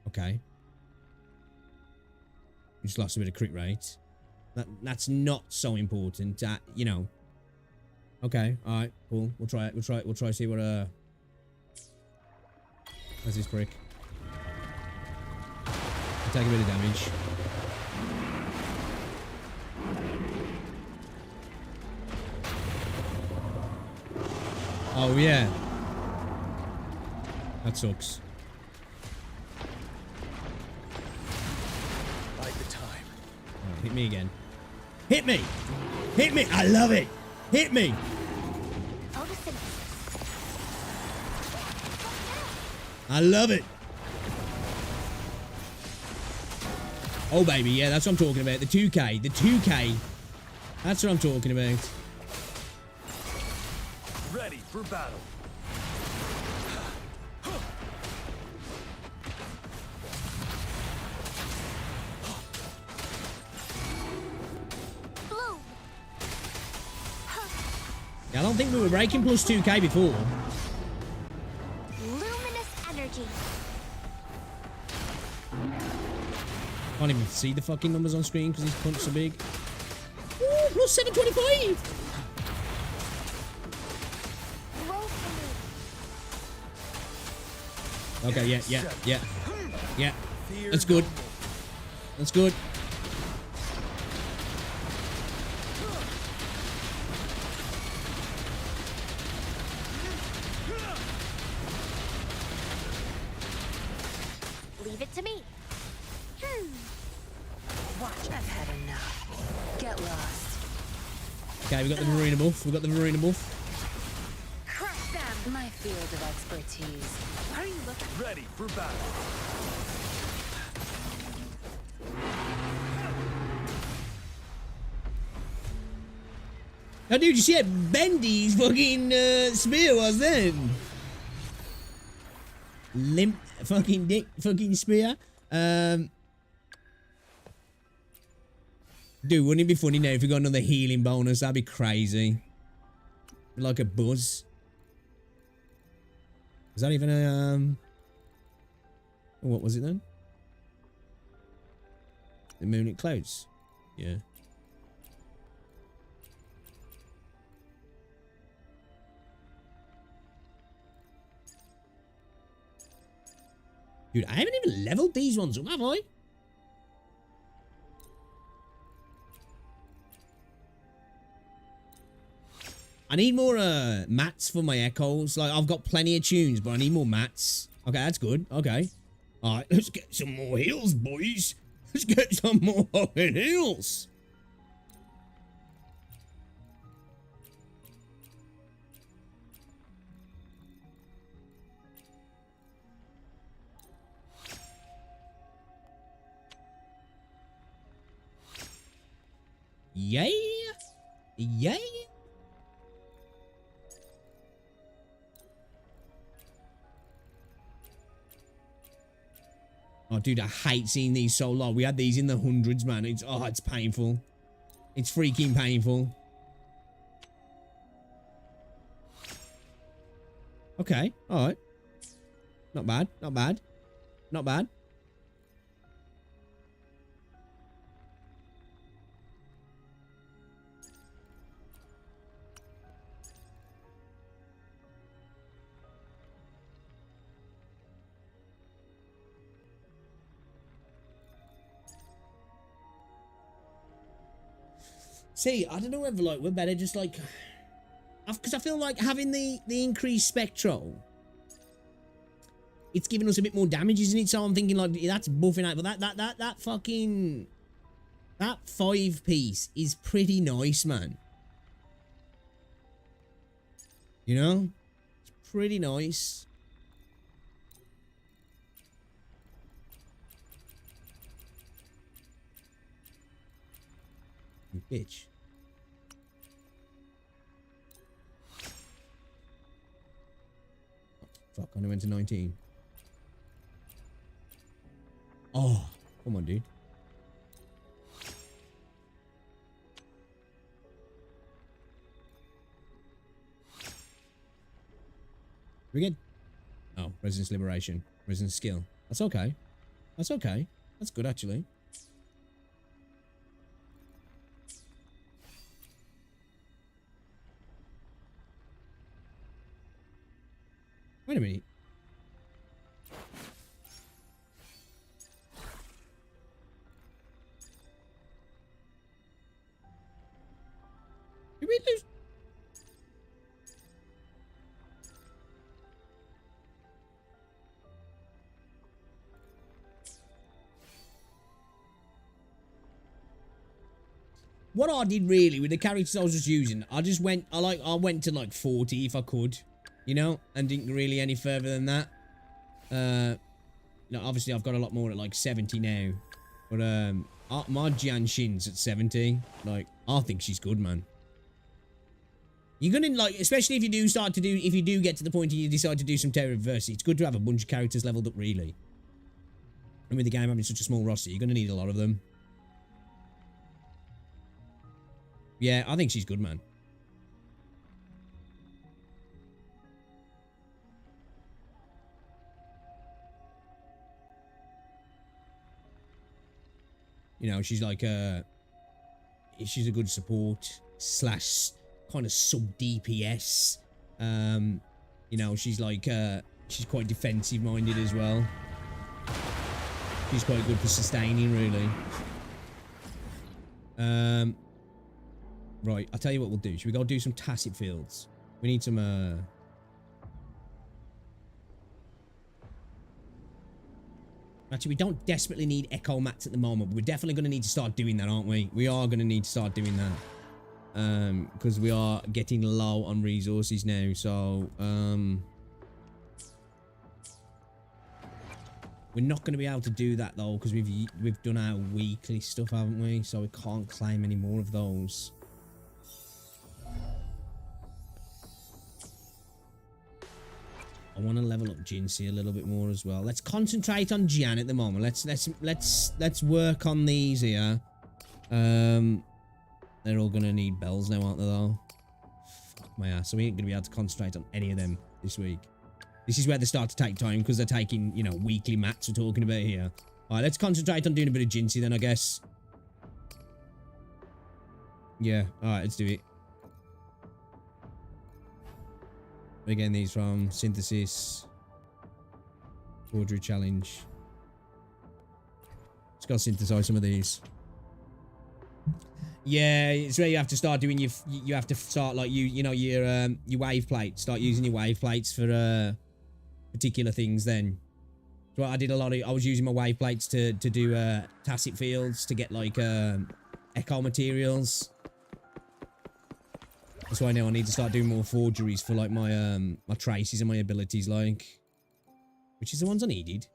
[SPEAKER 1] Okay. We just lost a bit of crit rate. That's not so important. You know. Okay. All right. Cool. We'll try it. We'll try. See what. That's this prick. Take a bit of damage. Oh yeah. That sucks.
[SPEAKER 8] Bide the time.
[SPEAKER 1] Right, hit me again. Hit me! Hit me! I love it! Hit me! I love it! Oh baby, yeah, that's what I'm talking about. The 2K. The 2K. That's what I'm talking about.
[SPEAKER 8] Ready for battle.
[SPEAKER 1] Yeah, I don't think we were breaking plus 2K before.
[SPEAKER 7] Luminous energy.
[SPEAKER 1] Can't even see the fucking numbers on screen because these punts are big. Ooh, plus 725! Okay, yeah. That's good. That's good.
[SPEAKER 7] Leave it to me. Watch, I've had enough. Get lost.
[SPEAKER 1] Okay, we got the marina buff. We got the marina buff.
[SPEAKER 7] Crush them. My field of expertise. What are you looking for?
[SPEAKER 8] Ready for battle.
[SPEAKER 1] Now, dude, you see how bendy his fucking spear was then? Limp fucking dick fucking spear. Dude, wouldn't it be funny now if we got another healing bonus? That'd be crazy. Like a buzz. Is that even a what was it then? The moon it clouds. Yeah. Dude, I haven't even leveled these ones up, have I? I need more mats for my echoes. Like, I've got plenty of tunes, but I need more mats. Okay, that's good. Okay. Alright, let's get some more heals, boys. Let's get some more fucking heals. Yeah. Yeah. Oh, dude, I hate seeing these so low. We had these in the hundreds, man. It's painful. It's freaking painful. Okay, all right. Not bad, not bad. Not bad. See, I don't know whether like we're better just like, because I feel like having the increased spectral, it's giving us a bit more damage, isn't it? So I'm thinking like that's buffing out, but that fucking that 5-piece is pretty nice, man. You know, it's pretty nice. You bitch. Fuck, I only went to 19. Oh, come on, dude. We good? Oh, resistance liberation. Resistance skill. That's okay. That's okay. That's good, actually. Wait a minute. Did we lose? What I did really with the characters I was just using, I went to like 40 if I could, you know, and didn't really any further than that. No, obviously I've got a lot more at like 70 now, but my Jian Shin's at 70. Like, I think she's good, man. You're gonna like, especially if you do get to the point where you decide to do some Terror Adversity, it's good to have a bunch of characters leveled up, really. And with the game having such a small roster, you're gonna need a lot of them. Yeah, I think she's good, man. You know, she's like she's a good support slash kind of sub DPS. You know, she's like she's quite defensive minded as well. She's quite good for sustaining, really. Right, I'll tell you what we'll do. Should we go do some tacit fields? We need some actually, we don't desperately need echo mats at the moment, but we're definitely going to need to start doing that, aren't we? We are going to need to start doing that. Because we are getting low on resources now, so we're not going to be able to do that though, because we've done our weekly stuff, haven't we? So we can't claim any more of those. I want to level up Jinsei a little bit more as well. Let's concentrate on Jian at the moment. Let's work on these here. They're all gonna need bells now, aren't they? Though. Fuck my ass. So we ain't gonna be able to concentrate on any of them this week. This is where they start to take time because they're taking, you know, weekly mats we're talking about here. All right, let's concentrate on doing a bit of Jinsei then, I guess. Yeah. All right, let's do it. We're getting these from Synthesis. Forgery Challenge. Let's go synthesize some of these. Yeah, it's where you have to start doing you have to start like you know your wave plates. Start using your wave plates for particular things then. So I did a lot of, I was using my wave plates to do tacit fields to get like echo materials. That's why now I need to start doing more forgeries for like my my traces and my abilities, like, which is the ones I needed.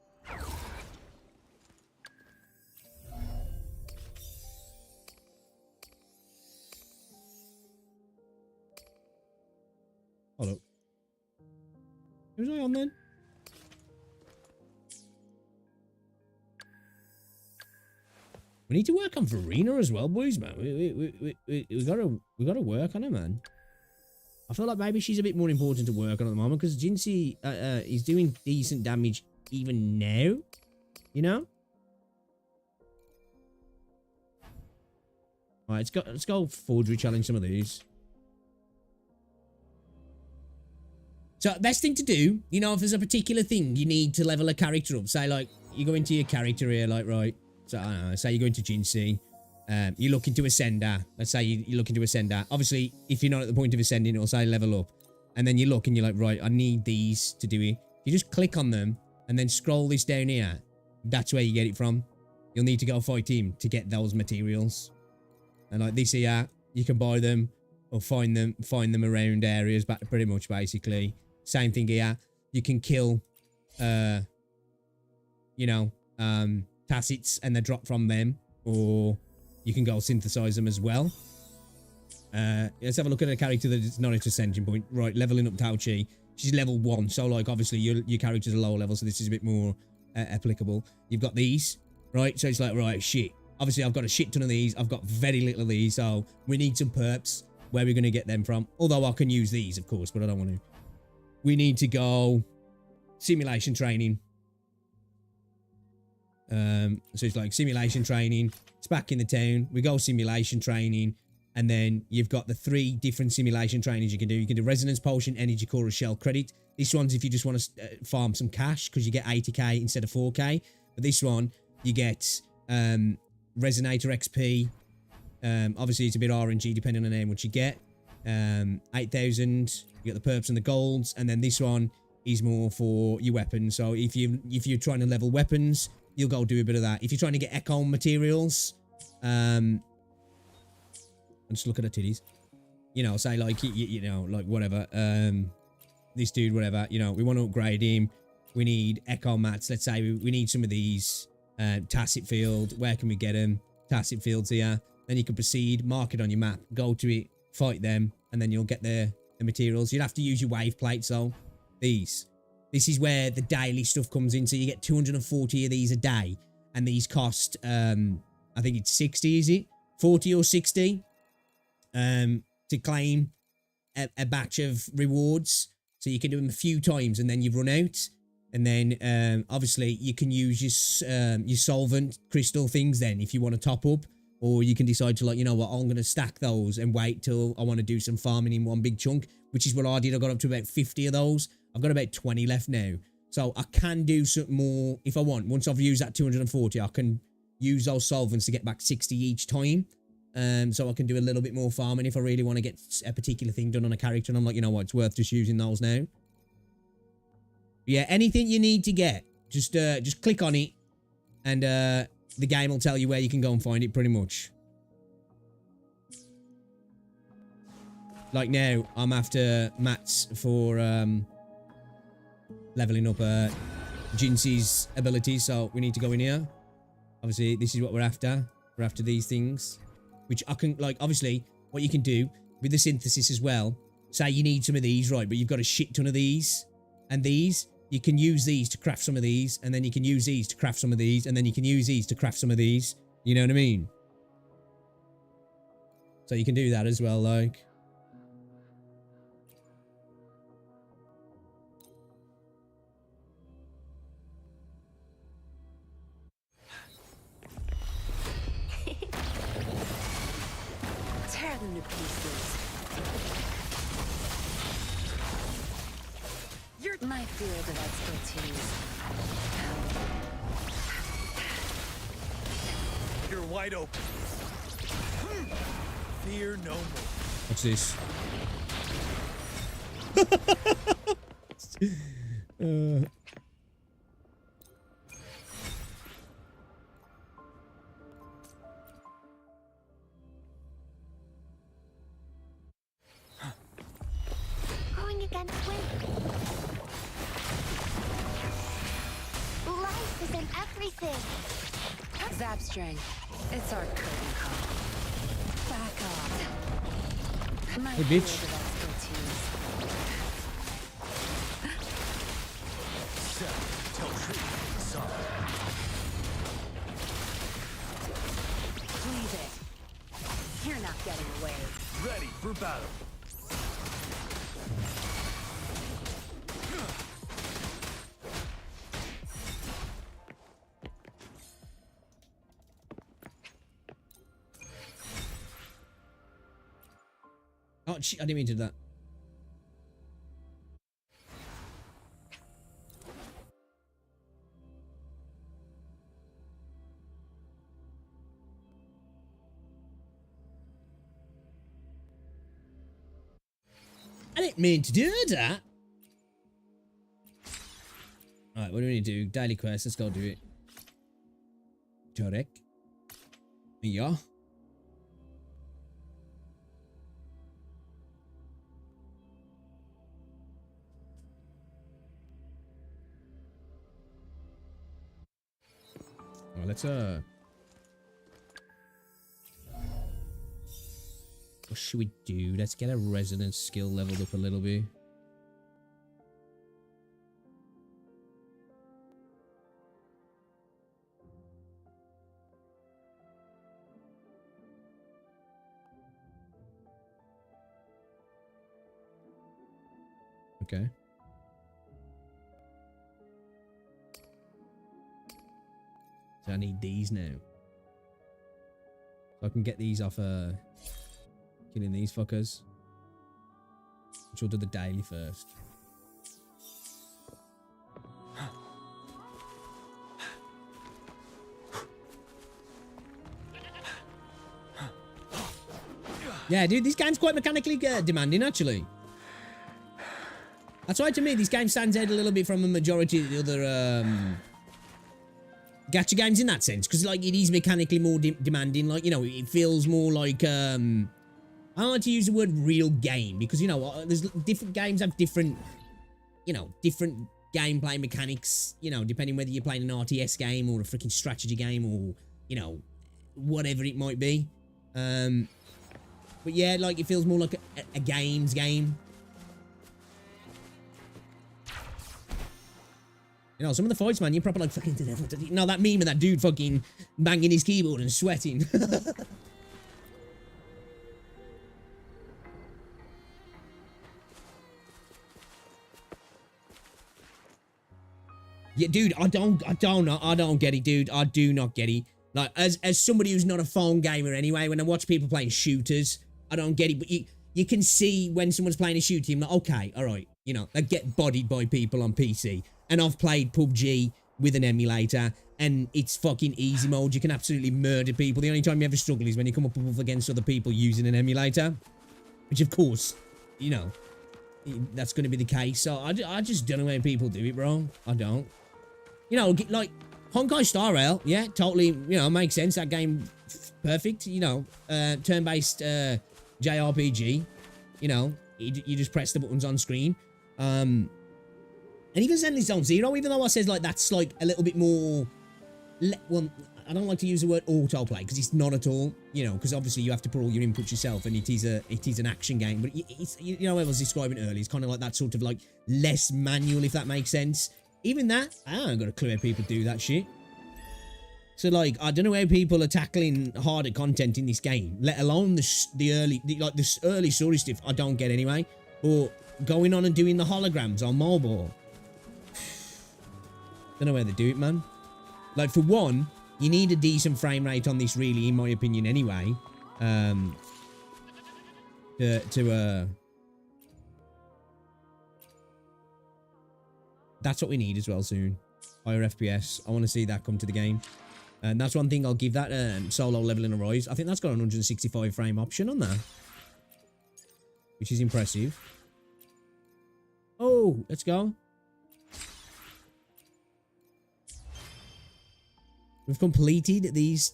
[SPEAKER 1] Who's I on then? We need to work on Farina as well, boys, man. We gotta work on her, man. I feel like maybe she's a bit more important to work on at the moment because Jinsei is doing decent damage even now, you know. All right, let's go forgery challenge some of these. So best thing to do, you know, if there's a particular thing you need to level a character up, say like you go into your character here, like right. So I don't know, say you go into Jinsei, you look into Ascender. Let's say you look into Ascender. Obviously, if you're not at the point of ascending, it'll say level up. And then you look and you're like, right, I need these to do it. You just click on them and then scroll this down here. That's where you get it from. You'll need to go fight him to get those materials. And like this here, you can buy them or find them around areas, but pretty much basically. Same thing here. You can kill, you know, tacits and they drop from them, or you can go synthesize them as well. Let's have a look at a character that is not at ascension point. Right, leveling up Tao-Chi. She's level 1, so like obviously your character's a lower level, so this is a bit more applicable. You've got these, right? So it's like, right, shit. Obviously I've got a shit ton of these. I've got very little of these, so we need some perps. Where are we going to get them from? Although I can use these, of course, but I don't want to. We need to go simulation training. So it's like simulation training. It's back in the town. We go simulation training, and then you've got the 3 different simulation trainings you can do. You can do resonance potion, energy core, or shell credit. This one's if you just want to farm some cash because you get 80k instead of 4k. But this one you get resonator XP. Obviously it's a bit RNG depending on how much you get. 8,000. You get the perps and the golds, and then this one is more for your weapons. So if you're trying to level weapons, you'll go do a bit of that. If you're trying to get echo materials, let's look at the titties. You know, say like, you know, like whatever. This dude, whatever, you know, we want to upgrade him. We need echo mats. Let's say we need some of these. Tacit field. Where can we get them? Tacit fields here. Then you can proceed, mark it on your map, go to it, fight them, and then you'll get the materials. You'd have to use your wave plates, though. These. This is where the daily stuff comes in. So you get 240 of these a day. And these cost, I think it's 60, is it? 40 or 60 to claim a batch of rewards. So you can do them a few times and then you've run out. And then, obviously, you can use your solvent crystal things then if you want to top up. Or you can decide to, like, you know what, I'm going to stack those and wait till I want to do some farming in one big chunk, which is what I did. I got up to about 50 of those. I've got about 20 left now. So I can do some more if I want. Once I've used that 240, I can use those solvents to get back 60 each time. So I can do a little bit more farming if I really want to get a particular thing done on a character. And I'm like, you know what, it's worth just using those now. Yeah, anything you need to get, just click on it, and the game will tell you where you can go and find it, pretty much. Like now, I'm after mats for leveling up Jinsei's abilities, so we need to go in here. Obviously, this is what we're after. We're after these things, which I can, like, obviously, what you can do with the synthesis as well. Say you need some of these, right, but you've got a shit ton of these, and these. You can use these to craft some of these, and then you can use these to craft some of these, and then you can use these to craft some of these. You know what I mean? So you can do that as well, like.
[SPEAKER 7] Tear them to pieces. You're my field of expertise.
[SPEAKER 8] You're wide open. Fear no more.
[SPEAKER 1] What's this?
[SPEAKER 9] Going against wind. Life is in everything.
[SPEAKER 7] Zapstring, it's our curtain call. Back off. My
[SPEAKER 1] Hey, bitch.
[SPEAKER 7] field of expertise.
[SPEAKER 8] for battle.
[SPEAKER 1] Oh, shit, I didn't mean to do that. I didn't mean to do that. Alright, what do we need to do? Daily quest, let's go do it. Torek. Yeah. Well, let's what should we do? Let's get a resonance skill leveled up a little bit. Okay. So I need these now. So I can get these off killing these fuckers. Which we'll do the daily first. Yeah, dude, this game's quite mechanically demanding, actually. That's why, to me, this game stands out a little bit from the majority of the other gacha games in that sense, because like it is mechanically more demanding. Like, you know, it feels more like I don't like to use the word real game, because, you know, there's different games have different, you know, different gameplay mechanics, you know, depending whether you're playing an RTS game or a freaking strategy game or, you know, whatever it might be. But yeah, like it feels more like a games game. You know, some of the fights, man, you're proper like fucking... You know, that meme of that dude fucking banging his keyboard and sweating. Yeah, dude, I don't get it, dude. I do not get it. Like, as somebody who's not a phone gamer anyway, when I watch people playing shooters, I don't get it. But you can see when someone's playing a shooter, I'm like, okay, all right. You know, they get bodied by people on PC. And I've played PUBG with an emulator, and it's fucking easy mode. You can absolutely murder people. The only time you ever struggle is when you come up against other people using an emulator. Which, of course, you know, that's going to be the case. So I just don't know how people do it, bro. I don't. You know, like, Honkai Star Rail, yeah, totally, you know, makes sense. That game, perfect, you know, turn-based JRPG. You know, you just press the buttons on screen. And even Zenless Zone Zero, even though I says like that's like a little bit more, well, I don't like to use the word autoplay because it's not at all, you know, because obviously you have to put all your inputs yourself, and it is an action game. But it's, you know, I was describing earlier, it's kind of like that sort of like less manual, if that makes sense. Even that, I ain't got a clue how people do that shit. So like, I don't know how people are tackling harder content in this game, let alone the early story stuff. I don't get anyway. Or going on and doing the holograms on mobile. Don't know how they do it, man. Like, for one, you need a decent frame rate on this, really, in my opinion, anyway. That's what we need as well soon. Higher FPS. I want to see that come to the game. And that's one thing I'll give that solo level in a rise. I think that's got an 165 frame option on that, which is impressive. Oh, let's go. We've completed these.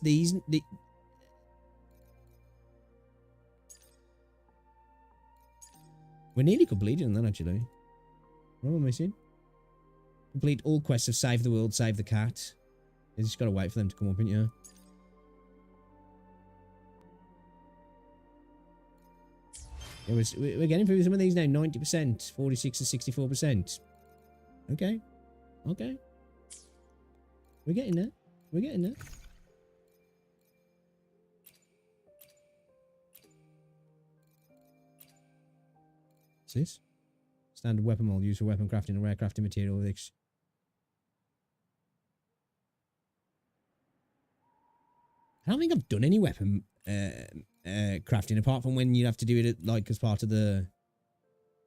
[SPEAKER 1] We're nearly completed on that, actually. What am I missing? Complete all quests of Save the World, Save the Cat. You just gotta wait for them to come up, ain't you? Yeah, we're getting through some of these now. 90%, 46 to 64%. Okay. Okay. We're getting there. We're getting there. What's this? Standard weapon mold used for weapon crafting and rare crafting material. I don't think I've done any weapon crafting apart from when you have to do it like as part of the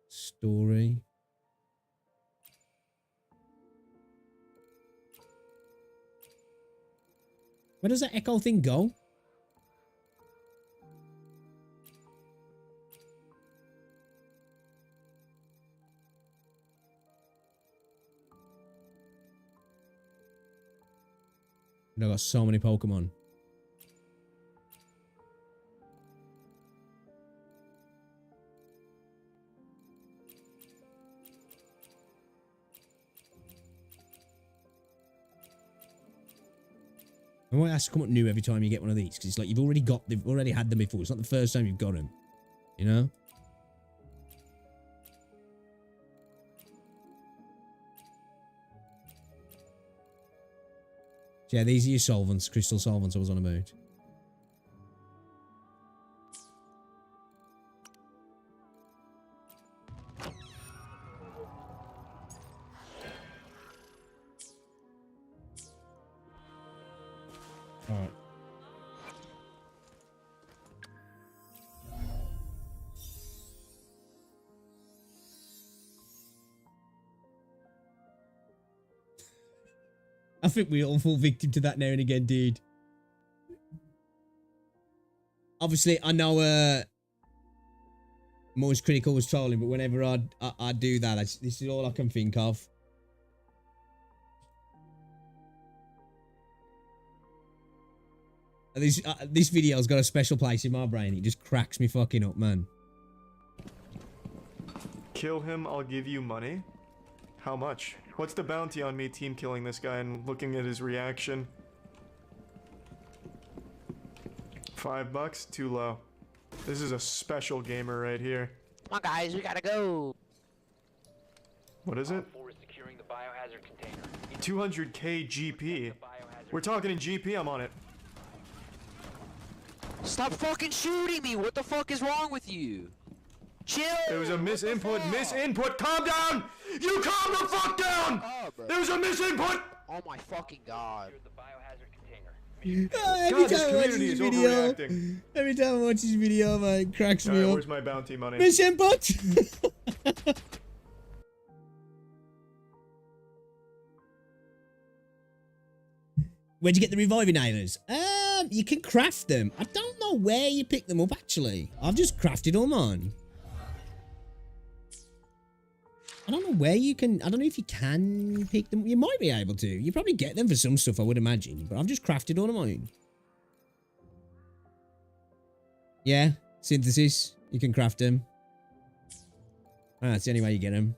[SPEAKER 1] story. Where does that echo thing go? I've got so many Pokemon. I might ask to come up new every time you get one of these, because it's like they've already had them before. It's not the first time you've got them, you know? So yeah, these are your solvents, crystal solvents I was on about. Alright. I think we all fall victim to that now and again, dude. Obviously, I know most critical was trolling, but whenever I do that, this is all I can think of. This video's got a special place in my brain. It just cracks me fucking up, man.
[SPEAKER 10] Kill him, I'll give you money? How much? What's the bounty on me team killing this guy and looking at his reaction? $5? Too low. This is a special gamer right here.
[SPEAKER 11] Come on guys, we gotta go.
[SPEAKER 10] What is it? 200k GP. We're talking in GP, I'm on it.
[SPEAKER 11] Stop fucking shooting me! What the fuck is wrong with you? Chill!
[SPEAKER 10] There was a misinput, calm down! You calm the fuck down! There was a misinput!
[SPEAKER 11] Oh my fucking god.
[SPEAKER 1] Every
[SPEAKER 10] God, this
[SPEAKER 1] time I watch
[SPEAKER 10] community
[SPEAKER 1] this
[SPEAKER 10] is
[SPEAKER 1] video,
[SPEAKER 10] overreacting.
[SPEAKER 1] every time I watch this video, man, it cracks me up.
[SPEAKER 10] Where's my bounty money?
[SPEAKER 1] Mission bot! Where'd you get the reviving nailers? You can craft them. I don't know where you pick them up, actually. I've just crafted all mine. I don't know where you can... I don't know if you can pick them. You might be able to. You probably get them for some stuff, I would imagine. But I've just crafted all of mine. Yeah, synthesis. You can craft them. That's the only way you get them.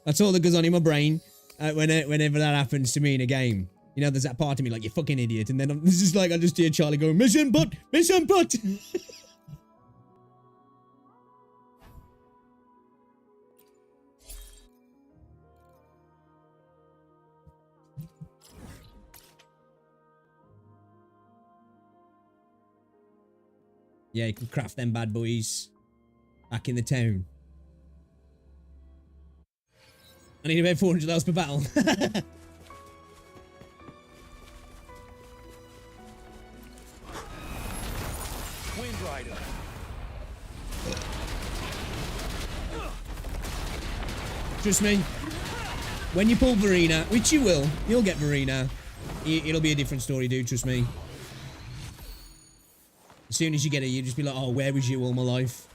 [SPEAKER 1] That's all that goes on in my brain whenever that happens to me in a game. You know, there's that part of me like, you fucking idiot. And then it's just like, I just hear Charlie going, mission bot! Mission bot! Yeah, you can craft them bad boys back in the town. I need about 400 hours per battle.
[SPEAKER 8] Wind Rider.
[SPEAKER 1] Trust me, when you pull Verena, which you will, you'll get Verena. It'll be a different story, dude, trust me. As soon as you get it, you'll just be like, oh, where was you all my life?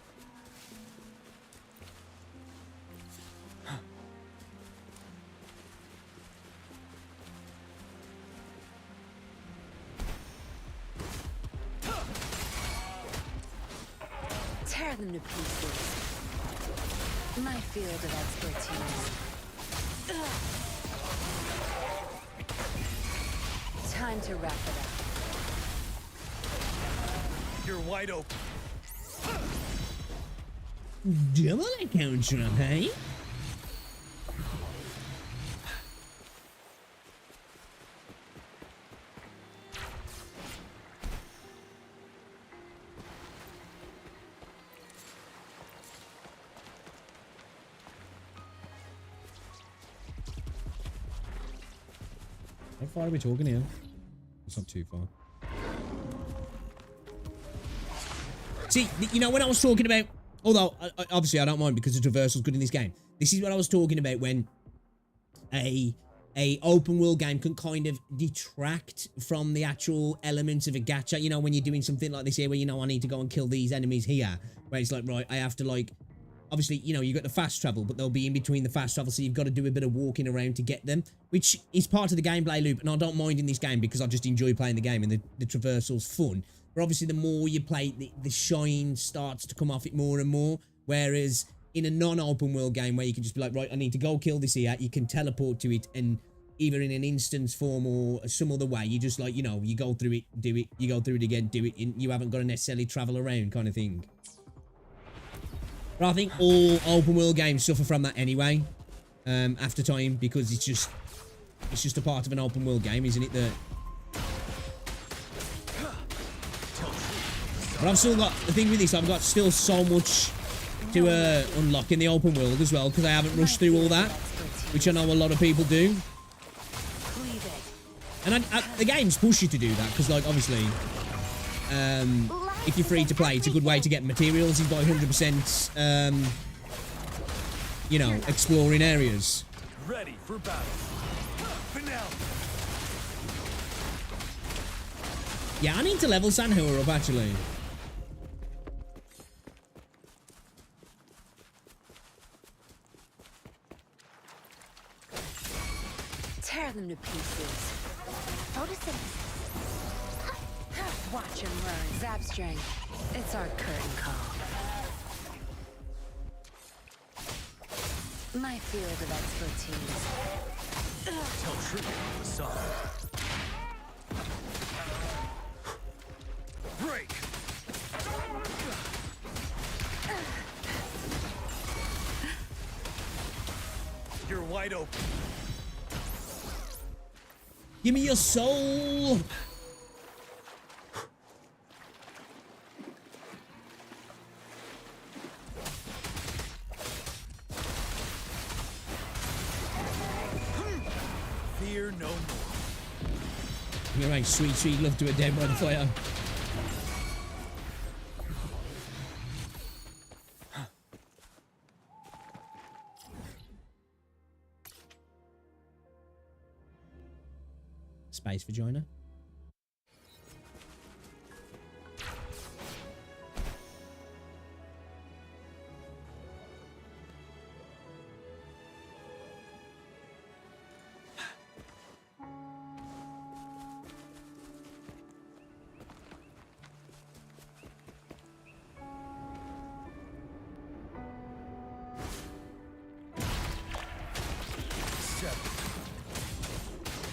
[SPEAKER 7] Tear them to pieces. My field of expertise. Time to wrap it up.
[SPEAKER 8] You're wide open.
[SPEAKER 1] Double encounter, hey? How far are we talking here? It's not too far. See, you know when I was talking about, although obviously I don't mind because the traversal's good in this game. This is what I was talking about when a open world game can kind of detract from the actual elements of a gacha. You know, when you're doing something like this here, where you know I need to go and kill these enemies here, where it's like, right, I have to like, obviously, you know, you got the fast travel, but they'll be in between the fast travel, so you've got to do a bit of walking around to get them, which is part of the gameplay loop, and I don't mind in this game because I just enjoy playing the game and the traversal's fun. But obviously, the more you play, the shine starts to come off it more and more, whereas in a non-open world game where you can just be like, right, I need to go kill this here, you can teleport to it, and either in an instance form or some other way, you just like, you know, you go through it, do it, you go through it again, do it, and you haven't got to necessarily travel around kind of thing. But I think all open world games suffer from that anyway, after time, because it's just a part of an open world game, isn't it? That. But I've still got, the thing with this, I've got still so much to unlock in the open world as well, because I haven't rushed through all that, which I know a lot of people do. And the games push you to do that, because like, obviously, if you're free to play, it's a good way to get materials, is by 100%, you know, exploring areas.
[SPEAKER 8] Ready for battle. Finale.
[SPEAKER 1] Yeah, I need to level Sanhua up, actually.
[SPEAKER 7] Tear them to pieces.
[SPEAKER 9] Photosynthesis.
[SPEAKER 7] Watch him learn. Zap strength. It's our curtain call. My field of expertise.
[SPEAKER 8] Tell truth to the sun. Break. You're wide open.
[SPEAKER 1] Give me your soul!
[SPEAKER 8] Fear no more.
[SPEAKER 1] You're right, sweet, sweet love to a dead by the fire. Space vagina.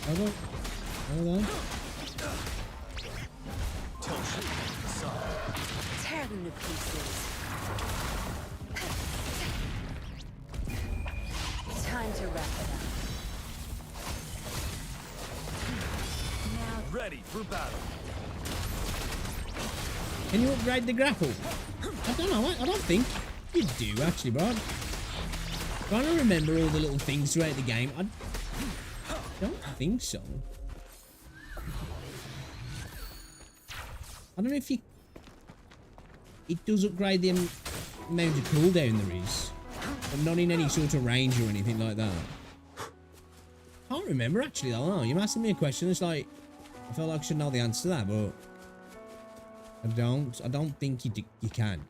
[SPEAKER 1] Hold on. Hold on.
[SPEAKER 8] Tell truth to the sun.
[SPEAKER 7] Tear them to pieces. Time to wrap it up. Now
[SPEAKER 8] Ready for battle.
[SPEAKER 1] Can you upgrade the grapple? I don't know. I don't think you do, actually, bro. I'm trying to remember all the little things throughout the game. I don't think so. I don't know if you... It does upgrade the amount of cooldown there is, but not in any sort of range or anything like that. Can't remember, actually. I don't know. You're asking me a question. It's like, I feel like I should know the answer to that, but I don't think you can.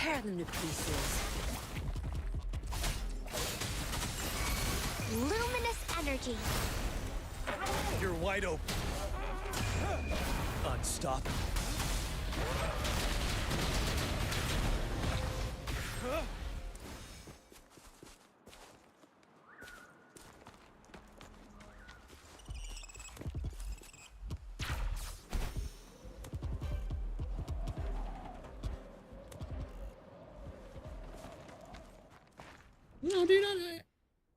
[SPEAKER 7] tear them to pieces.
[SPEAKER 9] Luminous energy.
[SPEAKER 8] You're wide open. Unstoppable.
[SPEAKER 1] No, dude, I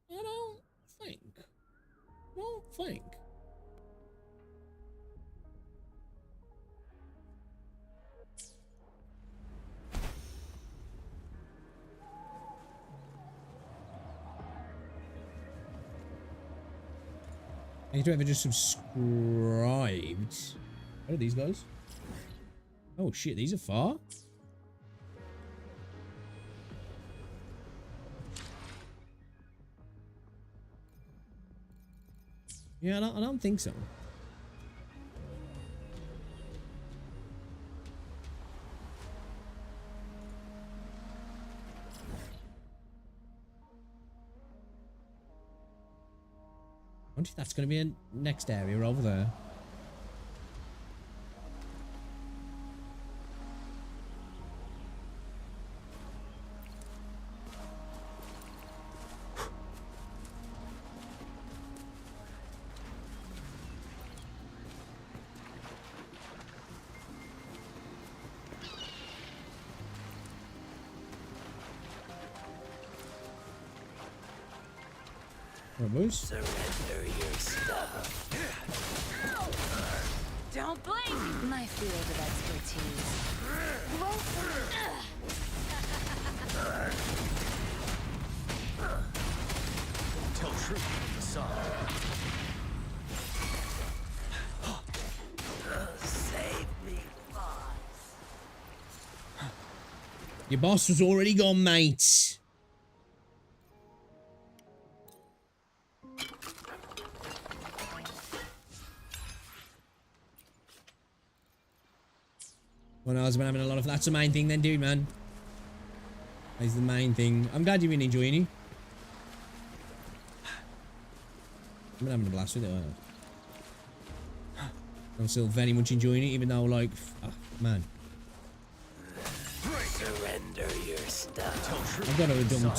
[SPEAKER 1] don't think. Thanks to whoever just subscribed. What are these guys? Oh shit, these are far? Yeah, I don't think so. I wonder if that's going to be a next area over there.
[SPEAKER 7] Surrender your stuff. Don't blink! My field of expertise.
[SPEAKER 8] Tell truth from the side.
[SPEAKER 7] Save me, boss.
[SPEAKER 1] Your boss was already gone, mate. Well, I was been having a lot of. That's the main thing, then, dude, man. That's the main thing. I'm glad you've been enjoying it. I've been having a blast with it. I'm still very much enjoying it, even though, like, man.
[SPEAKER 7] Surrender your stuff.
[SPEAKER 1] I've got to dump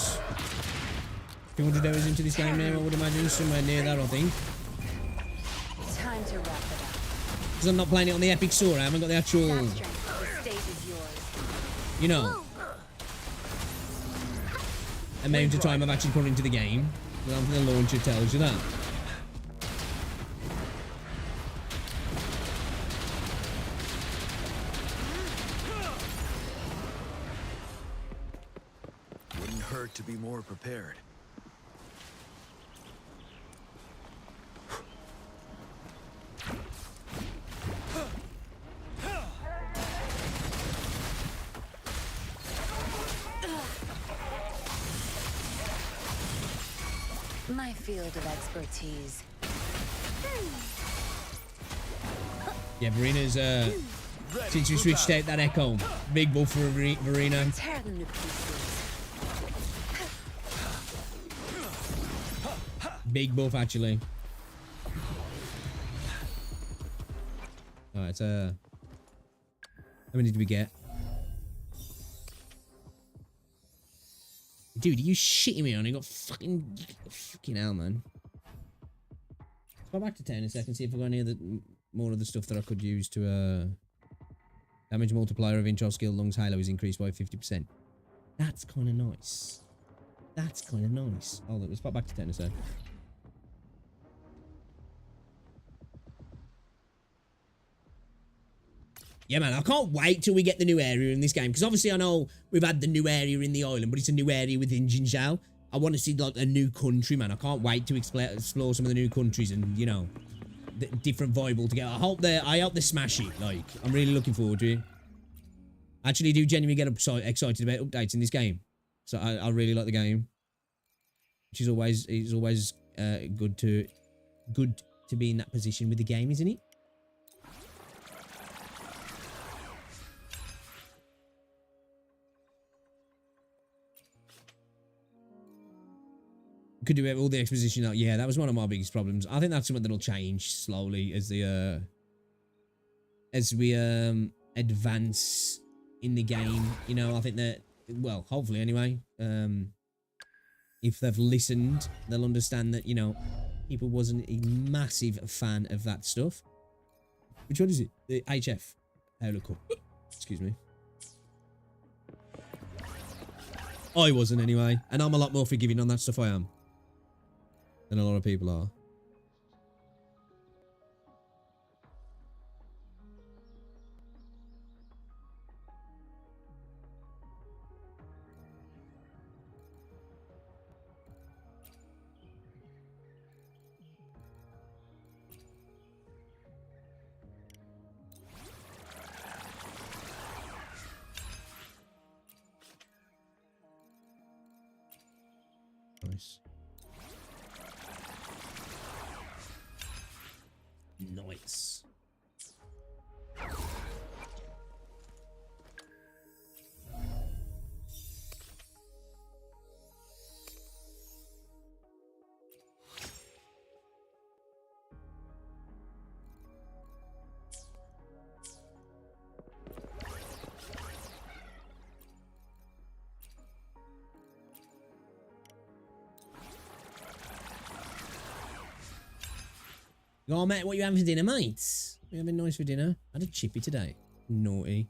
[SPEAKER 1] 200 hours into this game now, I would imagine. Somewhere near that, I think.
[SPEAKER 7] Time to wrap it up.
[SPEAKER 1] Because I'm not playing it on the Epic Store. I haven't got the actual,
[SPEAKER 7] The stage is yours.
[SPEAKER 1] you know, amount of time I've actually put into the game. I don't think the launcher tells you that.
[SPEAKER 8] Wouldn't hurt to be more prepared.
[SPEAKER 7] My field of expertise.
[SPEAKER 1] Yeah, Verina's, since we switched out that echo, big buff for Verina.
[SPEAKER 7] Tear them to pieces.
[SPEAKER 1] Big buff, actually. Alright, how many did we get? Dude, are you shitting me on? I got fucking hell, man. Let's go back to 10 in a second, see if I've got any other, more of the stuff that I could use to, damage multiplier of intro skill, lungs, halo is increased by 50%. That's kind of nice. That's kind of nice. Hold on, let's pop back to 10 in a second. Yeah, man, I can't wait till we get the new area in this game. Because obviously I know we've had the new area in the island, but it's a new area within Jinzhou. I want to see, like, a new country, man. I can't wait to explore some of the new countries and, you know, the different vibe altogether. I hope they smash it. Like, I'm really looking forward to it. I actually do genuinely get excited about updates in this game. So I really like the game. Which is always good to be in that position with the game, isn't it? Could do all the exposition out. Yeah, that was one of my biggest problems. I think that's something that'll change slowly as the as we advance in the game. You know, I think that, well, hopefully anyway, if they've listened, they'll understand that, you know, people wasn't a massive fan of that stuff. Which one is it? The HF. Halo Cup. Excuse me. I wasn't anyway, and I'm a lot more forgiving on that stuff. I am. Than a lot of people are. Nice. Nice. Oh, mate, what you having for dinner, mates? You having nice for dinner? I had a chippy today. Naughty.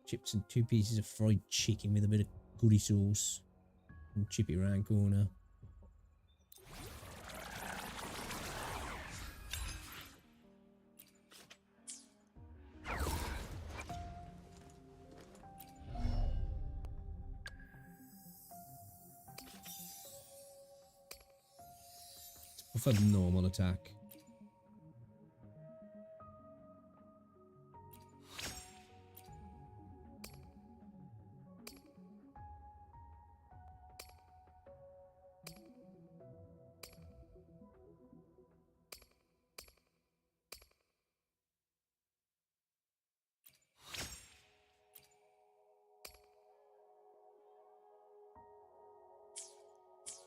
[SPEAKER 1] Chips and 2 pieces of fried chicken with a bit of goody sauce. And chippy round corner. For the normal attack.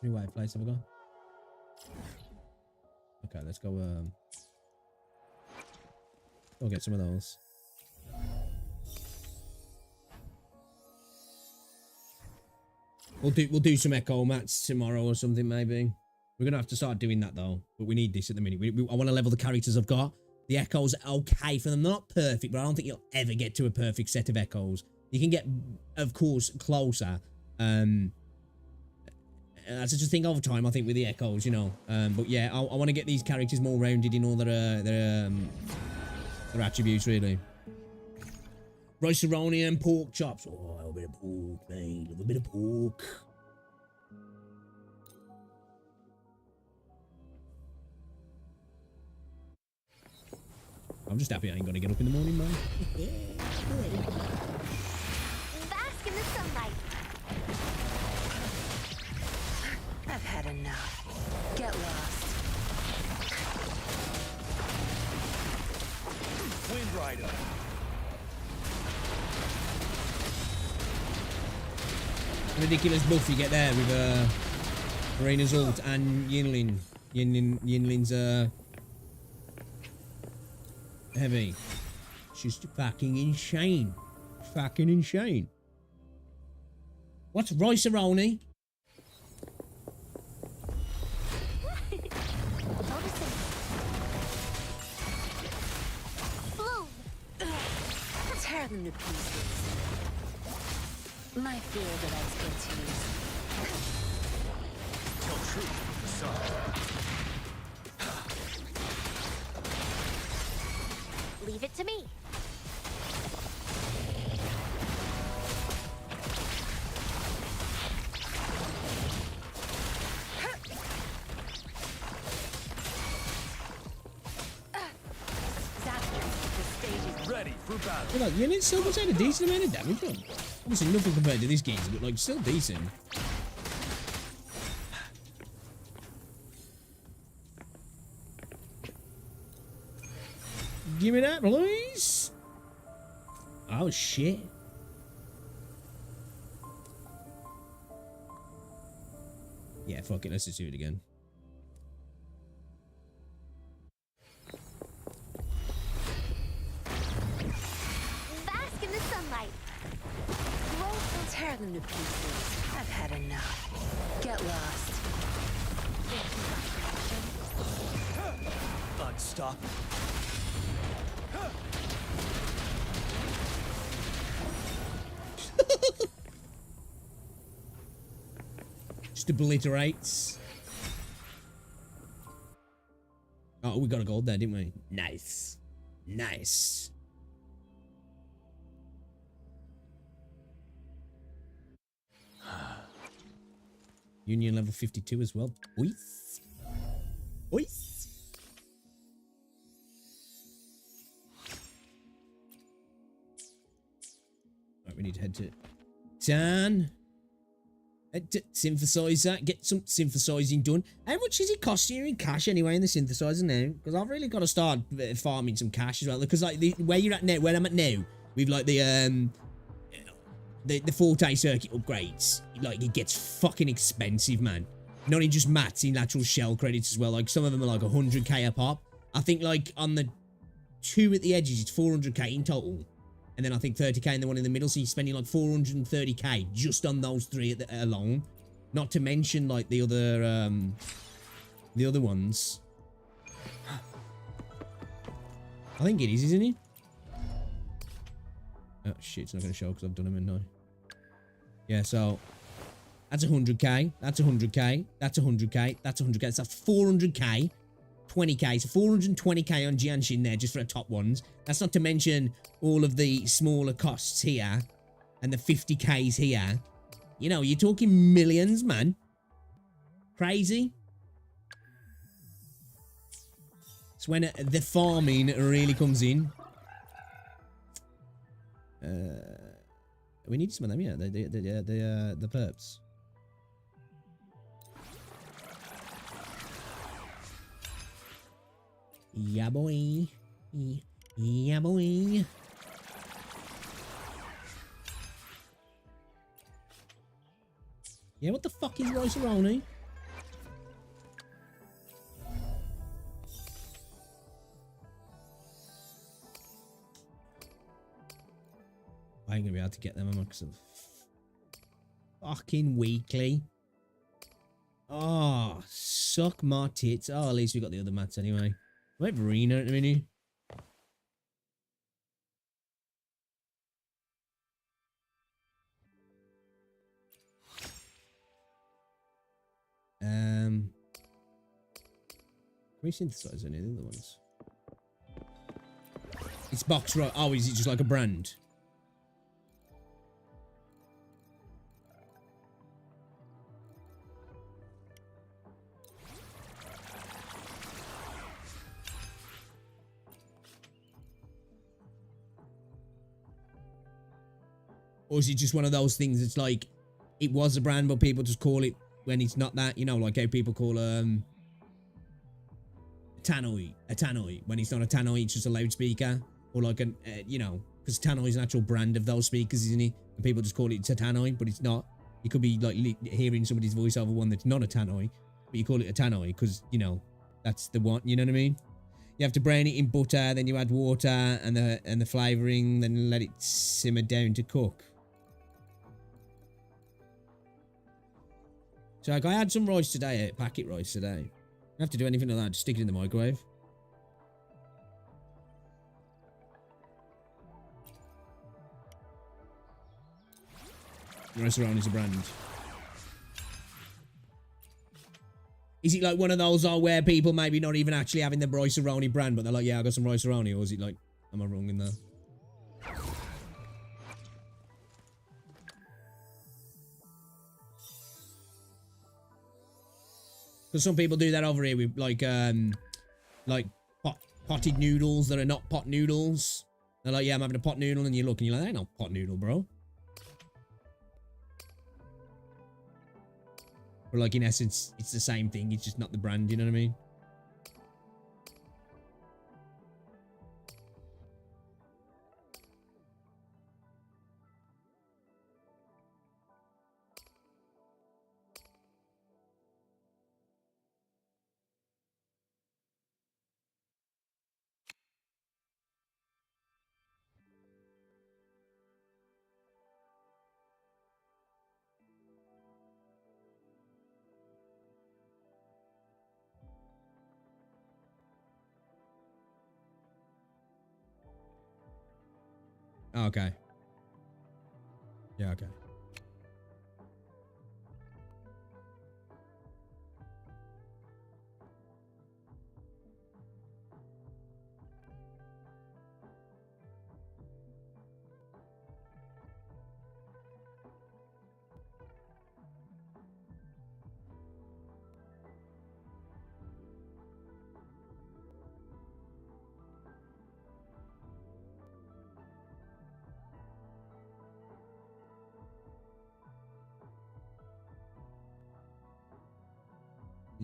[SPEAKER 1] Any white flights have we got? Okay, let's go go get some of those. We'll do some echo mats tomorrow or something maybe. We're gonna have to start doing that though. But we need this at the minute. I want to level the characters I've got. The echoes are okay for them. They're not perfect, but I don't think you'll ever get to a perfect set of echoes. You can get, of course, closer. That's just a thing over time, I think, with the echoes, you know. But yeah, I want to get these characters more rounded in all their attributes, really. Rice-a-roni and pork chops. Oh, a little bit of pork, mate. A little bit of pork. I'm just happy I ain't gonna get up in the morning, man.
[SPEAKER 9] Bask in the sunlight.
[SPEAKER 7] I've had enough. Get lost.
[SPEAKER 8] Wind Rider.
[SPEAKER 1] Ridiculous buff you get there with Reina's ult and Yinlin. Yinlin's heavy. She's fucking insane. Fucking insane. What's rice-a-roni?
[SPEAKER 9] Bloom.
[SPEAKER 7] Tear them to pieces. My field of expertise.
[SPEAKER 8] Tell truth from the sun.
[SPEAKER 9] Leave it to me.
[SPEAKER 8] Ready for battle.
[SPEAKER 1] Well, like, Yinlin still does a decent amount of damage on. Obviously nothing compared to this game, but like still decent. Give me that, please. Oh shit. Yeah, fuck it. Let's just do it again.
[SPEAKER 9] Bask in the sunlight.
[SPEAKER 7] I'll tear them to pieces. I've had enough. Get lost.
[SPEAKER 8] Unstoppable.
[SPEAKER 1] Just obliterates. Oh, we got a gold there, didn't we? Nice. Nice. Union level 52 as well. Boys. Boys. Right, we need to head to town. Synthesizer. Get some synthesizing done. How much is it costing you in cash anyway in the synthesizer now? Because I've really got to start farming some cash as well. Because like where you're at now, where I'm at now, with like the Forte circuit upgrades, like it gets fucking expensive, man. Not in just mats, in actual shell credits as well. Like some of them are like 100k a pop. I think like on the 2 at the edges, it's 400k in total. And then I think 30k in the one in the middle. So you're spending like 430k just on those 3 alone. Not to mention like the other ones. I think it is, isn't it? Oh shit, it's not going to show because I've done them in now. Yeah, so that's 100k. That's 100k. That's 100k. That's 100k. So that's 400k. 20k, so 420k on Jianshin there just for the top ones. That's not to mention all of the smaller costs here and the 50k's here. You know, you're talking millions, man. Crazy. It's when the farming really comes in. We need some of them, yeah. The perps. Yeah, boy. Yeah, boy. Yeah, what the fuck is Rice-A-Roni? I ain't gonna be able to get them amongst them. Fucking weekly. Oh, suck my tits. Oh, at least we got the other mats anyway. I have Verena at the minute. Can we synthesize any of the other ones? It's box right. Oh, is it just like a brand? Or is it just one of those things that's like, it was a brand, but people just call it when it's not that, you know, like how people call, a tannoy, when it's not a tannoy, it's just a loudspeaker, or like an, you know, because tannoy is an actual brand of those speakers, isn't it? And people just call it a tannoy, but it's not. You could be like hearing somebody's voice over one that's not a tannoy, but you call it a tannoy because, you know, that's the one, you know what I mean? You have to brown it in butter, then you add water and the flavoring, then let it simmer down to cook. So like I had some rice today, packet rice today. I don't have to do anything like that, just stick it in the microwave. Rice-A-Roni is a brand. Is it like one of those where people maybe not even actually having the Rice-A-Roni brand, but they're like, yeah, I got some Rice-A-Roni, or is it like, am I wrong in that? Because some people do that over here with like potted noodles that are not pot noodles. They're like, yeah, I'm having a pot noodle, and you look and you're like, that ain't no pot noodle, bro. But like in essence, it's the same thing. It's just not the brand, you know what I mean? Oh, okay. Yeah, okay.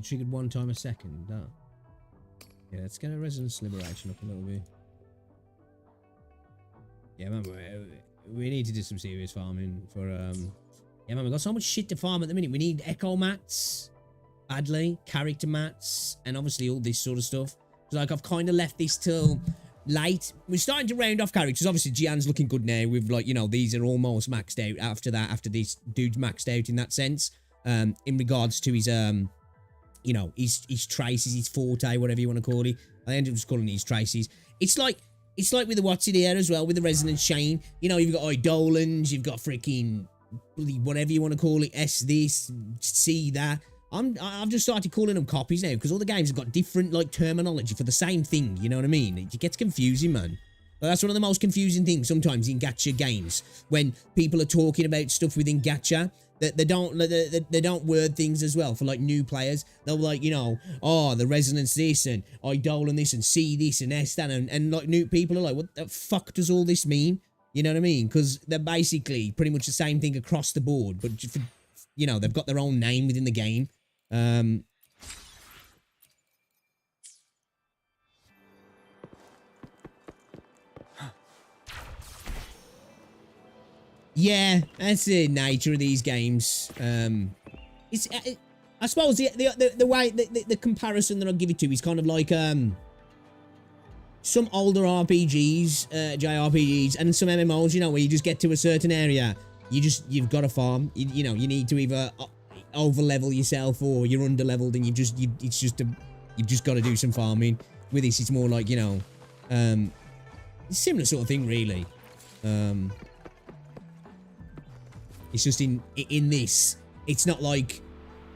[SPEAKER 1] You triggered 1 time a second. Oh. Yeah, let's get a resonance liberation up a little bit. Yeah, man, we need to do some serious farming for yeah, man, we got so much shit to farm at the minute. We need echo mats badly, character mats, and obviously all this sort of stuff. So like I've kind of left this till late. We're starting to round off characters. Obviously Jian's looking good now. We've like, you know, these are almost maxed out after that, after this dude's maxed out in that sense. In regards to his you know, his traces, his forte, whatever you want to call it. I ended up just calling these traces. It's like with the what's in here as well, with the resonance chain. You know, you've got Eidolons, you've got freaking whatever you want to call it, S this, C that. I've just started calling them copies now because all the games have got different like terminology for the same thing. You know what I mean? It gets confusing, man. But that's one of the most confusing things sometimes in gacha games when people are talking about stuff within gacha. They don't word things as well for like new players. They'll like, you know, oh, the resonance this and Eidolon this and C this and S that and like new people are like, what the fuck does all this mean? You know what I mean? Because they're basically pretty much the same thing across the board, but for, you know, they've got their own name within the game. Yeah, that's the nature of these games. It's I suppose the way the comparison that I'll give it to is kind of like some older RPGs, JRPGs, and some MMOs. You know, where you just get to a certain area, you've got to farm. You know, you need to either over level yourself or you're under leveled, and you've just got to do some farming. With this, it's more like, you know, similar sort of thing, really. It's just in this, it's not like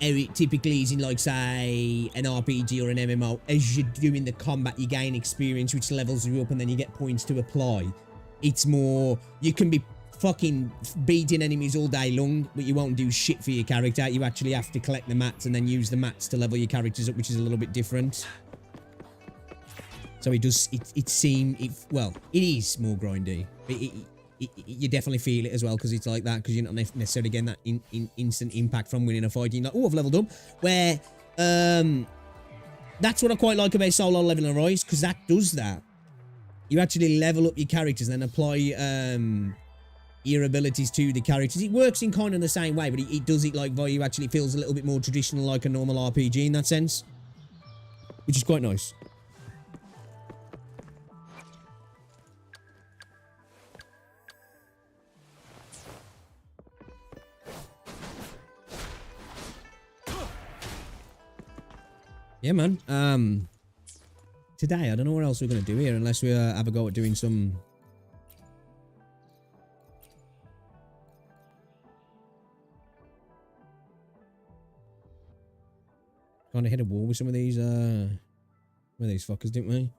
[SPEAKER 1] how it typically is in, like, say, an RPG or an MMO. As you're doing the combat, you gain experience, which levels you up, and then you get points to apply. It's more, you can be fucking beating enemies all day long, but you won't do shit for your character. You actually have to collect the mats and then use the mats to level your characters up, which is a little bit different. So it does, well, it is more grindy. You definitely feel it as well, because it's like that, because you're not necessarily getting that instant impact from winning a fight. You're like, oh, I've leveled up. Where, that's what I quite like about solo leveling Rise, because that does that. You actually level up your characters and then apply, your abilities to the characters. It works in kind of the same way, but it does it like where you actually feels a little bit more traditional, like a normal RPG in that sense, which is quite nice. Yeah, man. Today, I don't know what else we're going to do here unless we have a go at doing some... Kind of hit a wall with some of these fuckers, didn't we?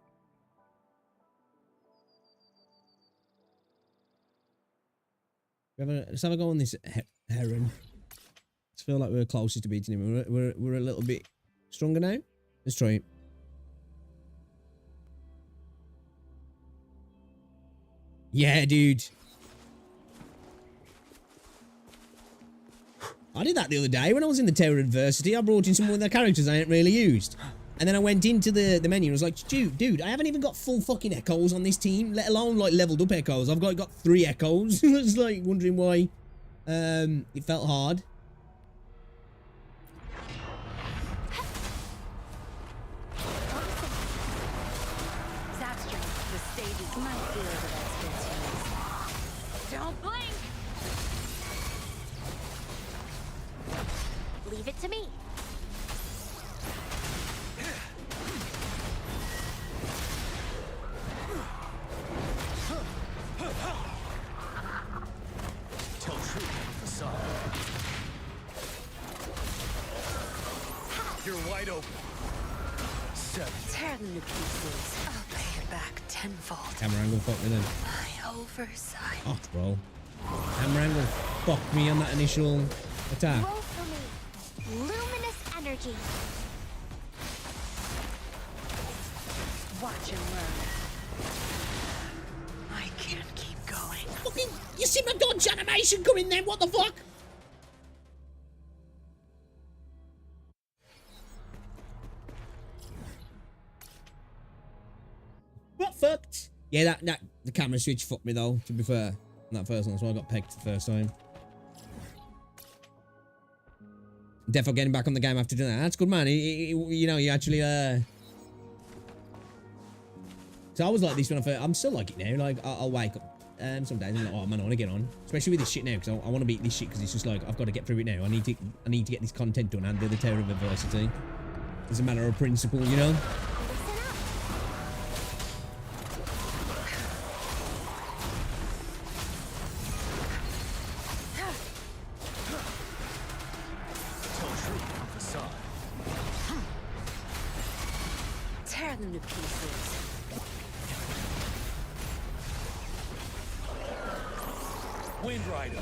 [SPEAKER 1] Let's have a go on this heron. I feel like we're closest to beating him. We're a little bit stronger now. Let's try it. Yeah, dude. I did that the other day when I was in the Terror Adversity. I brought in some of the characters I ain't really used. And then I went into the menu and I was like, dude, I haven't even got full fucking echoes on this team, let alone like leveled up echoes. I've got 3 echoes. I was like wondering why it felt hard.
[SPEAKER 9] Don't blink! Leave it to me.
[SPEAKER 8] Tell truth on the facade. You're wide open. 7.
[SPEAKER 7] Tear them to pieces. I'll pay it back tenfold.
[SPEAKER 1] Camera angle fuck me then.
[SPEAKER 7] My oversight.
[SPEAKER 1] Oh, bro. Camera angle fucked me on that initial attack.
[SPEAKER 9] Roll for me. Luminous energy.
[SPEAKER 7] Watch and learn. I can't keep going.
[SPEAKER 1] Fucking, you see my dodge animation coming then? What the fuck? Yeah, the camera switch fucked me though, to be fair. That first one, that's why I got pegged the first time. Definitely getting back on the game after doing that. That's good, man. You know, you actually, So I was like this when I first, I'm still like it now. Like, I'll wake up some days and I'm like, oh man, I want to get on. Especially with this shit now, because I want to beat this shit, because it's just like, I've got to get through it now. I need to get this content done and do the Tower of Adversity. It's a matter of principle, you know?
[SPEAKER 7] Tear them to pieces.
[SPEAKER 8] Wind Rider.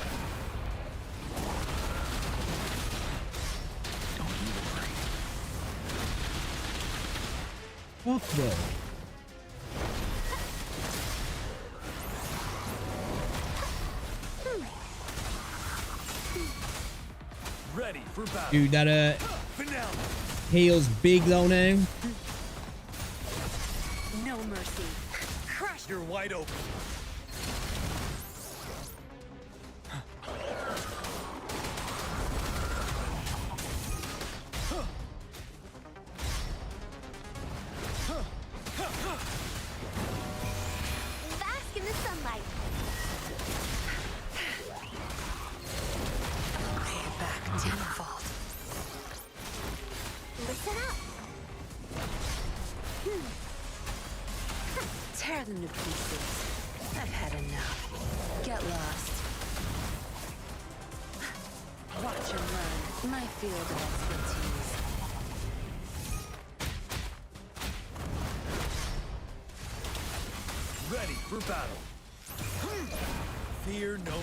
[SPEAKER 1] Fuck bro.
[SPEAKER 8] Ready for battle.
[SPEAKER 1] Dude, that
[SPEAKER 8] Finale.
[SPEAKER 1] heal's big though now.
[SPEAKER 7] No mercy. Crush.
[SPEAKER 8] You're wide open.
[SPEAKER 9] Bask in the sunlight.
[SPEAKER 7] Back tenfold.
[SPEAKER 9] Listen up.
[SPEAKER 7] Tear them to pieces. I've had enough. Get lost. Watch and learn. My field of expertise.
[SPEAKER 8] Ready for battle. Fear no more.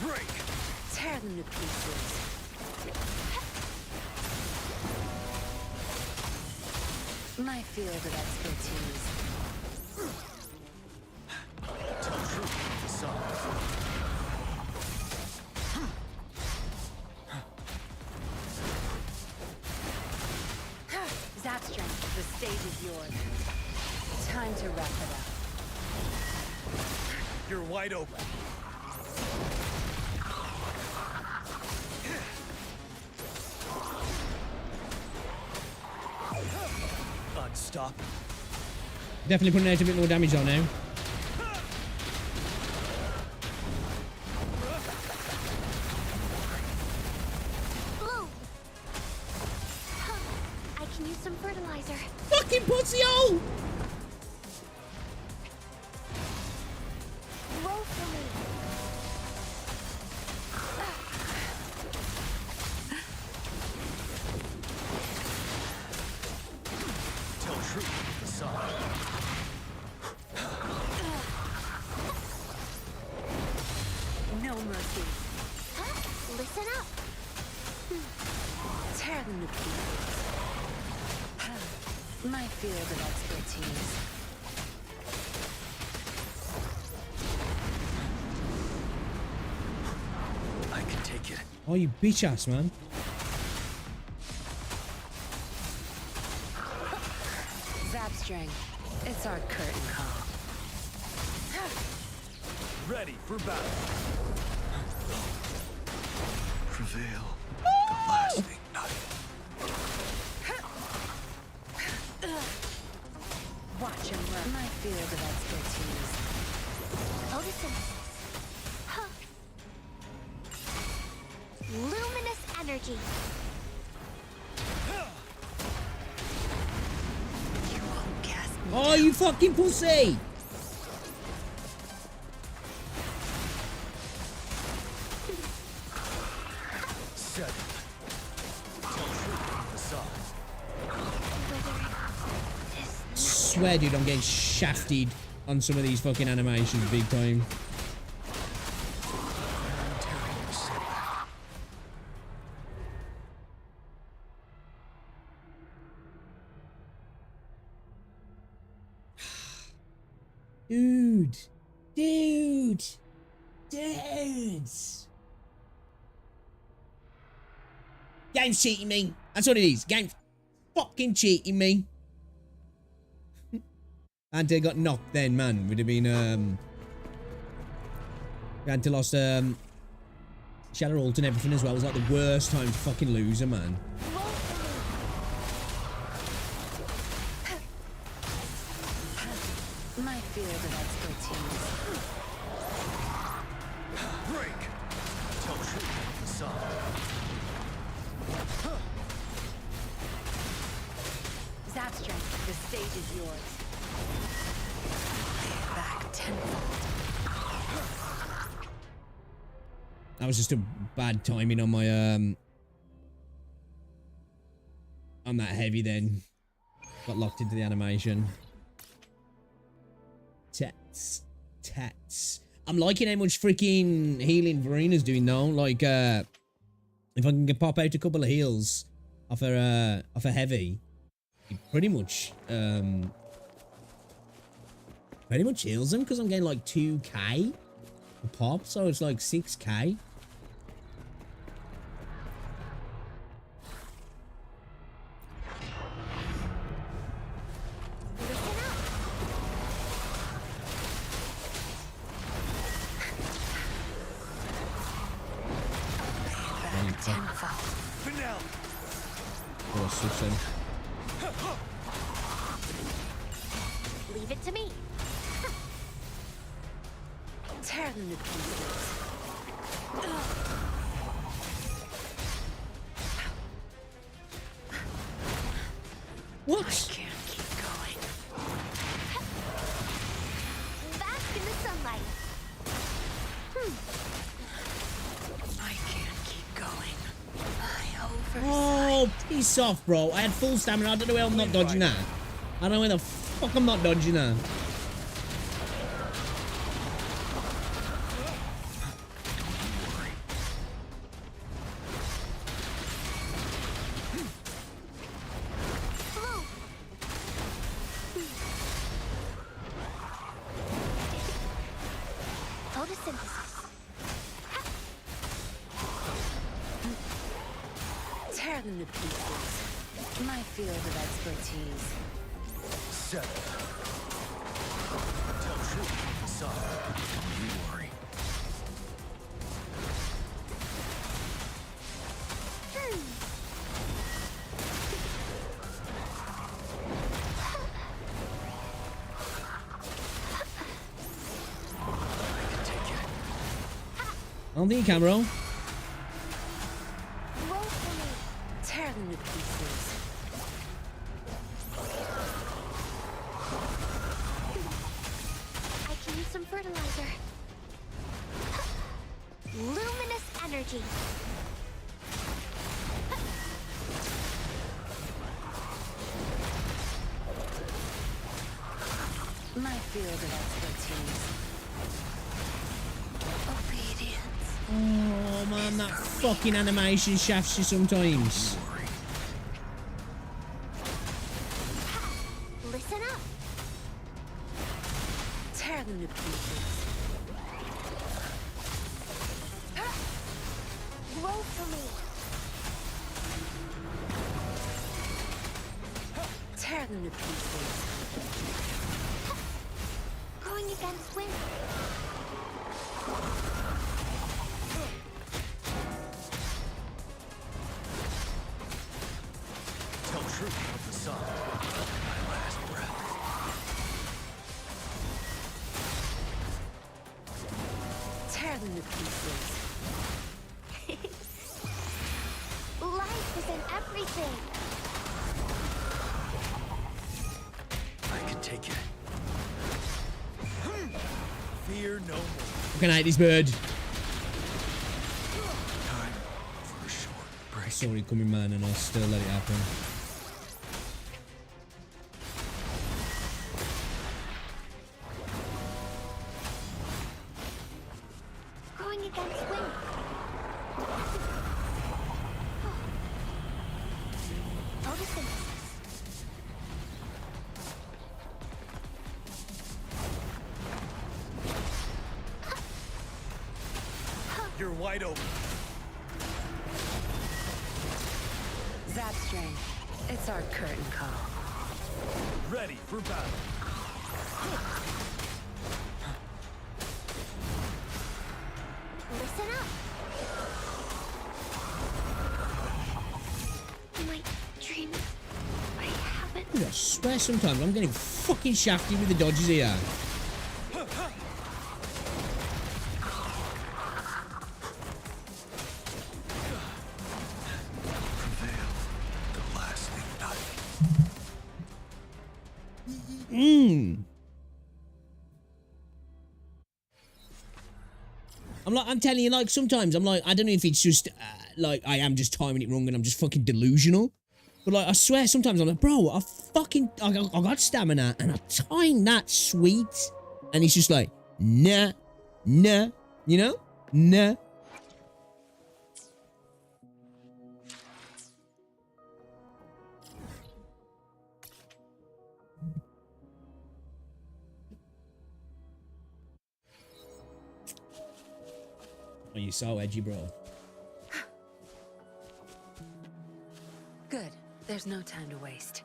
[SPEAKER 8] Break.
[SPEAKER 7] Tear them to pieces. My field of expertise.
[SPEAKER 8] Tell truth with the sun.
[SPEAKER 7] Zap strength, the stage is yours. Time to wrap it up.
[SPEAKER 8] You're wide open. Unstoppable.
[SPEAKER 1] Definitely putting out a bit more damage on now.
[SPEAKER 9] Blue. I can use some fertilizer.
[SPEAKER 1] Fucking pussy hole!
[SPEAKER 9] Roll for me.
[SPEAKER 8] Tell truth with the sun.
[SPEAKER 7] No mercy.
[SPEAKER 9] Listen up.
[SPEAKER 7] Tear them to pieces. My field of expertise.
[SPEAKER 8] I can take it.
[SPEAKER 1] Oh, you bitch ass, man.
[SPEAKER 7] Zap string. It's our curtain call.
[SPEAKER 8] Ready for battle. Prevail. The last ignite.
[SPEAKER 7] Watch and learn. My field of expertise.
[SPEAKER 9] Photosynthesis. Huh. Luminous energy.
[SPEAKER 7] You won't cast me.
[SPEAKER 1] Oh, you fucking pussy!
[SPEAKER 8] Set. Tell truth with the sun.
[SPEAKER 1] Swear, dude, I'm getting shafted on some of these fucking animations big time. Dude. Dude. Dudes. Game's cheating me. That's what it is. Game's fucking cheating me. And they got knocked then, man. Would have been, we had to lost, Shadow Ult and everything as well. It was like the worst time to fucking lose her, man.
[SPEAKER 7] My field of expertise.
[SPEAKER 8] Break. Tell truth. Facade.
[SPEAKER 7] Zap strength. The stage is yours. Back tenfold.
[SPEAKER 1] That was just a bad timing on my, on that heavy then. Got locked into the animation. Tats. I'm liking how much freaking healing Verina's doing though. Like, if I can pop out a couple of heals off her heavy, it pretty much heals them because I'm getting like 2k a pop, so it's like 6k.
[SPEAKER 9] Leave it to me.
[SPEAKER 7] Tear them to pieces.
[SPEAKER 1] What?
[SPEAKER 7] I can't keep going.
[SPEAKER 9] Bask in the sunlight.
[SPEAKER 7] I can't keep going. I oversight.
[SPEAKER 1] Oh, piss off, bro. I had full stamina. I don't know where I'm not dodging that. I don't know where the fuck I'm not dodging that.
[SPEAKER 9] Photosynthesis.
[SPEAKER 7] Tear them to pieces. My field of expertise.
[SPEAKER 8] 7. Tell truth. Facade. Don't you worry. I can take it.
[SPEAKER 1] I don't think you can, bro.
[SPEAKER 9] Roll for me.
[SPEAKER 7] Tear them to pieces.
[SPEAKER 9] I can use some fertilizer. Luminous energy.
[SPEAKER 7] My field of expertise. Obedience.
[SPEAKER 1] Oh, man, that fucking animation shafts you sometimes.
[SPEAKER 9] Listen up.
[SPEAKER 7] Tear them to pieces.
[SPEAKER 9] Roll for me.
[SPEAKER 7] Tear them to pieces.
[SPEAKER 9] Going against wind.
[SPEAKER 8] Tell truth. Facade. My last breath.
[SPEAKER 7] Tear them to pieces.
[SPEAKER 9] Life is in everything.
[SPEAKER 8] I can take it. Fear no more.
[SPEAKER 1] Fucking hate this bird.
[SPEAKER 8] Time for a short break.
[SPEAKER 1] I saw it coming, man, and I'll still let it happen.
[SPEAKER 9] Going against wind. Photosynthesis.
[SPEAKER 8] wide open.
[SPEAKER 7] Zap string. It's our curtain call.
[SPEAKER 8] Ready for battle.
[SPEAKER 9] Listen up. My dreams. I haven't.
[SPEAKER 1] Dude, I swear sometimes I'm getting fucking shafted with the dodges here. I'm telling you, like, sometimes I'm like, I don't know if it's just, like, I am just timing it wrong and I'm just fucking delusional. But, like, I swear sometimes I'm like, bro, I got stamina and I timed that sweet. And it's just like, nah, you know? Nah. Oh, you're so edgy, bro.
[SPEAKER 7] Good. There's no time to waste.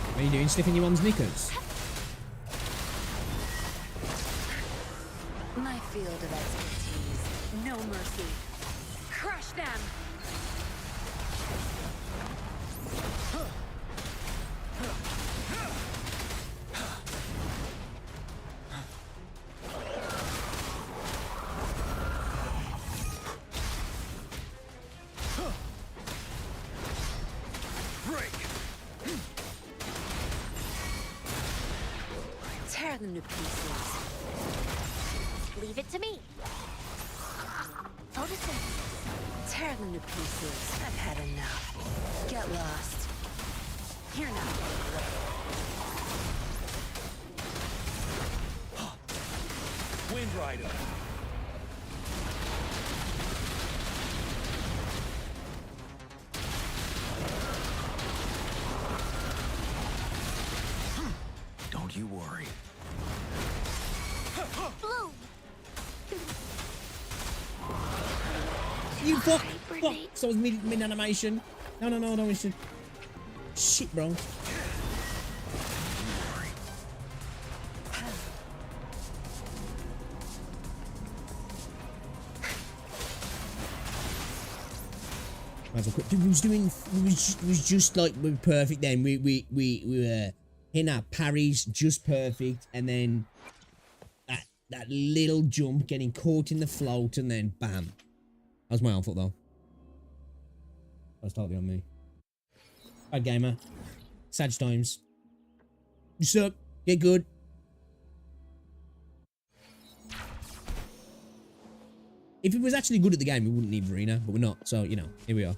[SPEAKER 1] What are you doing, sniffing your mum's knickers?
[SPEAKER 7] My field of expertise. No mercy. Crush them! Tear them to pieces.
[SPEAKER 9] Leave it to me. Photosynthesis.
[SPEAKER 7] Tear them to pieces. I've had enough. Get lost. You're not getting away.
[SPEAKER 8] Wind Rider. Don't you worry.
[SPEAKER 9] Bloom.
[SPEAKER 1] You fuck! So was mid animation. No, we should. Shit, bro. Dude, we was doing. It was just like we were perfect. Then we were hitting our parries just perfect, and then that little jump, getting caught in the float, and then bam. That was my own fault though. That's totally on me. Bad gamer. Sad times. You suck. Get good. If it was actually good at the game, we wouldn't need Verena, but we're not. So, you know, here we are.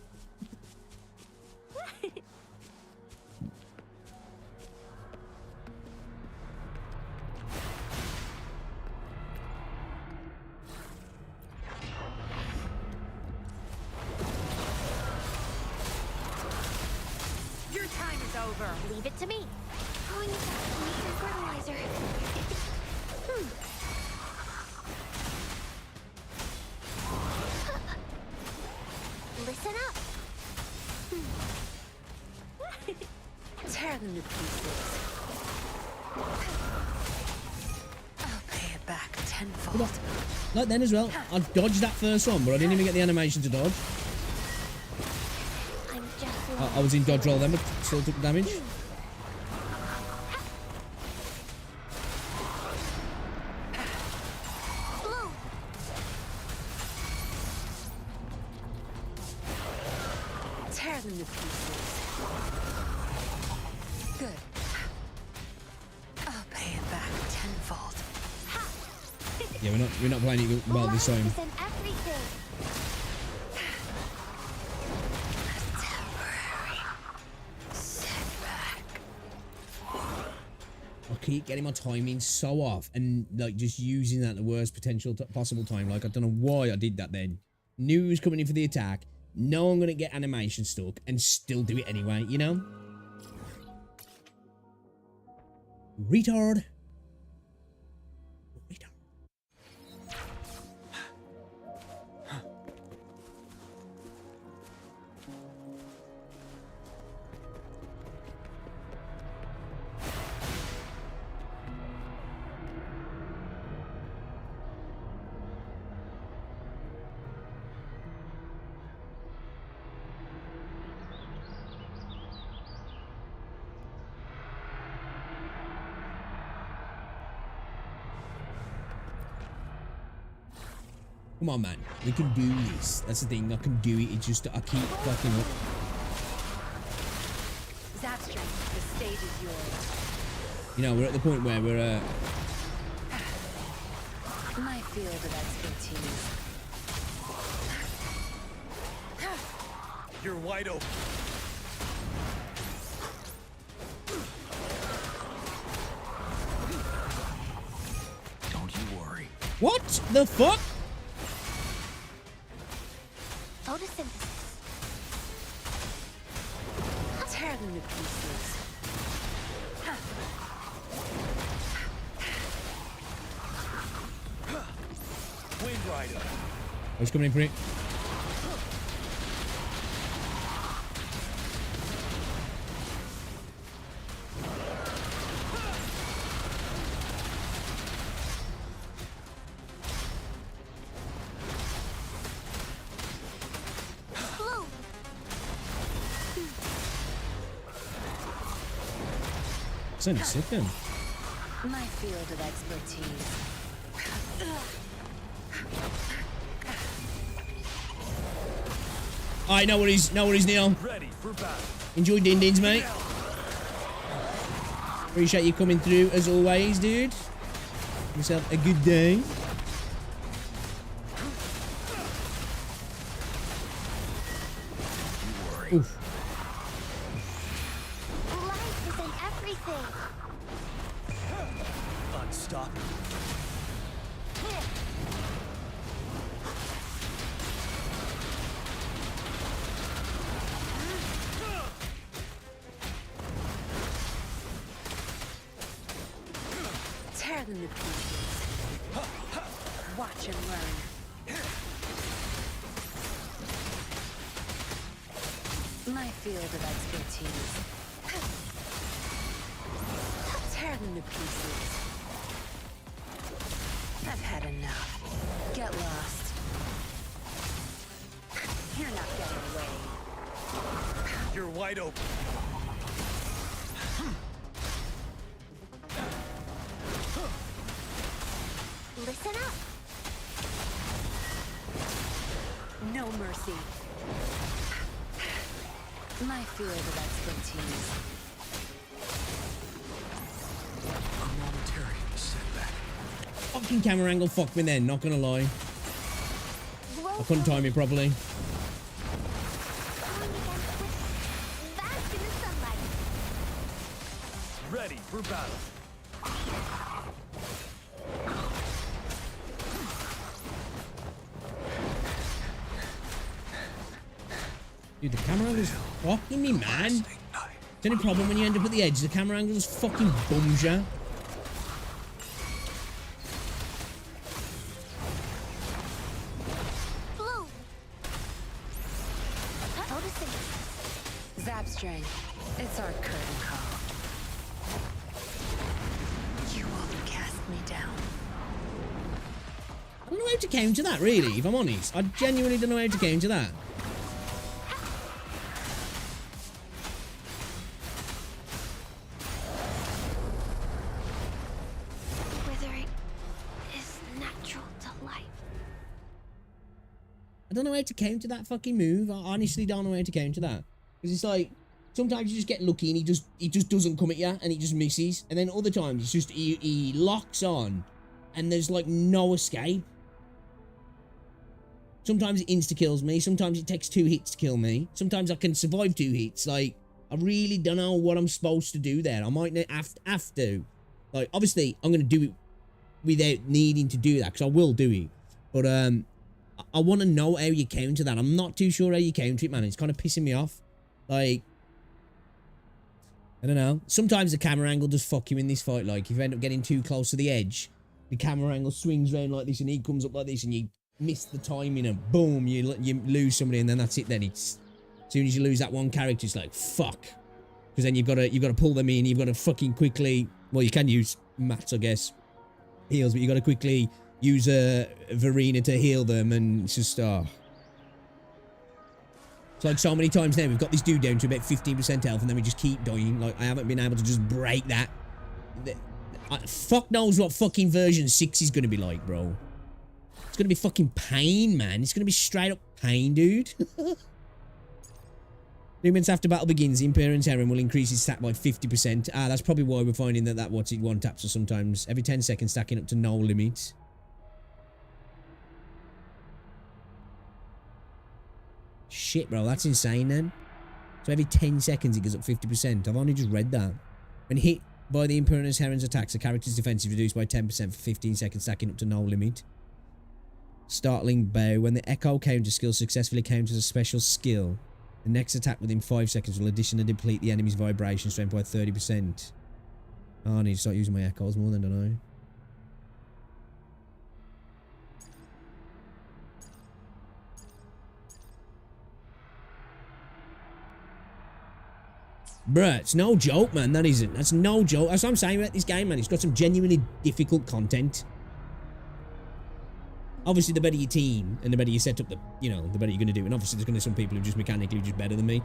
[SPEAKER 9] Your time is over. Leave it to me. Going back to make some fertilizer. Listen up.
[SPEAKER 7] Tear them to pieces. I'll pay it back tenfold.
[SPEAKER 1] Like then as well, I dodged that first one, but I didn't even get the animation to dodge.
[SPEAKER 9] I'm just
[SPEAKER 1] I was in dodge roll then, but still took damage.
[SPEAKER 9] Bloom.
[SPEAKER 7] Tear them to pieces. Good. I'll pay it back tenfold.
[SPEAKER 1] Yeah, we're not playing it well this time.
[SPEAKER 9] And everything.
[SPEAKER 7] Temporary setback.
[SPEAKER 1] I keep getting my timing so off and like just using that at the worst potential possible time. Like I don't know why I did that then. Knew he was coming in for the attack. Know I'm gonna get animation stuck and still do it anyway, you know? Retard. Retard. Come on, man. We can do this. That's the thing. I can do it. It's just I keep fucking up.
[SPEAKER 7] Zapstring, the stage is yours.
[SPEAKER 1] You know, we're at the point where we're
[SPEAKER 7] My field of expertise.
[SPEAKER 8] You're wide open. Don't you worry.
[SPEAKER 1] What the fuck?
[SPEAKER 9] Photosynthesis.
[SPEAKER 7] Tear them to pieces.
[SPEAKER 8] Wind Rider.
[SPEAKER 1] Oh, he's coming in for it.
[SPEAKER 9] Blue.
[SPEAKER 1] It's only sick then.
[SPEAKER 7] My field of expertise.
[SPEAKER 1] Alright, no worries, Neil.
[SPEAKER 8] Ready for battle.
[SPEAKER 1] Enjoy din-dins, mate. Appreciate you coming through as always, dude. Have yourself a good day. Oof.
[SPEAKER 9] Life is in everything.
[SPEAKER 8] Unstoppable.
[SPEAKER 7] Tear them to pieces. Watch and learn. My field of expertise. Tear them to pieces. I've had enough. Get lost. You're not getting away.
[SPEAKER 8] You're wide open.
[SPEAKER 9] Listen up.
[SPEAKER 7] No mercy. My field of expertise.
[SPEAKER 8] A momentary setback.
[SPEAKER 1] Fucking camera angle fucked me then, not gonna lie. I couldn't time it properly.
[SPEAKER 9] Bask in the sunlight.
[SPEAKER 8] Ready for battle.
[SPEAKER 1] Dude, the camera angle's fucking me, man. It's the only problem when you end up at the edge. The camera angle just fucking bums you.
[SPEAKER 9] Blue. Photosynthesis.
[SPEAKER 7] Zapstring. It's our curtain call. You won't cast me down.
[SPEAKER 1] I don't know how to counter that, really, if I'm honest. I genuinely don't know how to counter that.
[SPEAKER 9] Withering is natural to life.
[SPEAKER 1] I don't know how to counter that fucking move. I honestly don't know how to counter that. Because it's like, sometimes you just get lucky and he just doesn't come at you and he just misses. And then other times it's just, he locks on and there's like no escape. Sometimes it insta-kills me. Sometimes it takes 2 hits to kill me. Sometimes I can survive 2 hits. Like, I really don't know what I'm supposed to do there. I might have to. Like, obviously, I'm going to do it without needing to do that, because I will do it. But, I want to know how you counter that. I'm not too sure how you counter it, man. It's kind of pissing me off. Like, I don't know. Sometimes the camera angle does fuck you in this fight. Like, if you end up getting too close to the edge, the camera angle swings around like this and he comes up like this and you miss the timing and boom, you lose somebody and then that's it then. It's, as soon as you lose that one character, it's like, fuck. Because then you've got to pull them in, you've got to fucking quickly, well, you can use mats, I guess, heals, but you got to quickly use a Verena to heal them and it's just, it's like so many times now, we've got this dude down to about 15% health and then we just keep dying. Like, I haven't been able to just break that. Fuck knows what fucking version 6 is going to be like, bro. It's going to be fucking pain, man. It's going to be straight up pain, dude. 3 minutes after battle begins, the Imperium's Heron will increase his stat by 50%. Ah, that's probably why we're finding that what's it one taps us sometimes. Every 10 seconds, stacking up to no limit. Shit, bro, that's insane then. So every 10 seconds it goes up 50%. I've only just read that. When hit by the Imperium's Heron's attacks, the character's defense is reduced by 10% for 15 seconds, stacking up to no limit. Startling Bow. When the Echo counter skill successfully counters a special skill, the next attack within 5 seconds will additionally deplete the enemy's vibration strength by 30%. Oh, I need to start using my echoes more than, don't I? Bruh, it's no joke, man. That isn't. That's no joke. That's what I'm saying about this game, man. It's got some genuinely difficult content. Obviously, the better your team and the better you set up, the better you're going to do. And obviously, there's going to be some people who are just mechanically just better than me.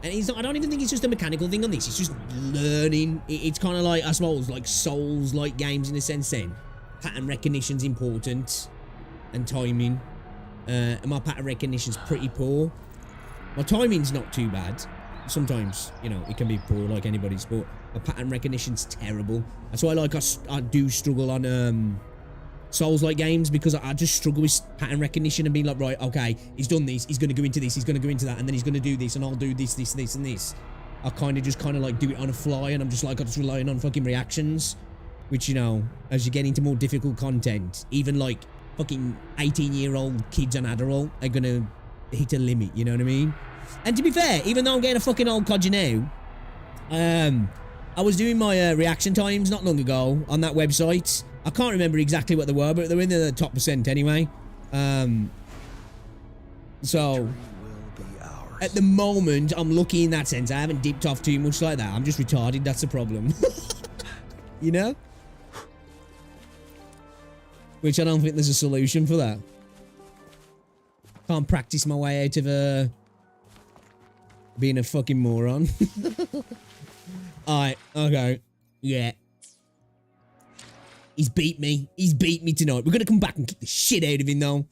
[SPEAKER 1] And it's not, I don't even think it's just a mechanical thing on this. It's just learning. It's kind of like, I suppose, like Souls-like games in a sense then. Pattern recognition's important. And timing. And my pattern recognition's pretty poor. My timing's not too bad. Sometimes, it can be poor like anybody's, but my pattern recognition's terrible. That's why, like, I do struggle on Souls-like games, because I just struggle with pattern recognition and being like, right, okay, he's done this, he's going to go into this, he's going to go into that, and then he's going to do this, and I'll do this, this, this, and this. I kind of like do it on a fly, and I'm just relying on fucking reactions, which, as you get into more difficult content, even like fucking 18-year-old kids on Adderall are going to hit a limit, you know what I mean? And to be fair, even though I'm getting a fucking old codger now, I was doing my reaction times not long ago on that website. I can't remember exactly what they were, but they're in the top % anyway. So, at the moment, I'm lucky in that sense. I haven't dipped off too much like that. I'm just retarded, that's the problem. You know? Which I don't think there's a solution for that. Can't practice my way out of being a fucking moron. Alright, okay. Yeah. He's beat me. He's beat me tonight. We're going to come back and kick the shit out of him, though.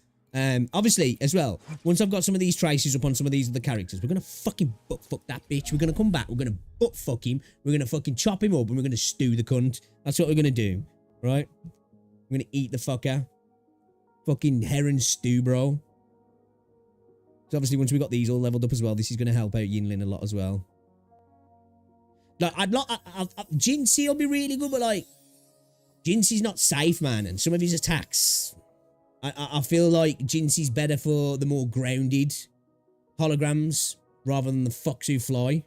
[SPEAKER 1] Obviously, as well, once I've got some of these traces up on some of these other characters, we're going to fucking butt-fuck that bitch. We're going to come back. We're going to butt-fuck him. We're going to fucking chop him up, and we're going to stew the cunt. That's what we're going to do, right? We're going to eat the fucker. Fucking heron stew, bro. So obviously, once we got these all leveled up as well, this is going to help out Yinlin a lot as well. Like, Jinxie will be really good, but like, Jinxie's not safe, man, and some of his attacks, I feel like Jinxie's better for the more grounded holograms rather than the fucks who fly.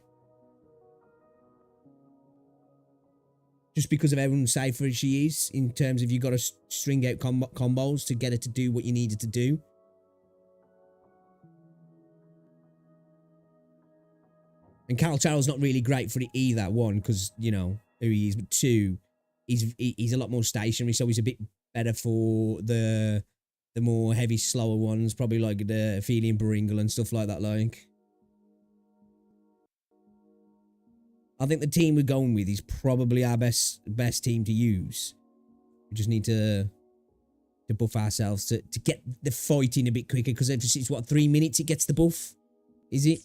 [SPEAKER 1] Just because of how unsafer she is in terms of you got to string out combos to get her to do what you need her to do. And Calcharo's not really great for it either, one, because, you know, who he is, but two, he's a lot more stationary, so he's a bit better for the more heavy, slower ones, probably like the Ophelia and Beringal and stuff like that, like. I think the team we're going with is probably our best team to use. We just need to buff ourselves to get the fighting a bit quicker, because it's what, 3 minutes it gets the buff? Is it?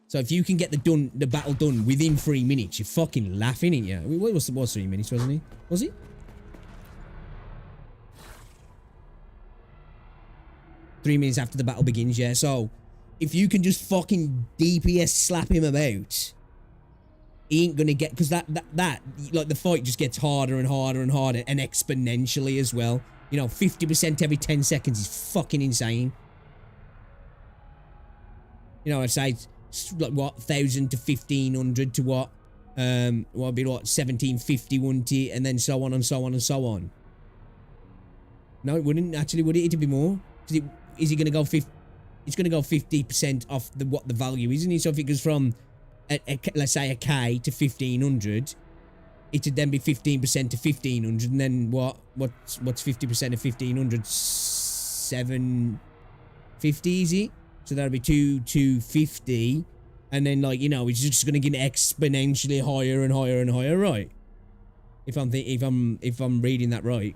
[SPEAKER 1] So if you can get the battle done within 3 minutes, you're fucking laughing, ain't you? It was 3 minutes, wasn't it? Was it? Three minutes after the battle begins, yeah. So if you can just fucking DPS slap him about, he ain't gonna get, because that like the fight just gets harder and harder and harder, and exponentially as well. You know, 50% every 10 seconds is fucking insane. You know, I'd say like what, 1,000 to 1,500 to what, Well, it'd be what, 1750, wouldn't it? And then so on and so on and so on. No, it wouldn't actually, would it? It'd be more. Is he going to go 50? It's going to go 50% off what the value is, isn't it? So if it goes from, let's say, a K to 1500, it would then be 15% to 1500, and then what's 50% of 1500? 750, is it? So that'd be 250, and then, like, you know, it's just going to get exponentially higher and higher and higher, right? If I'm reading that right,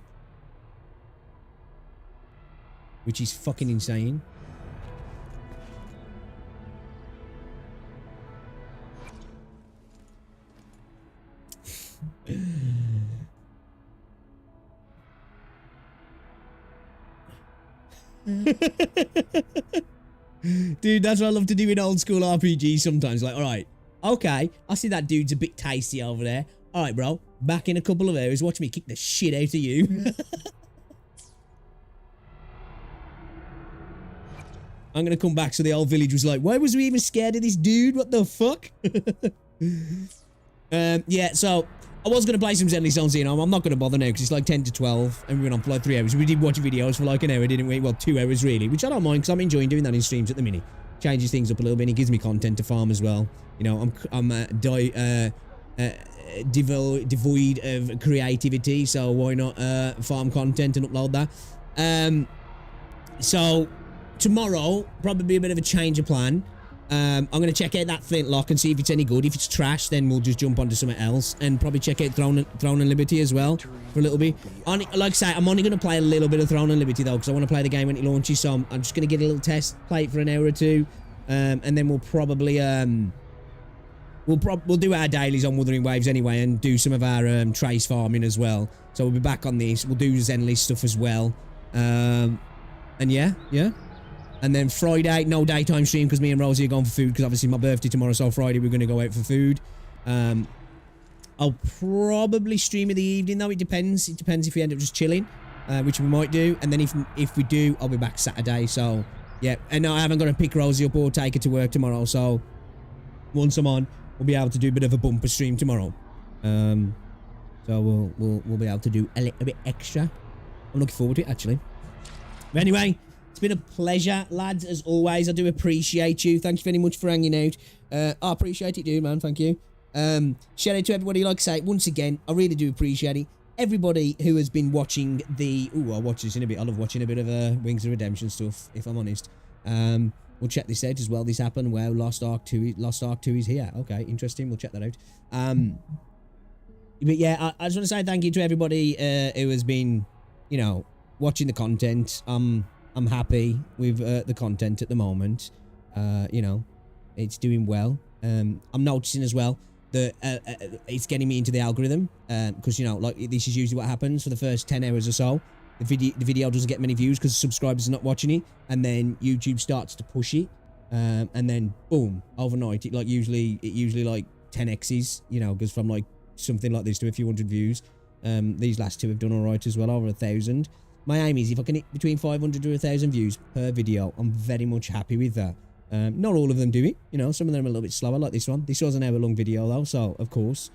[SPEAKER 1] which is fucking insane. Dude, that's what I love to do in old school RPGs sometimes. Like, alright, okay, I see that dude's a bit tasty over there. Alright, bro, back in a couple of hours, watch me kick the shit out of you. I'm gonna come back so the old village was like, why was we even scared of this dude? What the fuck? Yeah, so I was going to play some ZZZ, you know, I'm not going to bother now because it's like 10 to 12 and we went on for like 3 hours. We did watch videos for like an hour, didn't we? Well, 2 hours really, which I don't mind because I'm enjoying doing that in streams at the minute. Changes things up a little bit and it gives me content to farm as well. You know, I'm devoid of creativity, so why not farm content and upload that? So tomorrow, probably a bit of a change of plan. I'm going to check out that flintlock and see if it's any good. If it's trash, then we'll just jump onto something else and probably check out Throne and Liberty as well for a little bit. Like I say, I'm only going to play a little bit of Throne and Liberty though because I want to play the game when it launches. So I'm just going to get a little test, play it for an hour or two, and then we'll probably we'll do our dailies on Wuthering Waves anyway and do some of our trace farming as well. So we'll be back on this. We'll do Zenless stuff as well, and yeah. And then Friday, no daytime stream because me and Rosie are going for food because obviously my birthday tomorrow, so Friday we're going to go out for food. I'll probably stream in the evening though, it depends. It depends if we end up just chilling, which we might do. And then if we do, I'll be back Saturday, so yeah. And no, I haven't got to pick Rosie up or take her to work tomorrow, so once I'm on, we'll be able to do a bit of a bumper stream tomorrow. So we'll be able to do a little bit extra. I'm looking forward to it actually. But anyway, it's been a pleasure, lads, as always. I do appreciate you. Thank you very much for hanging out. I appreciate it, dude, man. Thank you. Shout out to everybody, like I say, once again, I really do appreciate it. Everybody who has been watching the... Ooh, I'll watch this in a bit. I love watching a bit of Wings of Redemption stuff, if I'm honest. We'll check this out as well. This happened. Wow, Lost Ark 2 is here. Okay, interesting. We'll check that out. But yeah, I just want to say thank you to everybody who has been, you know, watching the content. I'm happy with the content at the moment. You know, it's doing well. I'm noticing as well that it's getting me into the algorithm because, you know, like this is usually what happens for the first 10 hours or so. The video doesn't get many views because subscribers are not watching it, and then YouTube starts to push it, and then boom, overnight it usually like 10x's, you know, goes from like something like this to a few hundred views. These last two have done all right as well, over 1,000. My aim is if I can hit between 500 to 1,000 views per video, I'm very much happy with that. Not all of them do it, you know, some of them are a little bit slower, like this one. This was an hour-long video though, so of course,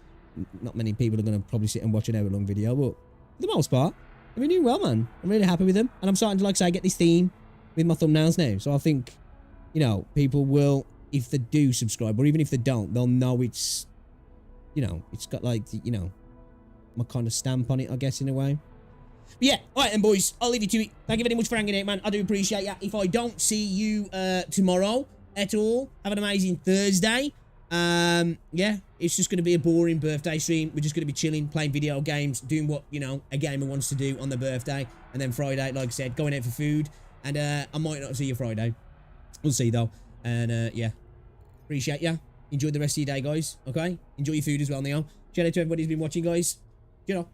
[SPEAKER 1] not many people are going to probably sit and watch an hour-long video, but for the most part, I've been doing well, man. I'm really happy with them, and I'm starting to, like I say, get this theme with my thumbnails now, so I think, you know, people will, if they do subscribe, or even if they don't, they'll know it's, you know, it's got like, you know, my kind of stamp on it, I guess, in a way. But yeah, alright then, boys, I'll leave you to it. Thank you very much for hanging out, man. I do appreciate ya. If I don't see you tomorrow at all, have an amazing Thursday. Yeah, it's just going to be a boring birthday stream. We're just going to be chilling, playing video games, doing what, you know, a gamer wants to do on their birthday. And then Friday, like I said, going out for food. And I might not see you Friday. We'll see, though. And yeah, appreciate ya. Enjoy the rest of your day, guys. Okay? Enjoy your food as well, Neo. Shout out to everybody who's been watching, guys. You know.